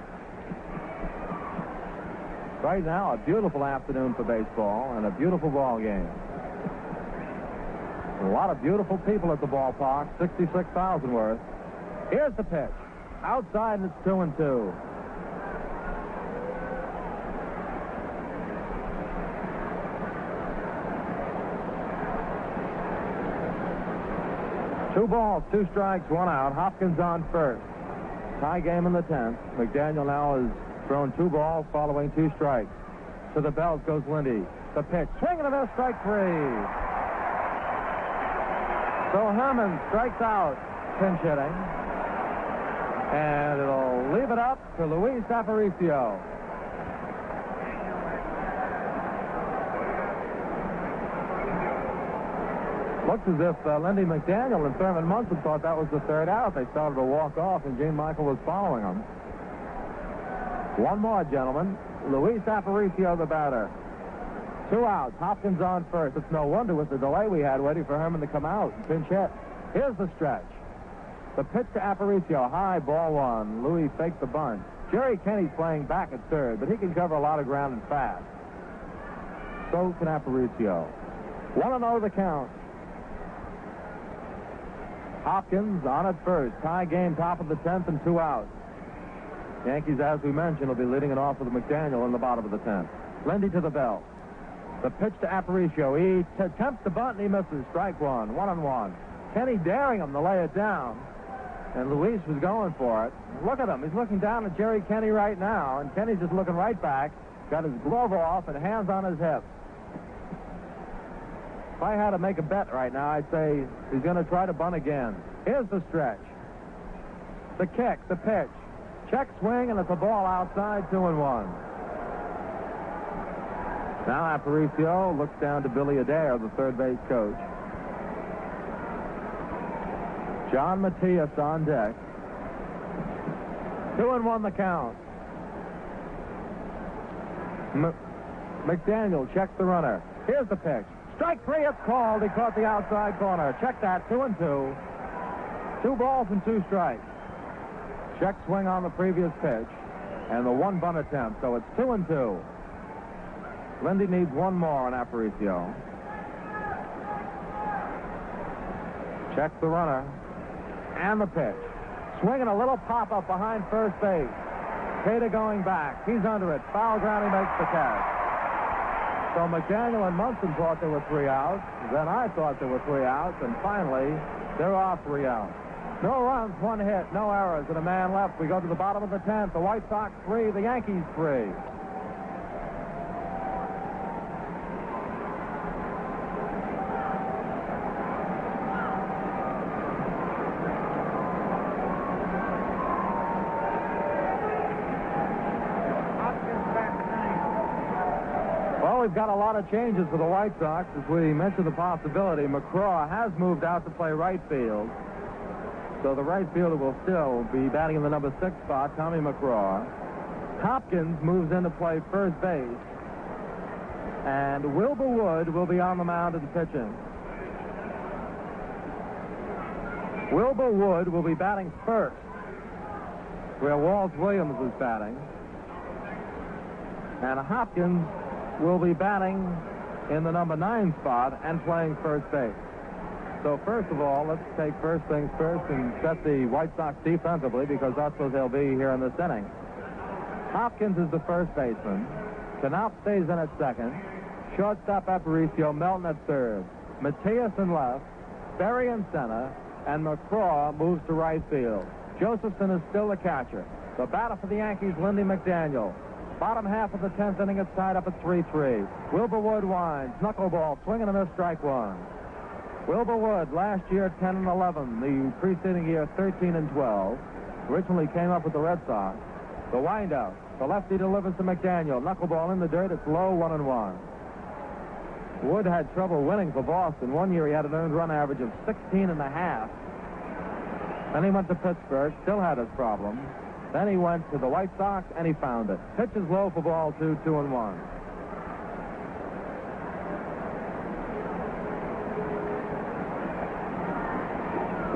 Right now, a beautiful afternoon for baseball and a beautiful ball game. A lot of beautiful people at the ballpark, 66,000 worth. Here's the pitch. Outside, and it's 2-2. Two balls, 2 strikes, 1 out. Hopkins on first. Tie game in the 10th. McDaniel now has thrown 2 balls following 2 strikes. To the belt goes Lindy. The pitch. Swing and a miss, strike 3. So Herman strikes out, pinch hitting. And it'll leave it up to Luis Aparicio. Looks as if Lindy McDaniel and Thurman Munson thought that was the third out. They started to walk off, and Gene Michael was following them. One more, gentlemen. Luis Aparicio, the batter. 2 outs. Hopkins on first. It's no wonder with the delay we had waiting for Herman to come out and pinch hit. Here's the stretch. The pitch to Aparicio. High, ball one. Louis faked the bunt. Jerry Kenny's playing back at third, but he can cover a lot of ground and fast. So can Aparicio. 1-0 the count. Hopkins on at first. Tie game, top of the 10th, and 2 outs. Yankees, as we mentioned, will be leading it off with McDaniel in the bottom of the 10th. Lindy to the belt. The pitch to Aparicio. He attempts to bunt, and he misses. Strike one. 1-1. Kenny daring him to lay it down. And Luis was going for it. Look at him. He's looking down at Jerry Kenny right now, and Kenny's just looking right back. Got his glove off and hands on his hips. If I had to make a bet right now, I'd say he's going to try to bunt again. Here's the stretch. The kick, the pitch. Check swing, and it's a ball outside, 2-1. Now Aparicio looks down to Billy Adair, the third base coach. John Matias on deck. 2-1 the count. McDaniel checks the runner. Here's the pitch. Strike three, it's called. He caught the outside corner. Check that, 2-2. 2 balls and 2 strikes. Check swing on the previous pitch. And the 1 bunt attempt, so it's 2-2. Lindy needs 1 more on Aparicio. Checks the runner. And the pitch. Swinging a little pop-up behind first base. Cada going back. He's under it. Foul ground, he makes the catch. So McDaniel and Munson thought there were 3 outs. Then I thought there were 3 outs. And finally, there are 3 outs. No runs, 1 hit, no errors, and a man left. We go to the bottom of the 10th. The White Sox 3, the Yankees 3. We've got a lot of changes for the White Sox. As we mentioned the possibility, McCraw has moved out to play right field. So the right fielder will still be batting in the number 6 spot, Tommy McCraw. Hopkins moves in to play first base. And Wilbur Wood will be on the mound and pitching. Wilbur Wood will be batting first, where Walt Williams was batting. And Hopkins will be batting in the number 9 spot and playing first base. So first of all, let's take first things first and set the White Sox defensively, because that's what they'll be here in this inning. Hopkins is the first baseman. Knopf stays in at second. Shortstop Aparicio, Melton at third. Matias in left. Berry in center. And McCraw moves to right field. Josephson is still the catcher. The batter for the Yankees, Lindy McDaniel. Bottom half of the 10th inning, it's tied up at 3-3. Wilbur Wood winds. Knuckleball, swing and a miss, strike one. Wilbur Wood, last year 10-11. The preceding year 13-12. Originally came up with the Red Sox. The windup. The lefty delivers to McDaniel. Knuckleball in the dirt. It's low, 1-1. Wood had trouble winning for Boston. One year he had an earned run average of 16.5. Then he went to Pittsburgh. Still had his problem. Then he went to the White Sox, and he found it. Pitch is low for ball 2, 2-1.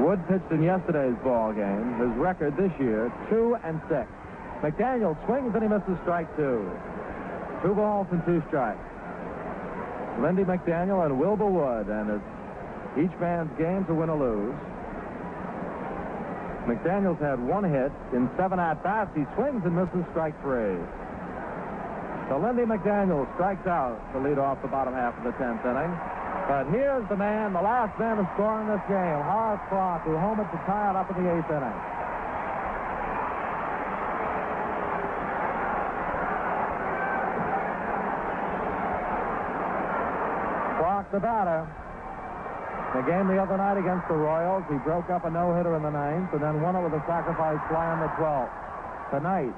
Wood pitched in yesterday's ball game. His record this year, 2-6. McDaniel swings, and he misses strike 2. 2 balls and 2 strikes. Lindy McDaniel and Wilbur Wood, and it's each man's game to win or lose. McDaniel's had 1 hit in 7 at-bats. He swings and misses strike 3. So Lindy McDaniel strikes out to lead off the bottom half of the 10th inning. But here's the man, the last man to score in this game, Horace Clarke, who homered to tie it up in the 8th inning. Clarke, the batter. The game the other night against the Royals, he broke up a no-hitter in the 9th and then won it with a sacrifice fly in the 12th. Tonight,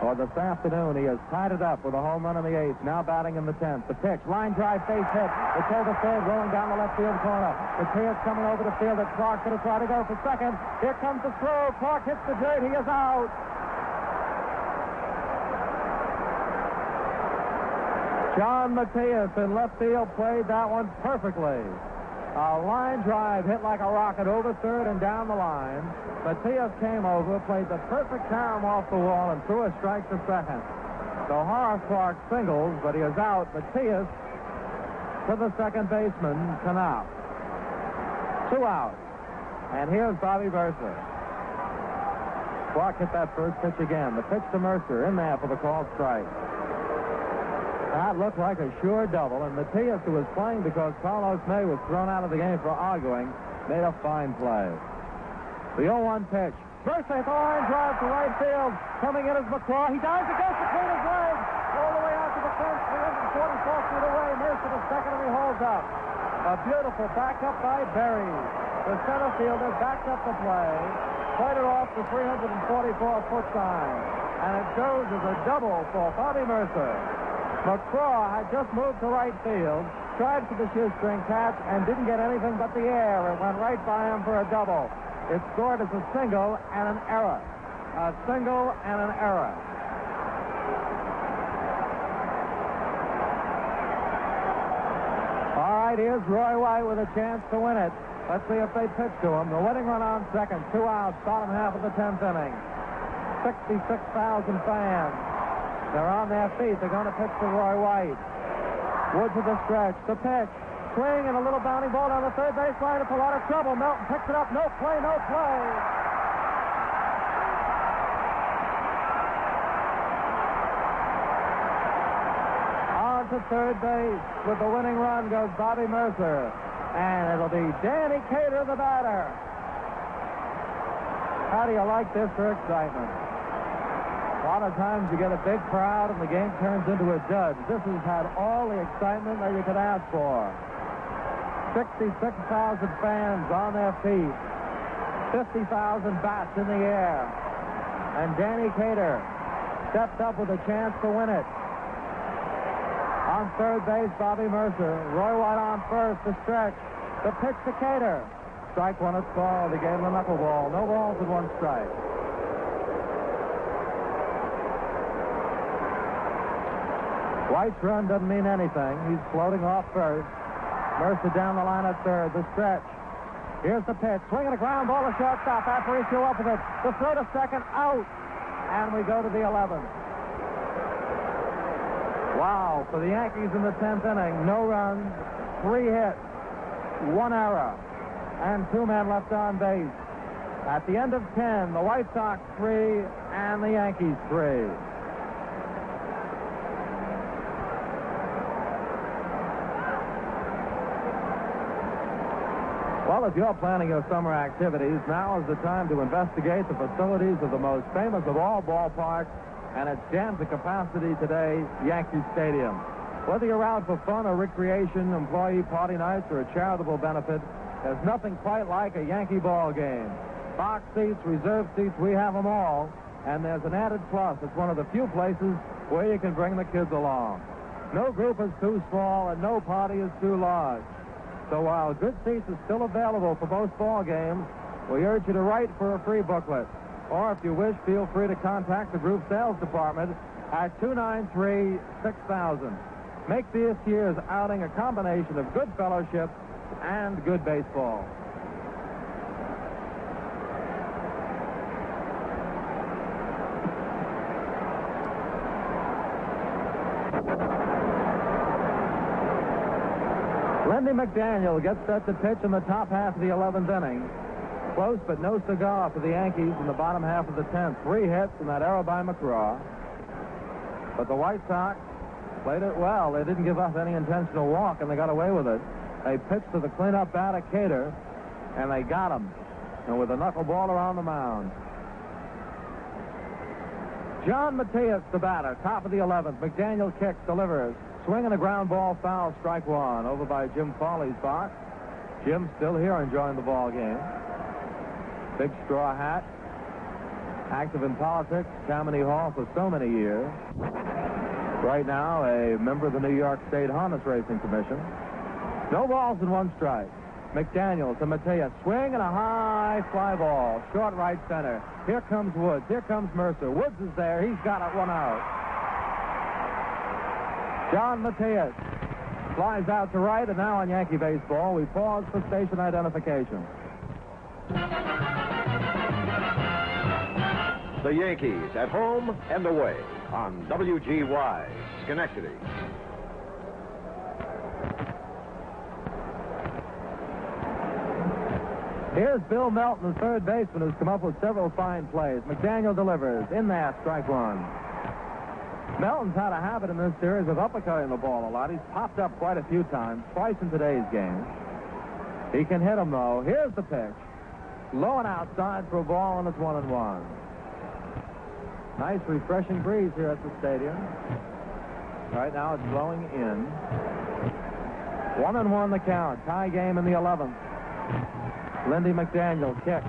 or this afternoon, he has tied it up with a home run in the 8th, now batting in the 10th. The pitch, line drive, base hit. It's over third, rolling down the left field corner. Matias coming over the field at Clark, going to try to go for second. Here comes the throw. Clark hits the dirt. He is out. John Matias in left field played that one perfectly. A line drive hit like a rocket over third and down the line. Matias came over, played the perfect carom off the wall, and threw a strike to second. So Horace Clark singles, but he is out. Matias to the second baseman, Canal. 2 out. And here's Bobby Mercer. Clark hit that first pitch again. The pitch to Mercer, in there for the called strike. That looked like a sure double, and Matias, who was playing because Carlos May was thrown out of the game for arguing, made a fine play. The 0-1 pitch. Mercer hit the line drive to right field. Coming in is McCraw. He dives, it goes between his legs. All the way out to the fence, 344 feet away. Mercer to second, and he holds up. A beautiful back up by Berry. The center fielder backed up the play, played it off the 344-foot sign, and it goes as a double for Bobby Mercer. McCraw had just moved to right field, tried for the shoestring catch, and didn't get anything but the air. It went right by him for a double. It scored as a single and an error. A single and an error. All right, here's Roy White with a chance to win it. Let's see if they pitch to him. The winning run on second, 2 outs, bottom half of the 10th inning. 66,000 fans. They're on their feet. They're going to pitch to Roy White. Wood to the stretch. The pitch. Swing and a little bounding ball down the third base line. It's a lot of trouble. Melton picks it up. No play, no play. On to third base. With the winning run goes Bobby Mercer. And it'll be Danny Cater, the batter. How do you like this for excitement? A lot of times you get a big crowd and the game turns into a dud. This has had all the excitement that you could ask for. 66,000 fans on their feet. 50,000 bats in the air. And Danny Cater stepped up with a chance to win it. On third base, Bobby Mercer. Roy White on first, the stretch. The pitch to Cater. Strike one, it's ball. They gave him a knuckleball. No balls and 1 strike. White's run doesn't mean anything. He's floating off first. Mercer down the line at third. The stretch. Here's the pitch. Swinging a ground ball to shortstop. Aparicio up with it. The throw to second. Out. And we go to the 11th. Wow. For the Yankees in the 10th inning, no runs, 3 hits, 1 error, and 2 men left on base. At the end of 10, the White Sox 3 and the Yankees 3. Well, if you're planning your summer activities, now is the time to investigate the facilities of the most famous of all ballparks, and it's jammed to capacity today, Yankee Stadium. Whether you're out for fun or recreation, employee party nights, or a charitable benefit, there's nothing quite like a Yankee ball game. Box seats, reserve seats, we have them all, and there's an added plus. It's one of the few places where you can bring the kids along. No group is too small, and no party is too large. So while good seats are still available for most ball games, we urge you to write for a free booklet. Or if you wish, feel free to contact the group sales department at 293-6000. Make this year's outing a combination of good fellowship and good baseball. Lindy McDaniel gets set to pitch in the top half of the 11th inning. Close but no cigar for the Yankees in the bottom half of the 10th. 3 hits and that error by McCraw. But the White Sox played it well. They didn't give up any intentional walk, and they got away with it. They pitched to the cleanup batter, Cater, and they got him. And with a knuckleballer on the mound. John Matias, the batter, top of the 11th. McDaniel kicks, delivers. Swinging a ground ball foul, strike 1. Over by Jim Foley's box. Jim's still here enjoying the ball game. Big straw hat. Active in politics. Tammany Hall for so many years. Right now, a member of the New York State Harness Racing Commission. No balls and one strike. McDaniel to Mateus. Swing and a high fly ball. Short right center. Here comes Woods. Here comes Mercer. Woods is there. He's got it, one out. John Mateus flies out to right, and now on Yankee baseball, we pause for station identification. The Yankees at home and away on WGY, Schenectady. Here's Bill Melton, the third baseman, who's come up with several fine plays. McDaniel delivers. In there, strike one. Melton's had a habit in this series of uppercutting the ball a lot. He's popped up quite a few times, twice in today's game. He can hit him, though. Here's the pitch. Low and outside for a ball, and it's 1-1. Nice, refreshing breeze here at the stadium. Right now it's blowing in. 1-1 the count. Tie game in the 11th. Lindy McDaniel kick.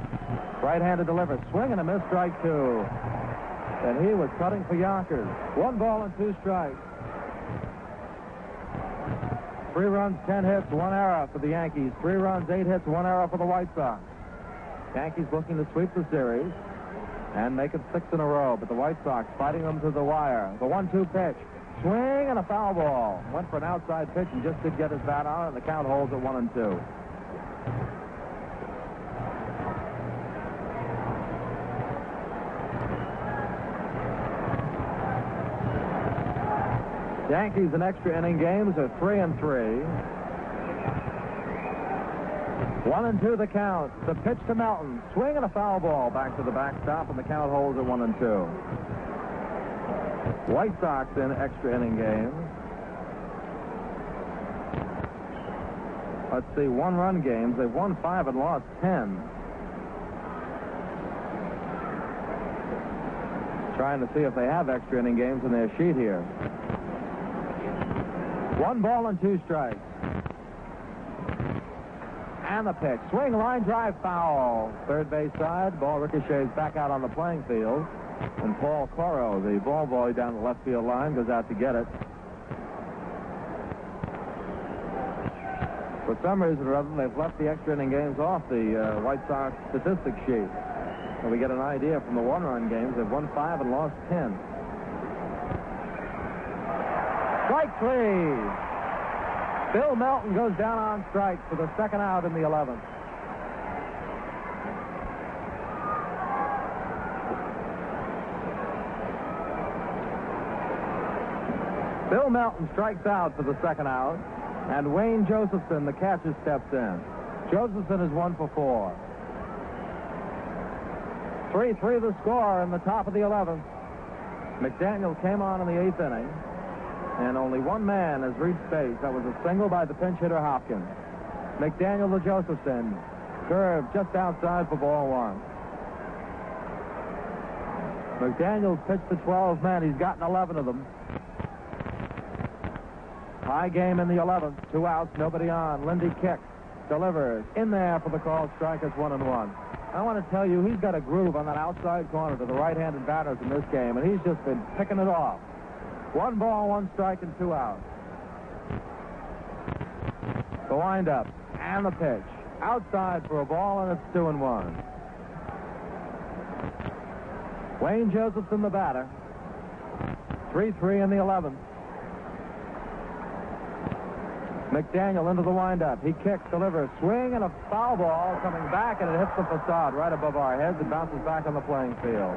Right-handed deliver. Swing and a miss, strike two. And he was cutting for Yonkers. 1 ball and 2 strikes. 3 runs, 10 hits, 1 error for the Yankees. 3 runs, 8 hits, 1 error for the White Sox. Yankees looking to sweep the series and make it 6 in a row, but the White Sox fighting them to the wire. The 1-2 pitch. Swing and a foul ball. Went for an outside pitch and just did get his bat on, and the count holds at 1-2. Yankees in extra inning games are 3-3. 1-2 the count. The pitch to Melton. Swing and a foul ball back to the backstop, and the count holds at 1-2. White Sox in extra inning games. Let's see, 1-run games. They've won 5 and lost 10. Trying to see if they have extra inning games in their sheet here. 1 ball and 2 strikes. And the pitch. Swing, line drive, foul. Third base side. Ball ricochets back out on the playing field. And Paul Coro, the ball boy down the left field line, goes out to get it. For some reason or other, they've left the extra inning games off the White Sox statistics sheet. And we get an idea from the 1-run games. They've won 5 and lost 10. Strike 3. Bill Melton goes down on strike for the second out in the 11th. Bill Melton strikes out for the second out, and Wayne Josephson, the catcher, steps in. Josephson is 1 for 4. 3-3 the score in the top of the 11th. McDaniel came on in the 8th inning. And only one man has reached base. That was a single by the pinch hitter Hopkins. McDaniel to Josephson. Curve just outside for ball 1. McDaniel's pitched to 12 men. He's gotten 11 of them. High game in the 11th. 2 outs, nobody on. Lindy kicks. Delivers. In there for the called strike. It's 1-1. I want to tell you, he's got a groove on that outside corner to the right-handed batters in this game, and he's just been picking it off. 1 ball, 1 strike, and 2 outs. The windup and the pitch. Outside for a ball, and it's 2-1. Wayne Josephson, the batter. 3-3 in the 11th. McDaniel into the windup. He kicks, delivers, swing, and a foul ball coming back, and it hits the facade right above our heads and bounces back on the playing field.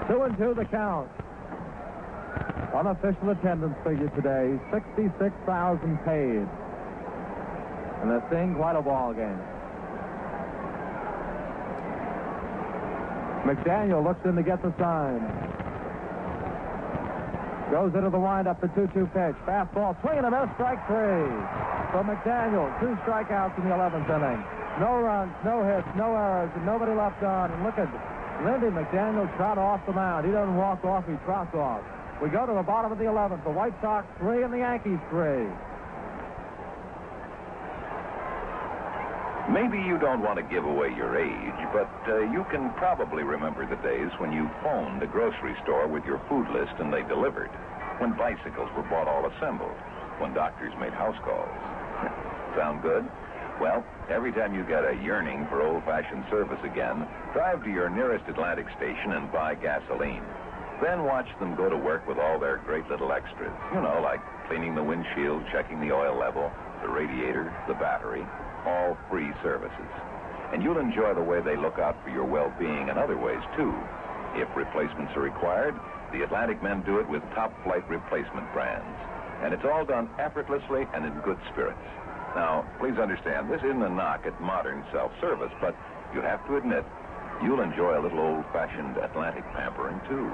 2-2 the count. Unofficial attendance figure today, 66,000 paid. And they're seeing quite a ball game. McDaniel looks in to get the sign. Goes into the windup, the 2-2 pitch. Fastball, swing and a miss, strike 3. For McDaniel, 2 strikeouts in the 11th inning. No runs, no hits, no errors, and nobody left on. And look at Lindy McDaniel trot off the mound. He doesn't walk off, he trots off. We go to the bottom of the 11th. The White Sox 3 and the Yankees 3. Maybe you don't want to give away your age, but you can probably remember the days when you phoned a grocery store with your food list and they delivered, when bicycles were bought all assembled, when doctors made house calls. Sound good? Well, every time you get a yearning for old-fashioned service again, drive to your nearest Atlantic station and buy gasoline. Then watch them go to work with all their great little extras. You know, like cleaning the windshield, checking the oil level, the radiator, the battery. All free services. And you'll enjoy the way they look out for your well-being in other ways, too. If replacements are required, the Atlantic men do it with top-flight replacement brands. And it's all done effortlessly and in good spirits. Now, please understand, this isn't a knock at modern self-service, but you have to admit, you'll enjoy a little old-fashioned Atlantic pampering, too.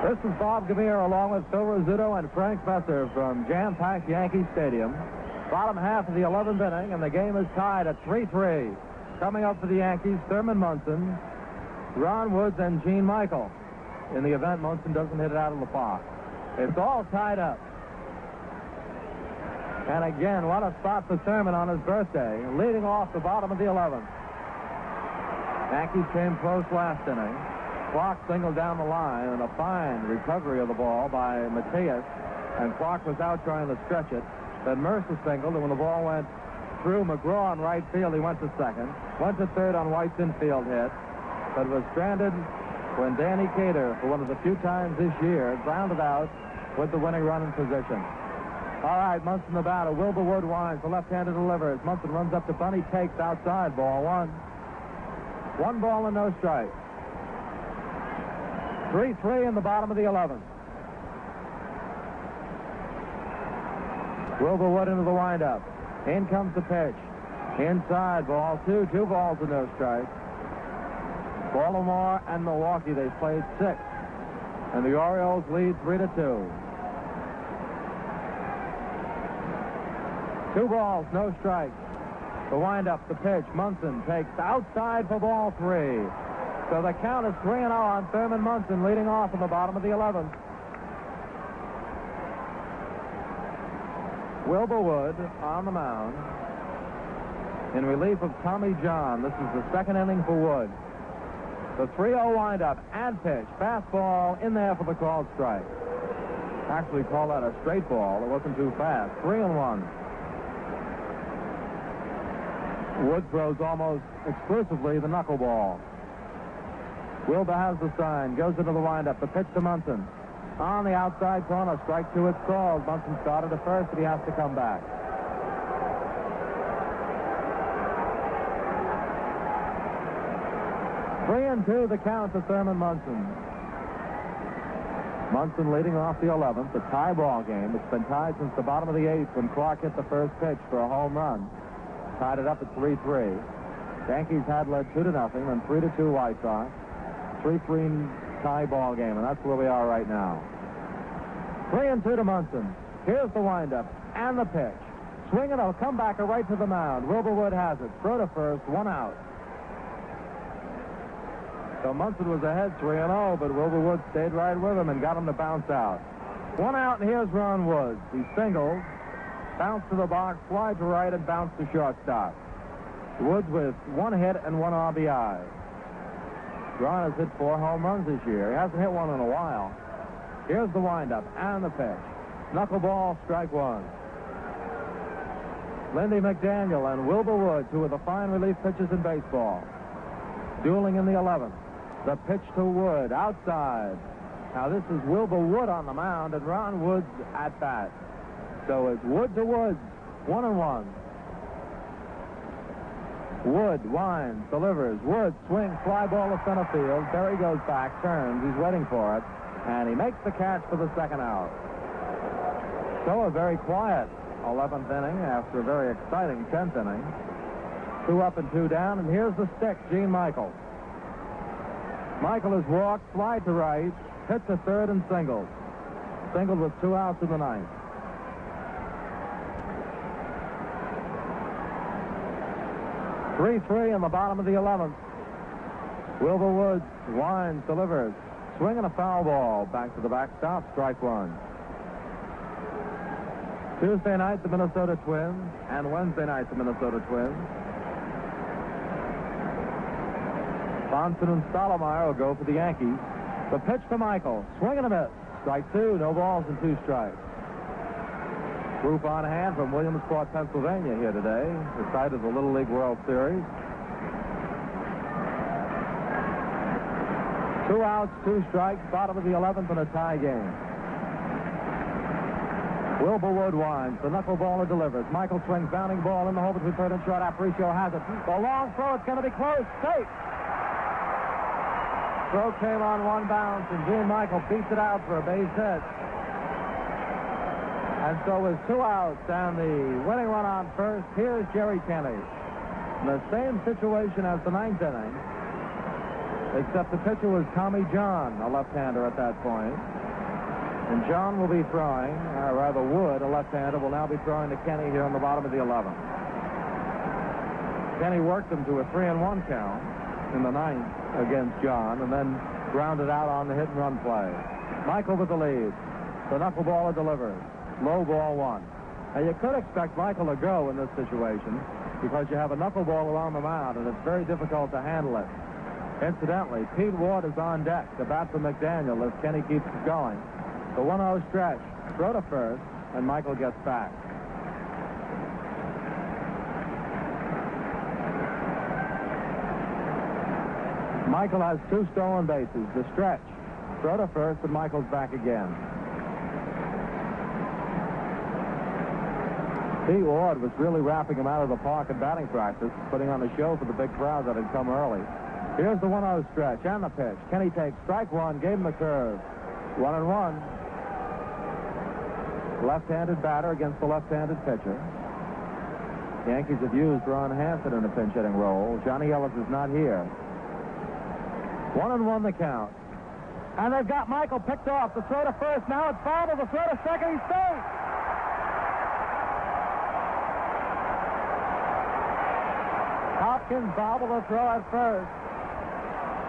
This is Bob Gamere along with Phil Rizzuto and Frank Mercer from jam-packed Yankee Stadium. Bottom half of the 11th inning, and the game is tied at 3-3. Coming up for the Yankees, Thurman Munson, Ron Woods, and Gene Michael. In the event Munson doesn't hit it out of the park. It's all tied up. And again, what a spot for Thurman on his birthday, leading off the bottom of the 11th. Yankees came close last inning. Clark singled down the line, and a fine recovery of the ball by Matias, and Clark was out trying to stretch it. Then Mercer singled, and when the ball went through McGraw in right field, he went to second. Went to third on White's infield hit, but was stranded when Danny Cater, for one of the few times this year, grounded out with the winning run in position. All right, Munson the batter. Wilbur Wood winds. The left-handed delivers. Munson runs up to Bunny, takes outside. Ball one. 1 ball and no strikes. 3-3 in the bottom of the 11th. Wilbur Wood into the windup. In comes the pitch. Inside, ball two. 2 balls and no strikes. Baltimore and Milwaukee, they played 6. And the Orioles lead 3-2. 2 balls, no strikes. The windup, the pitch. Munson takes outside for ball 3. So the count is 3-0 on Thurman Munson, leading off in the bottom of the 11th. Wilbur Wood on the mound in relief of Tommy John. This is the second inning for Wood. The 3-0 windup and pitch. Fastball in there for the called strike. Actually call that a straight ball. It wasn't too fast. 3-1. Wood throws almost exclusively the knuckleball. Wilbur has the sign, goes into the windup. The pitch to Munson. On the outside corner, strike 2, it's called. Munson started at first, but he has to come back. Three and 2, the count to Thurman Munson. Munson leading off the 11th, a tie ball game. It's been tied since the bottom of the 8th when Clark hit the first pitch for a home run. Tied it up at 3-3. Yankees had led 2-0, then 3-2 White Sox. 3-3 tie ball game, and that's where we are right now. 3-2 to Munson. Here's the windup and the pitch. Swinging a comebacker right to the mound. Wilbur Wood has it. Throw to first, 1 out. So Munson was ahead 3-0, but Wilbur Wood stayed right with him and got him to bounce out. 1 out, and here's Ron Woods. He singles, bounced to the box, slide to right, and bounced to shortstop. Woods with 1 hit and 1 RBI. Ron has hit 4 home runs this year. He hasn't hit one in a while. Here's the windup and the pitch. Knuckleball, strike 1. Lindy McDaniel and Wilbur Wood, 2 of the fine relief pitchers in baseball. Dueling in the 11th. The pitch to Wood, outside. Now this is Wilbur Wood on the mound and Ron Woods at bat. So it's Wood to Woods, 1-1. Wood winds, delivers. Wood swings, fly ball to center field. Berry goes back, turns. He's waiting for it, and he makes the catch for the second out. So a very quiet 11th inning after a very exciting 10th inning. 2 up and 2 down, and here's the stick, Gene Michael. Michael has walked, slide to right, hit to third, and singled. Singled with 2 outs in the 9th. 3-3 in the bottom of the 11th. Wilbur Woods winds, delivers. Swing and a foul ball. Back to the backstop. Strike one. Tuesday night, the Minnesota Twins. And Wednesday night, the Minnesota Twins. Hanson and Stottlemeyer will go for the Yankees. The pitch to Michael. Swing and a miss. Strike two. No balls and 2 strikes. Group on hand from Williamsport, Pennsylvania here today. The site of the Little League World Series. 2 outs, 2 strikes, bottom of the 11th, and a tie game. Wilbur Wood winds. The knuckleballer delivers. Michael swings, bounding ball in the hole between third and short. Aparicio has it. The long throw, it's going to be close. Safe. Throw came on 1 bounce, and Gene Michael beats it out for a base hit. And so with 2 outs and the winning run on first, here's Jerry Kenney. In the same situation as the 9th inning, except the pitcher was Tommy John, a left-hander at that point. And John will be throwing, or rather Wood, a left-hander, will now be throwing to Kenney here on the bottom of the 11th. Kenney worked him to a 3-1 count in the 9th against John, and then grounded out on the hit-and-run play. Michael with the lead. The knuckleballer delivers. Low ball 1. Now, you could expect Michael to go in this situation because you have a knuckleballer on the mound, and it's very difficult to handle it. Incidentally, Pete Ward is on deck to bat for McDaniel if Kenney keeps it going. The 1-0 stretch. Throw to first, and Michael gets back. Michael has 2 stolen bases. The stretch. Throw to first, and Michael's back again. Pete Ward was really wrapping him out of the park at batting practice, putting on a show for the big crowd that had come early. Here's the 1-0 stretch and the pitch. Kenney takes strike 1, gave him a curve. 1-1. Left-handed batter against the left-handed pitcher. The Yankees have used Ron Hanson in a pinch-hitting role. Johnny Ellis is not here. 1-1 the count. And they've got Michael picked off. The throw to first. Now it's fouled. The throw to second. He's safe. Hopkins bobbled the throw at first.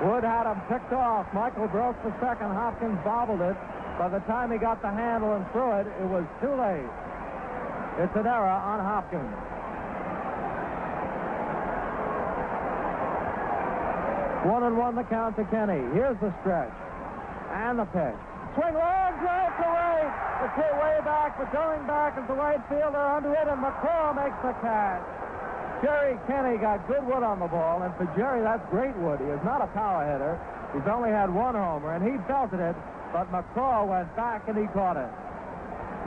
Wood had him picked off. Michael broke for second. Hopkins bobbled it. By the time he got the handle and threw it, it was too late. It's an error on Hopkins. One and one the count to Kenney. Here's the stretch. And the pitch. Swing long, drive to right. It's hit way back, but going back is the right fielder under it, and McCraw makes the catch. Jerry Kenney got good wood on the ball, and for Jerry, that's great wood. He is not a power hitter. He's only had 1 homer, and he belted it, but McCraw went back and he caught it.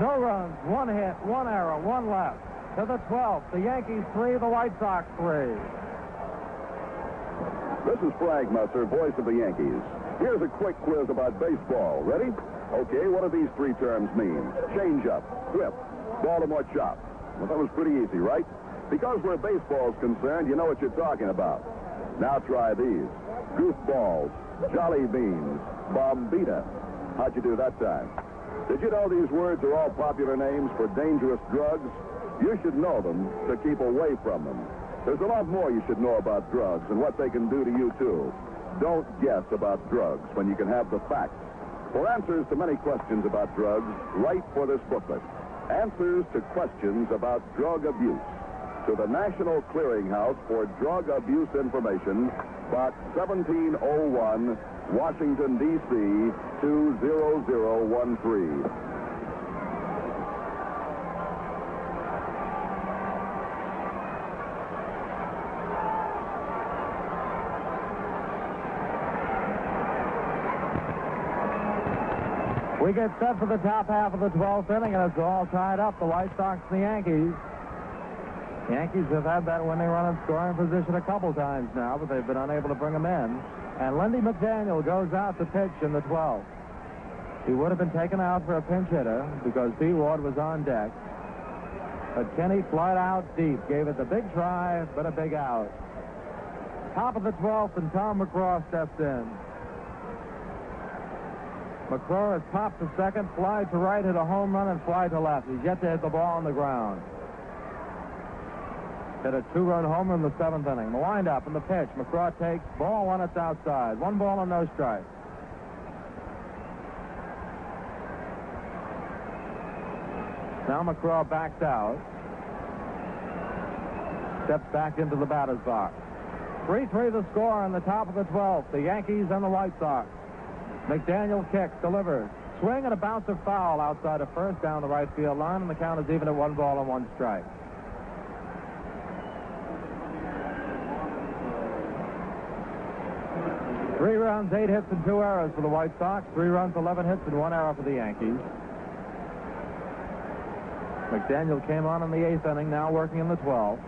No runs, 1 hit, 1 error, 1 left. To the 12th, the Yankees 3, the White Sox 3. This is Frank Mercer, voice of the Yankees. Here's a quick quiz about baseball. Ready? Okay, what do these 3 terms mean? Change up, whip, Baltimore chop. Well, that was pretty easy, right? Because where baseball's concerned, you know what you're talking about. Now try these. Goofballs, Jolly Beans, Bombita. How'd you do that time? Did you know these words are all popular names for dangerous drugs? You should know them to keep away from them. There's a lot more you should know about drugs and what they can do to you, too. Don't guess about drugs when you can have the facts. For answers to many questions about drugs, write for this booklet. Answers to questions about drug abuse. To the National Clearinghouse for Drug Abuse Information, Box 1701, Washington, D.C., 20013. We get set for the top half of the 12th inning, and it's all tied up, the White Sox and the Yankees. The Yankees have had that winning run in scoring position a couple times now, but they've been unable to bring them in. And Lindy McDaniel goes out to pitch in the 12th. He would have been taken out for a pinch hitter because Pete Ward was on deck. But Kenney flied out deep, gave it the big try, but a big out. Top of the 12th, and Tom McCraw steps in. McCraw has popped to second, fly to right, hit a home run, and fly to left. He's yet to hit the ball on the ground. Hit a 2-run homer in the 7th inning. The windup and the pitch. McCraw takes ball one. It's outside. 1 ball and no strikes. Now McCraw backs out. Steps back into the batter's box. 3-3 the score in the top of the 12th. The Yankees and the White Sox. McDaniel kicks, delivers. Swing and a bouncer foul outside of first down the right field line, and the count is even at 1 ball and 1 strike. Three runs, 8 hits, and 2 errors for the White Sox. 3 runs, 11 hits, and 1 error for the Yankees. McDaniel came on in the 8th inning, now working in the 12th.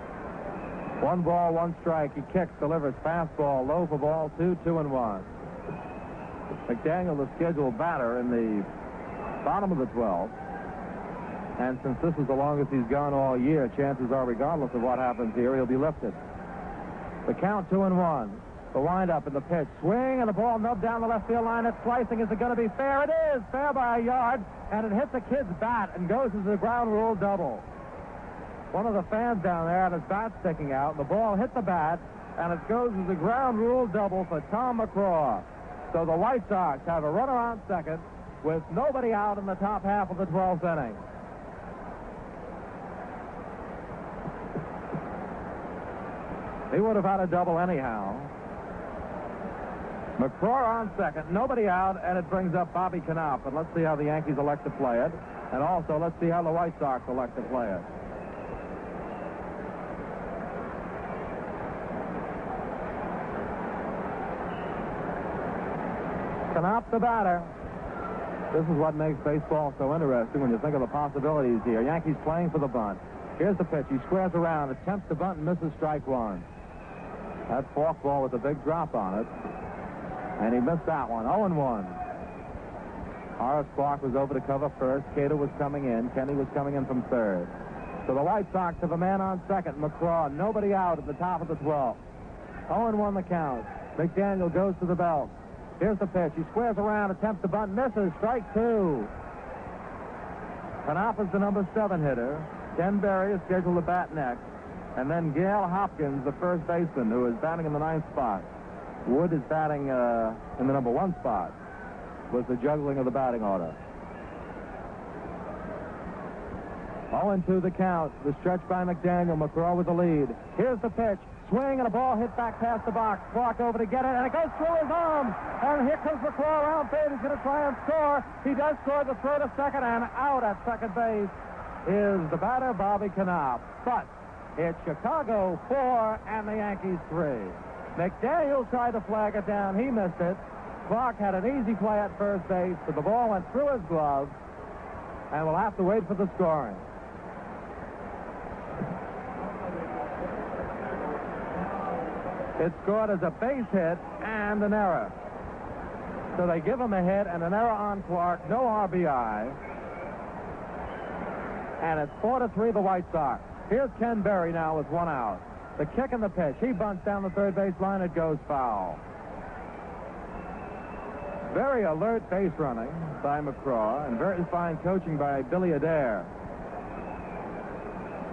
1 ball, 1 strike. He kicks, delivers fastball, low for ball 2, 2-1. McDaniel, the scheduled batter in the bottom of the 12th. And since this is the longest he's gone all year, chances are, regardless of what happens here, he'll be lifted. The count 2-1. The windup and the pitch. Swing and the ball nubbed down the left field line. It's slicing. Is it going to be fair? It is. Fair by a yard. And it hits a kid's bat and goes as a ground rule double. One of the fans down there had his bat sticking out. The ball hit the bat, and it goes as a ground rule double for Tom McCraw. So the White Sox have a runner on second with nobody out in the top half of the 12th inning. He would have had a double anyhow. McCraw on second, nobody out, and it brings up Bobby Knopp. And let's see how the Yankees elect to play it. And also, let's see how the White Sox elect to play it. Knopp, the batter. This is what makes baseball so interesting when you think of the possibilities here. Yankees playing for the bunt. Here's the pitch. He squares around, attempts to bunt, and misses strike 1. That forkball with a big drop on it. And he missed that one. 0-1. Horace Clark was over to cover first. Cater was coming in. Kenny was coming in from third. So the White Sox have a man on second. McCraw, nobody out at the top of the 12th. 0-1 the count. McDaniel goes to the belt. Here's the pitch. He squares around, attempts to bunt, misses. Strike 2. Knopp is the number 7 hitter. Ken Berry is scheduled to bat next. And then Gail Hopkins, the first baseman, who is batting in the 9th spot. Wood is batting in the number 1 spot with the juggling of the batting order. 0-2 the count. The stretch by McDaniel. McCraw with the lead. Here's the pitch. Swing and a ball hit back past the box. Clark over to get it, and it goes through his arms. And here comes McCraw around third. He's going to try and score. He does score the throw to second, and out at second base is the batter, Bobby Knopp. But it's Chicago 4 and the Yankees 3. McDaniel tried to flag it down. He missed it. Clark had an easy play at first base, but the ball went through his glove, and we'll have to wait for the scoring. It's scored as a base hit and an error. So they give him a hit and an error on Clark. No RBI. And it's 4-3 the White Sox. Here's Ken Berry now with 1 out. The kick and the pitch. He bunts down the third base line. It goes foul. Very alert base running by McCraw and very fine coaching by Billy Adair.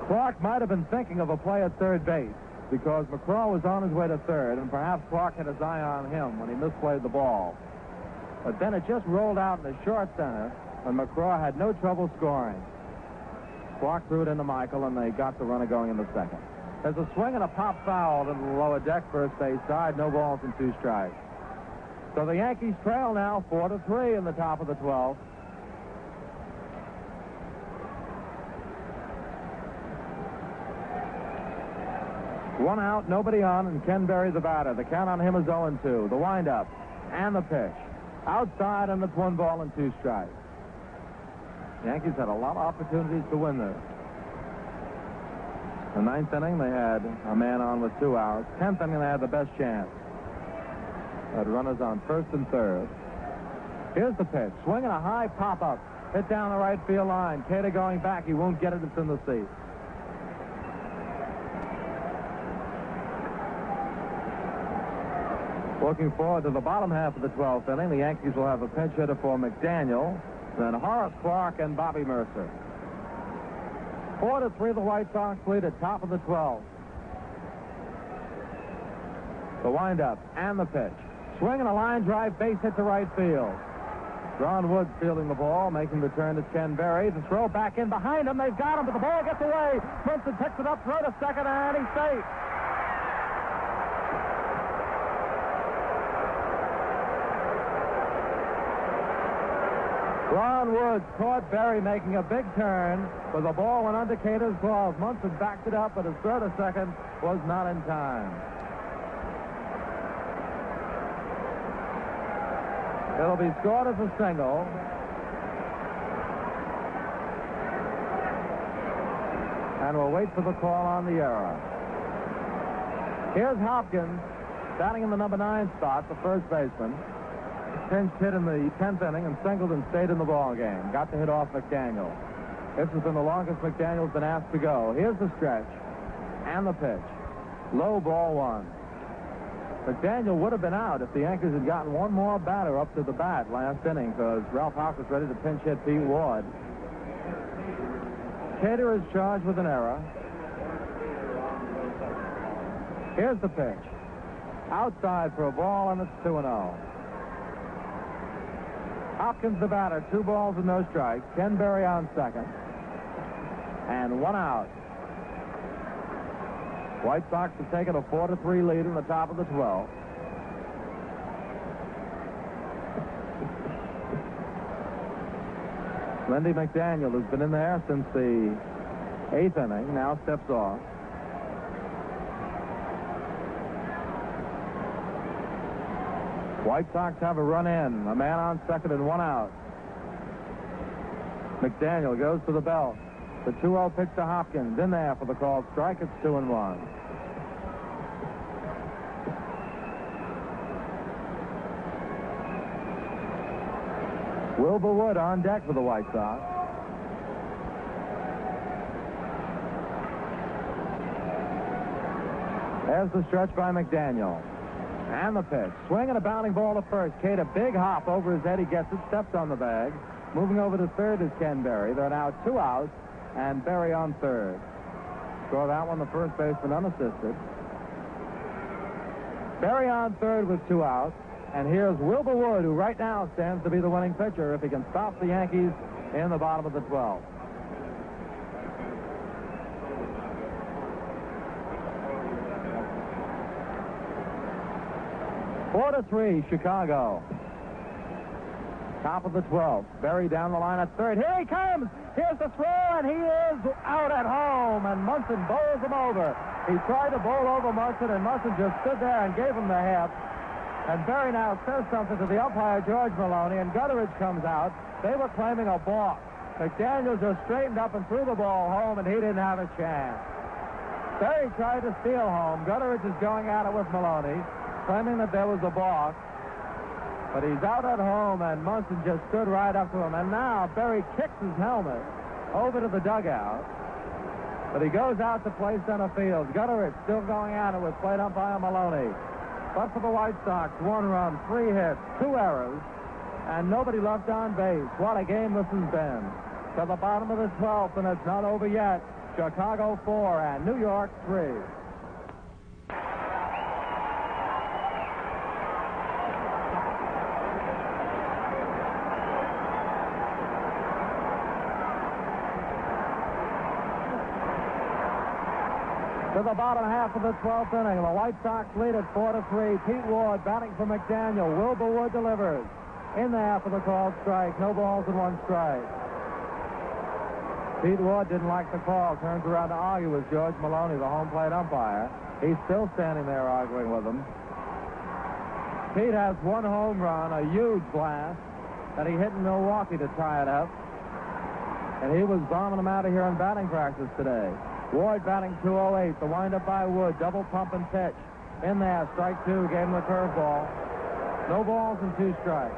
Clark might have been thinking of a play at third base because McCraw was on his way to third, and perhaps Clark had his eye on him when he misplayed the ball. But then it just rolled out in the short center, and McCraw had no trouble scoring. Clark threw it into Michael, and they got the runner going in the second. There's a swing and a pop foul into the lower deck, first base side, no balls and 2 strikes. So the Yankees trail now 4-3 in the top of the 12th. One out, nobody on, and Ken Berry the batter. The count on him is 0-2. The windup and the pitch. Outside, and it's 1 ball and 2 strikes. The Yankees had a lot of opportunities to win this. The 9th inning, they had a man on with 2 outs. 10th inning, they had the best chance. Had runners on first and third. Here's the pitch. Swinging a high pop-up. Hit down the right field line. Cater going back. He won't get it. It's in the seat. Looking forward to the bottom half of the 12th inning. The Yankees will have a pinch hitter for McDaniel, then Horace Clark and Bobby Mercer. 4-3 the White Sox lead at top of the 12th. The windup and the pitch. Swing and a line drive, base hit to right field. Ron Wood fielding the ball, making the turn to Ken Berry. The throw back in behind him. They've got him, but the ball gets away. Munson picks it up, throw to second, and he's safe. Ron Wood caught Berry making a big turn, but the ball went under Cater's glove. Munson backed it up, but his throw to second was not in time. It'll be scored as a single. And we'll wait for the call on the error. Here's Hopkins, batting in the number 9 spot, the first baseman. Pinched hit in the 10th inning and singled and stayed in the ball game. Got the hit off McDaniel. This has been the longest McDaniel's been asked to go. Here's the stretch and the pitch. Low, ball 1. McDaniel would have been out if the Yankees had gotten one more batter up to the bat last inning, because Ralph Houck was ready to pinch hit Pete Ward. Cater is charged with an error. Here's the pitch. Outside for a ball, and it's 2-0. Hopkins the batter, 2 balls and no strikes. Ken Berry on second. And 1 out. White Sox have taken a 4-3 lead in the top of the 12th. Lindy McDaniel, who's been in there since the 8th inning, now steps off. White Sox have a run in. A man on second and 1 out. McDaniel goes to the belt. The 2-0 pitch to Hopkins. In there for the called strike. It's 2-1. Wilbur Wood on deck for the White Sox. There's the stretch by McDaniel. And the pitch. Swing and a bounding ball to first. Kate, a big hop over his head. He gets it, steps on the bag. Moving over to third is Ken Berry. There are now 2 outs, and Berry on third. Score that one, the first baseman unassisted. Berry on third with 2 outs. And here's Wilbur Wood, who right now stands to be the winning pitcher if he can stop the Yankees in the bottom of the 12th. Four to 3, Chicago. Top of the 12th. Berry down the line at third. Here he comes. Here's the throw, and he is out at home. And Munson bowls him over. He tried to bowl over Munson, and Munson just stood there and gave him the hip. And Berry now says something to the umpire, George Maloney, and Gutteridge comes out. They were claiming a balk. McDaniel just straightened up and threw the ball home, and he didn't have a chance. Berry tried to steal home. Gutteridge is going at it with Maloney, claiming that there was a balk. But he's out at home, and Munson just stood right up to him. And now Berry kicks his helmet over to the dugout. But he goes out to play center field. Gutteridge still going at it with plate umpire Maloney. But for the White Sox, 1 run, 3 hits, 2 errors, and nobody left on base. What a game this has been. To the bottom of the 12th, and it's not over yet. Chicago 4 and New York 3. To the bottom half of the 12th inning, the White Sox lead at 4-3. Pete Ward batting for McDaniel. Wilbur Wood delivers. In there for the called strike. No balls and 1 strike. Pete Ward didn't like the call. Turns around to argue with George Maloney, the home plate umpire. He's still standing there arguing with him. Pete has 1 home run, a huge blast that he hit in Milwaukee to tie it up. And he was bombing them out of here in batting practice today. Ward batting 208. The windup by Wood. Double pump and pitch. In there. Strike 2. Gave him the curveball. No balls and 2 strikes.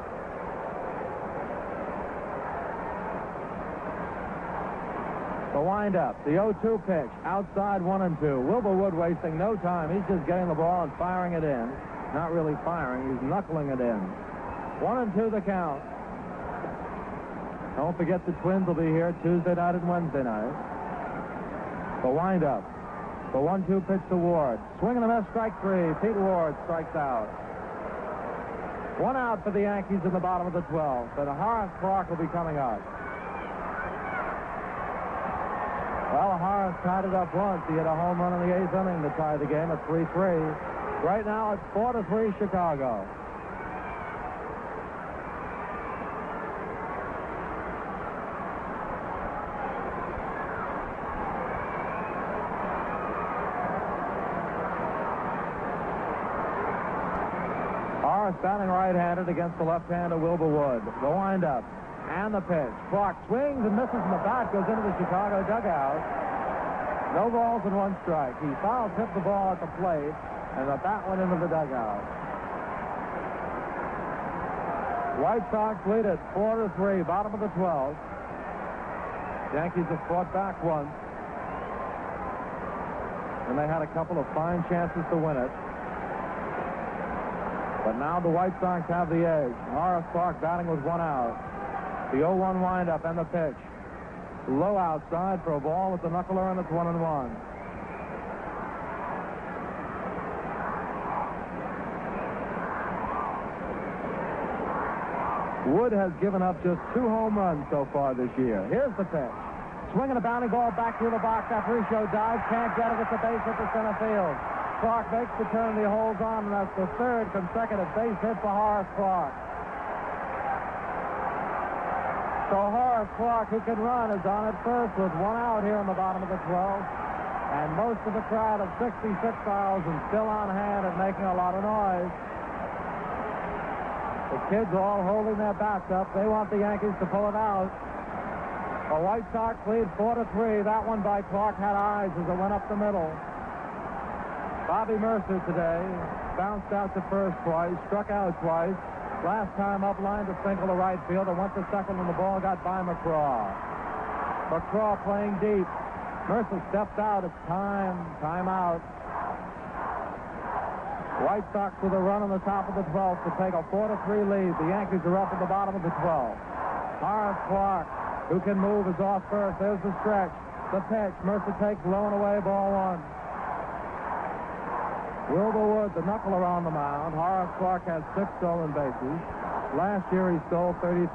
The windup. The 0-2 pitch. Outside 1-2. Wilbur Wood wasting no time. He's just getting the ball and firing it in. Not really firing. He's knuckling it in. 1-2 the count. Don't forget the Twins will be here Tuesday night and Wednesday night. The windup. The 1-2 pitch to Ward. Swing and a miss, strike 3. Pete Ward strikes out. 1 out for the Yankees in the bottom of the 12th. And Horace Clarke will be coming up. Well, Horace tied it up once. He hit a home run in the 8th inning to tie the game at 3-3. Right now, it's 4-3 Chicago. Horace batting right-handed against the left-hander Wilbur Wood. The windup and the pitch. Clarke swings and misses, and the bat goes into the Chicago dugout. No balls and 1 strike. He foul tipped the ball at the plate, and the bat went into the dugout. White Sox lead it 4-3, bottom of the 12th. Yankees have fought back once, and they had a couple of fine chances to win it. But now the White Sox have the edge. Horace Clarke batting with 1 out. The 0-1 windup and the pitch. Low outside for a ball with the knuckler, and it's 1-1. Wood has given up just 2 home runs so far this year. Here's the pitch. Swinging a bounding ball back through the box after he showed dive. Can't get it at the base at the center field. Clarke makes the turn, he holds on, and that's the 3rd consecutive base hit for Horace Clarke. So Horace Clarke, who can run, is on at first with 1 out here in the bottom of the 12th. And most of the crowd of 66,000 still on hand and making a lot of noise. The kids all holding their bats up. They want the Yankees to pull it out. The White Sox lead 4-3. That one by Clarke had eyes as it went up the middle. Bobby Mercer today bounced out to first twice, struck out twice. Last time up, lined a single to right field and went to second when the ball got by McCraw. McCraw playing deep. Mercer steps out. It's time. Time out. White Sox with a run on the top of the 12th to take a 4-3 lead. The Yankees are up at the bottom of the 12th. Horace Clarke, who can move, is off first. There's the stretch. The pitch. Mercer takes low and away, ball 1. Wilbur Wood, the knuckler on the mound. Horace Clarke has 6 stolen bases. Last year he stole 33.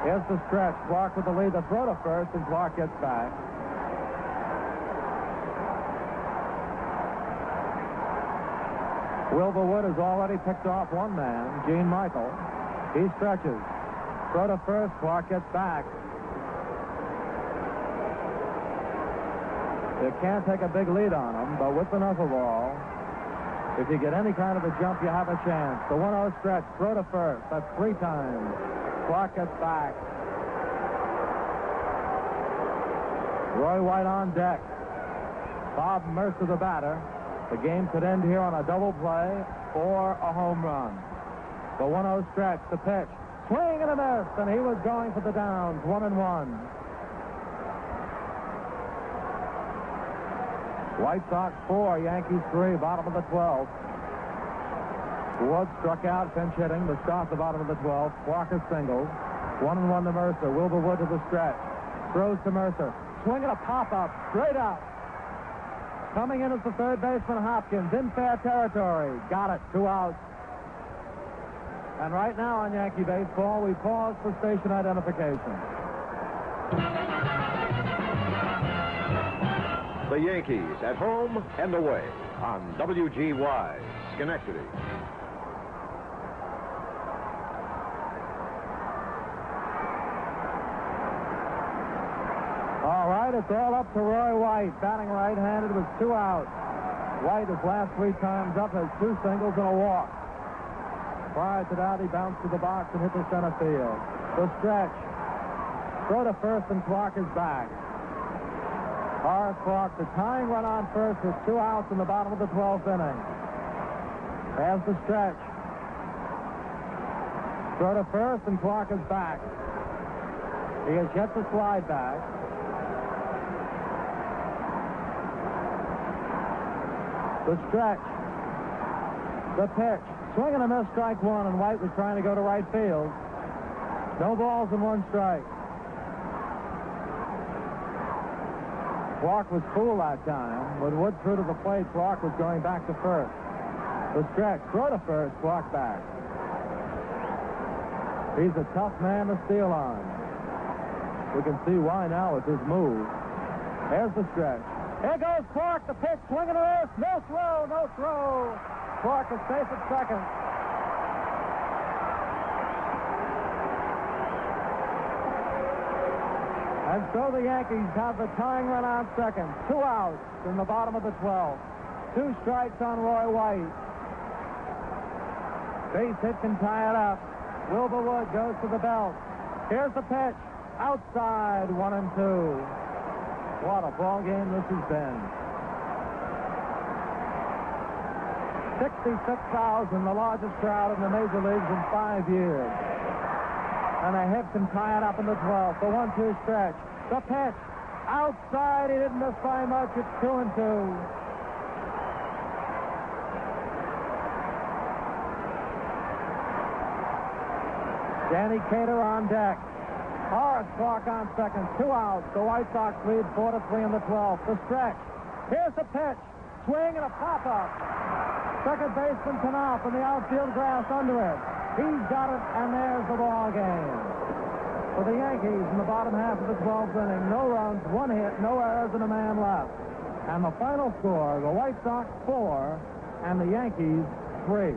Here's the stretch. Clarke with the lead. The throw to first, and Clarke gets back. Wilbur Wood has already picked off 1 man, Gene Michael. He stretches. Throw to first. Clarke gets back. You can't take a big lead on him, but with the knuckleball, if you get any kind of a jump, you have a chance. The 1-0 stretch, throw to first. That's 3 times. Clarke gets back. Roy White on deck. Bob Mercer, the batter. The game could end here on a double play or a home run. The 1-0 stretch, the pitch. Swing and a miss, and he was going for the downs. 1-1. White Sox 4, Yankees 3, bottom of the 12th. Wood struck out, pinch hitting, to start the bottom of the 12th. Clarke singles. 1-1 to Mercer. Wilbur Wood to the stretch. Throws to Mercer. Swinging a pop-up, straight up. Coming in as the 3rd baseman, Hopkins, in fair territory. Got it, 2 outs. And right now on Yankee baseball, we pause for station identification. The Yankees at home and away on WGY, Schenectady. All right, it's all up to Roy White, batting right-handed with 2 outs. White, his last 3 times up, has 2 singles and a walk. Prior to that, he bounced to the box and hit the center field. The stretch. Throw to first, and Clarke is back. Horace Clarke, the tying run on first with 2 outs in the bottom of the 12th inning. There's the stretch. Throw to first, and Clarke is back. He has yet to slide back. The stretch. The pitch. Swing and a miss, strike 1, and White was trying to go to right field. No balls and 1 strike. Clark was cool that time. With Wood through to the plate, Clark was going back to first. The stretch, throw to first, Clark back. He's a tough man to steal on. We can see why now with his move. There's the stretch. Here goes Clark, the pitch, swing and a miss. No throw, no throw. Clark is safe at second. And so the Yankees have the tying run on second. 2 outs in the bottom of the 12th. 2 strikes on Roy White. Base hit can tie it up. Wilbur Wood goes to the belt. Here's the pitch. Outside, 1 and 2. What a ball game this has been. 66,000, the largest crowd in the major leagues in 5 years. And a hit can tie it up in the 12th. The 1-2 stretch. The pitch. Outside, he didn't miss by much. It's 2 and 2. Danny Cater on deck. Horace Clark on second. 2 outs. The White Sox lead 4-3 in the 12th. The stretch. Here's the pitch. Swing and a pop-up. Second baseman Knopf in the outfield grass under it. He's got it, and there's the ball game. For the Yankees in the bottom half of the 12th inning, no runs, 1 hit, no errors, and a man left. And the final score, the White Sox 4 and the Yankees 3.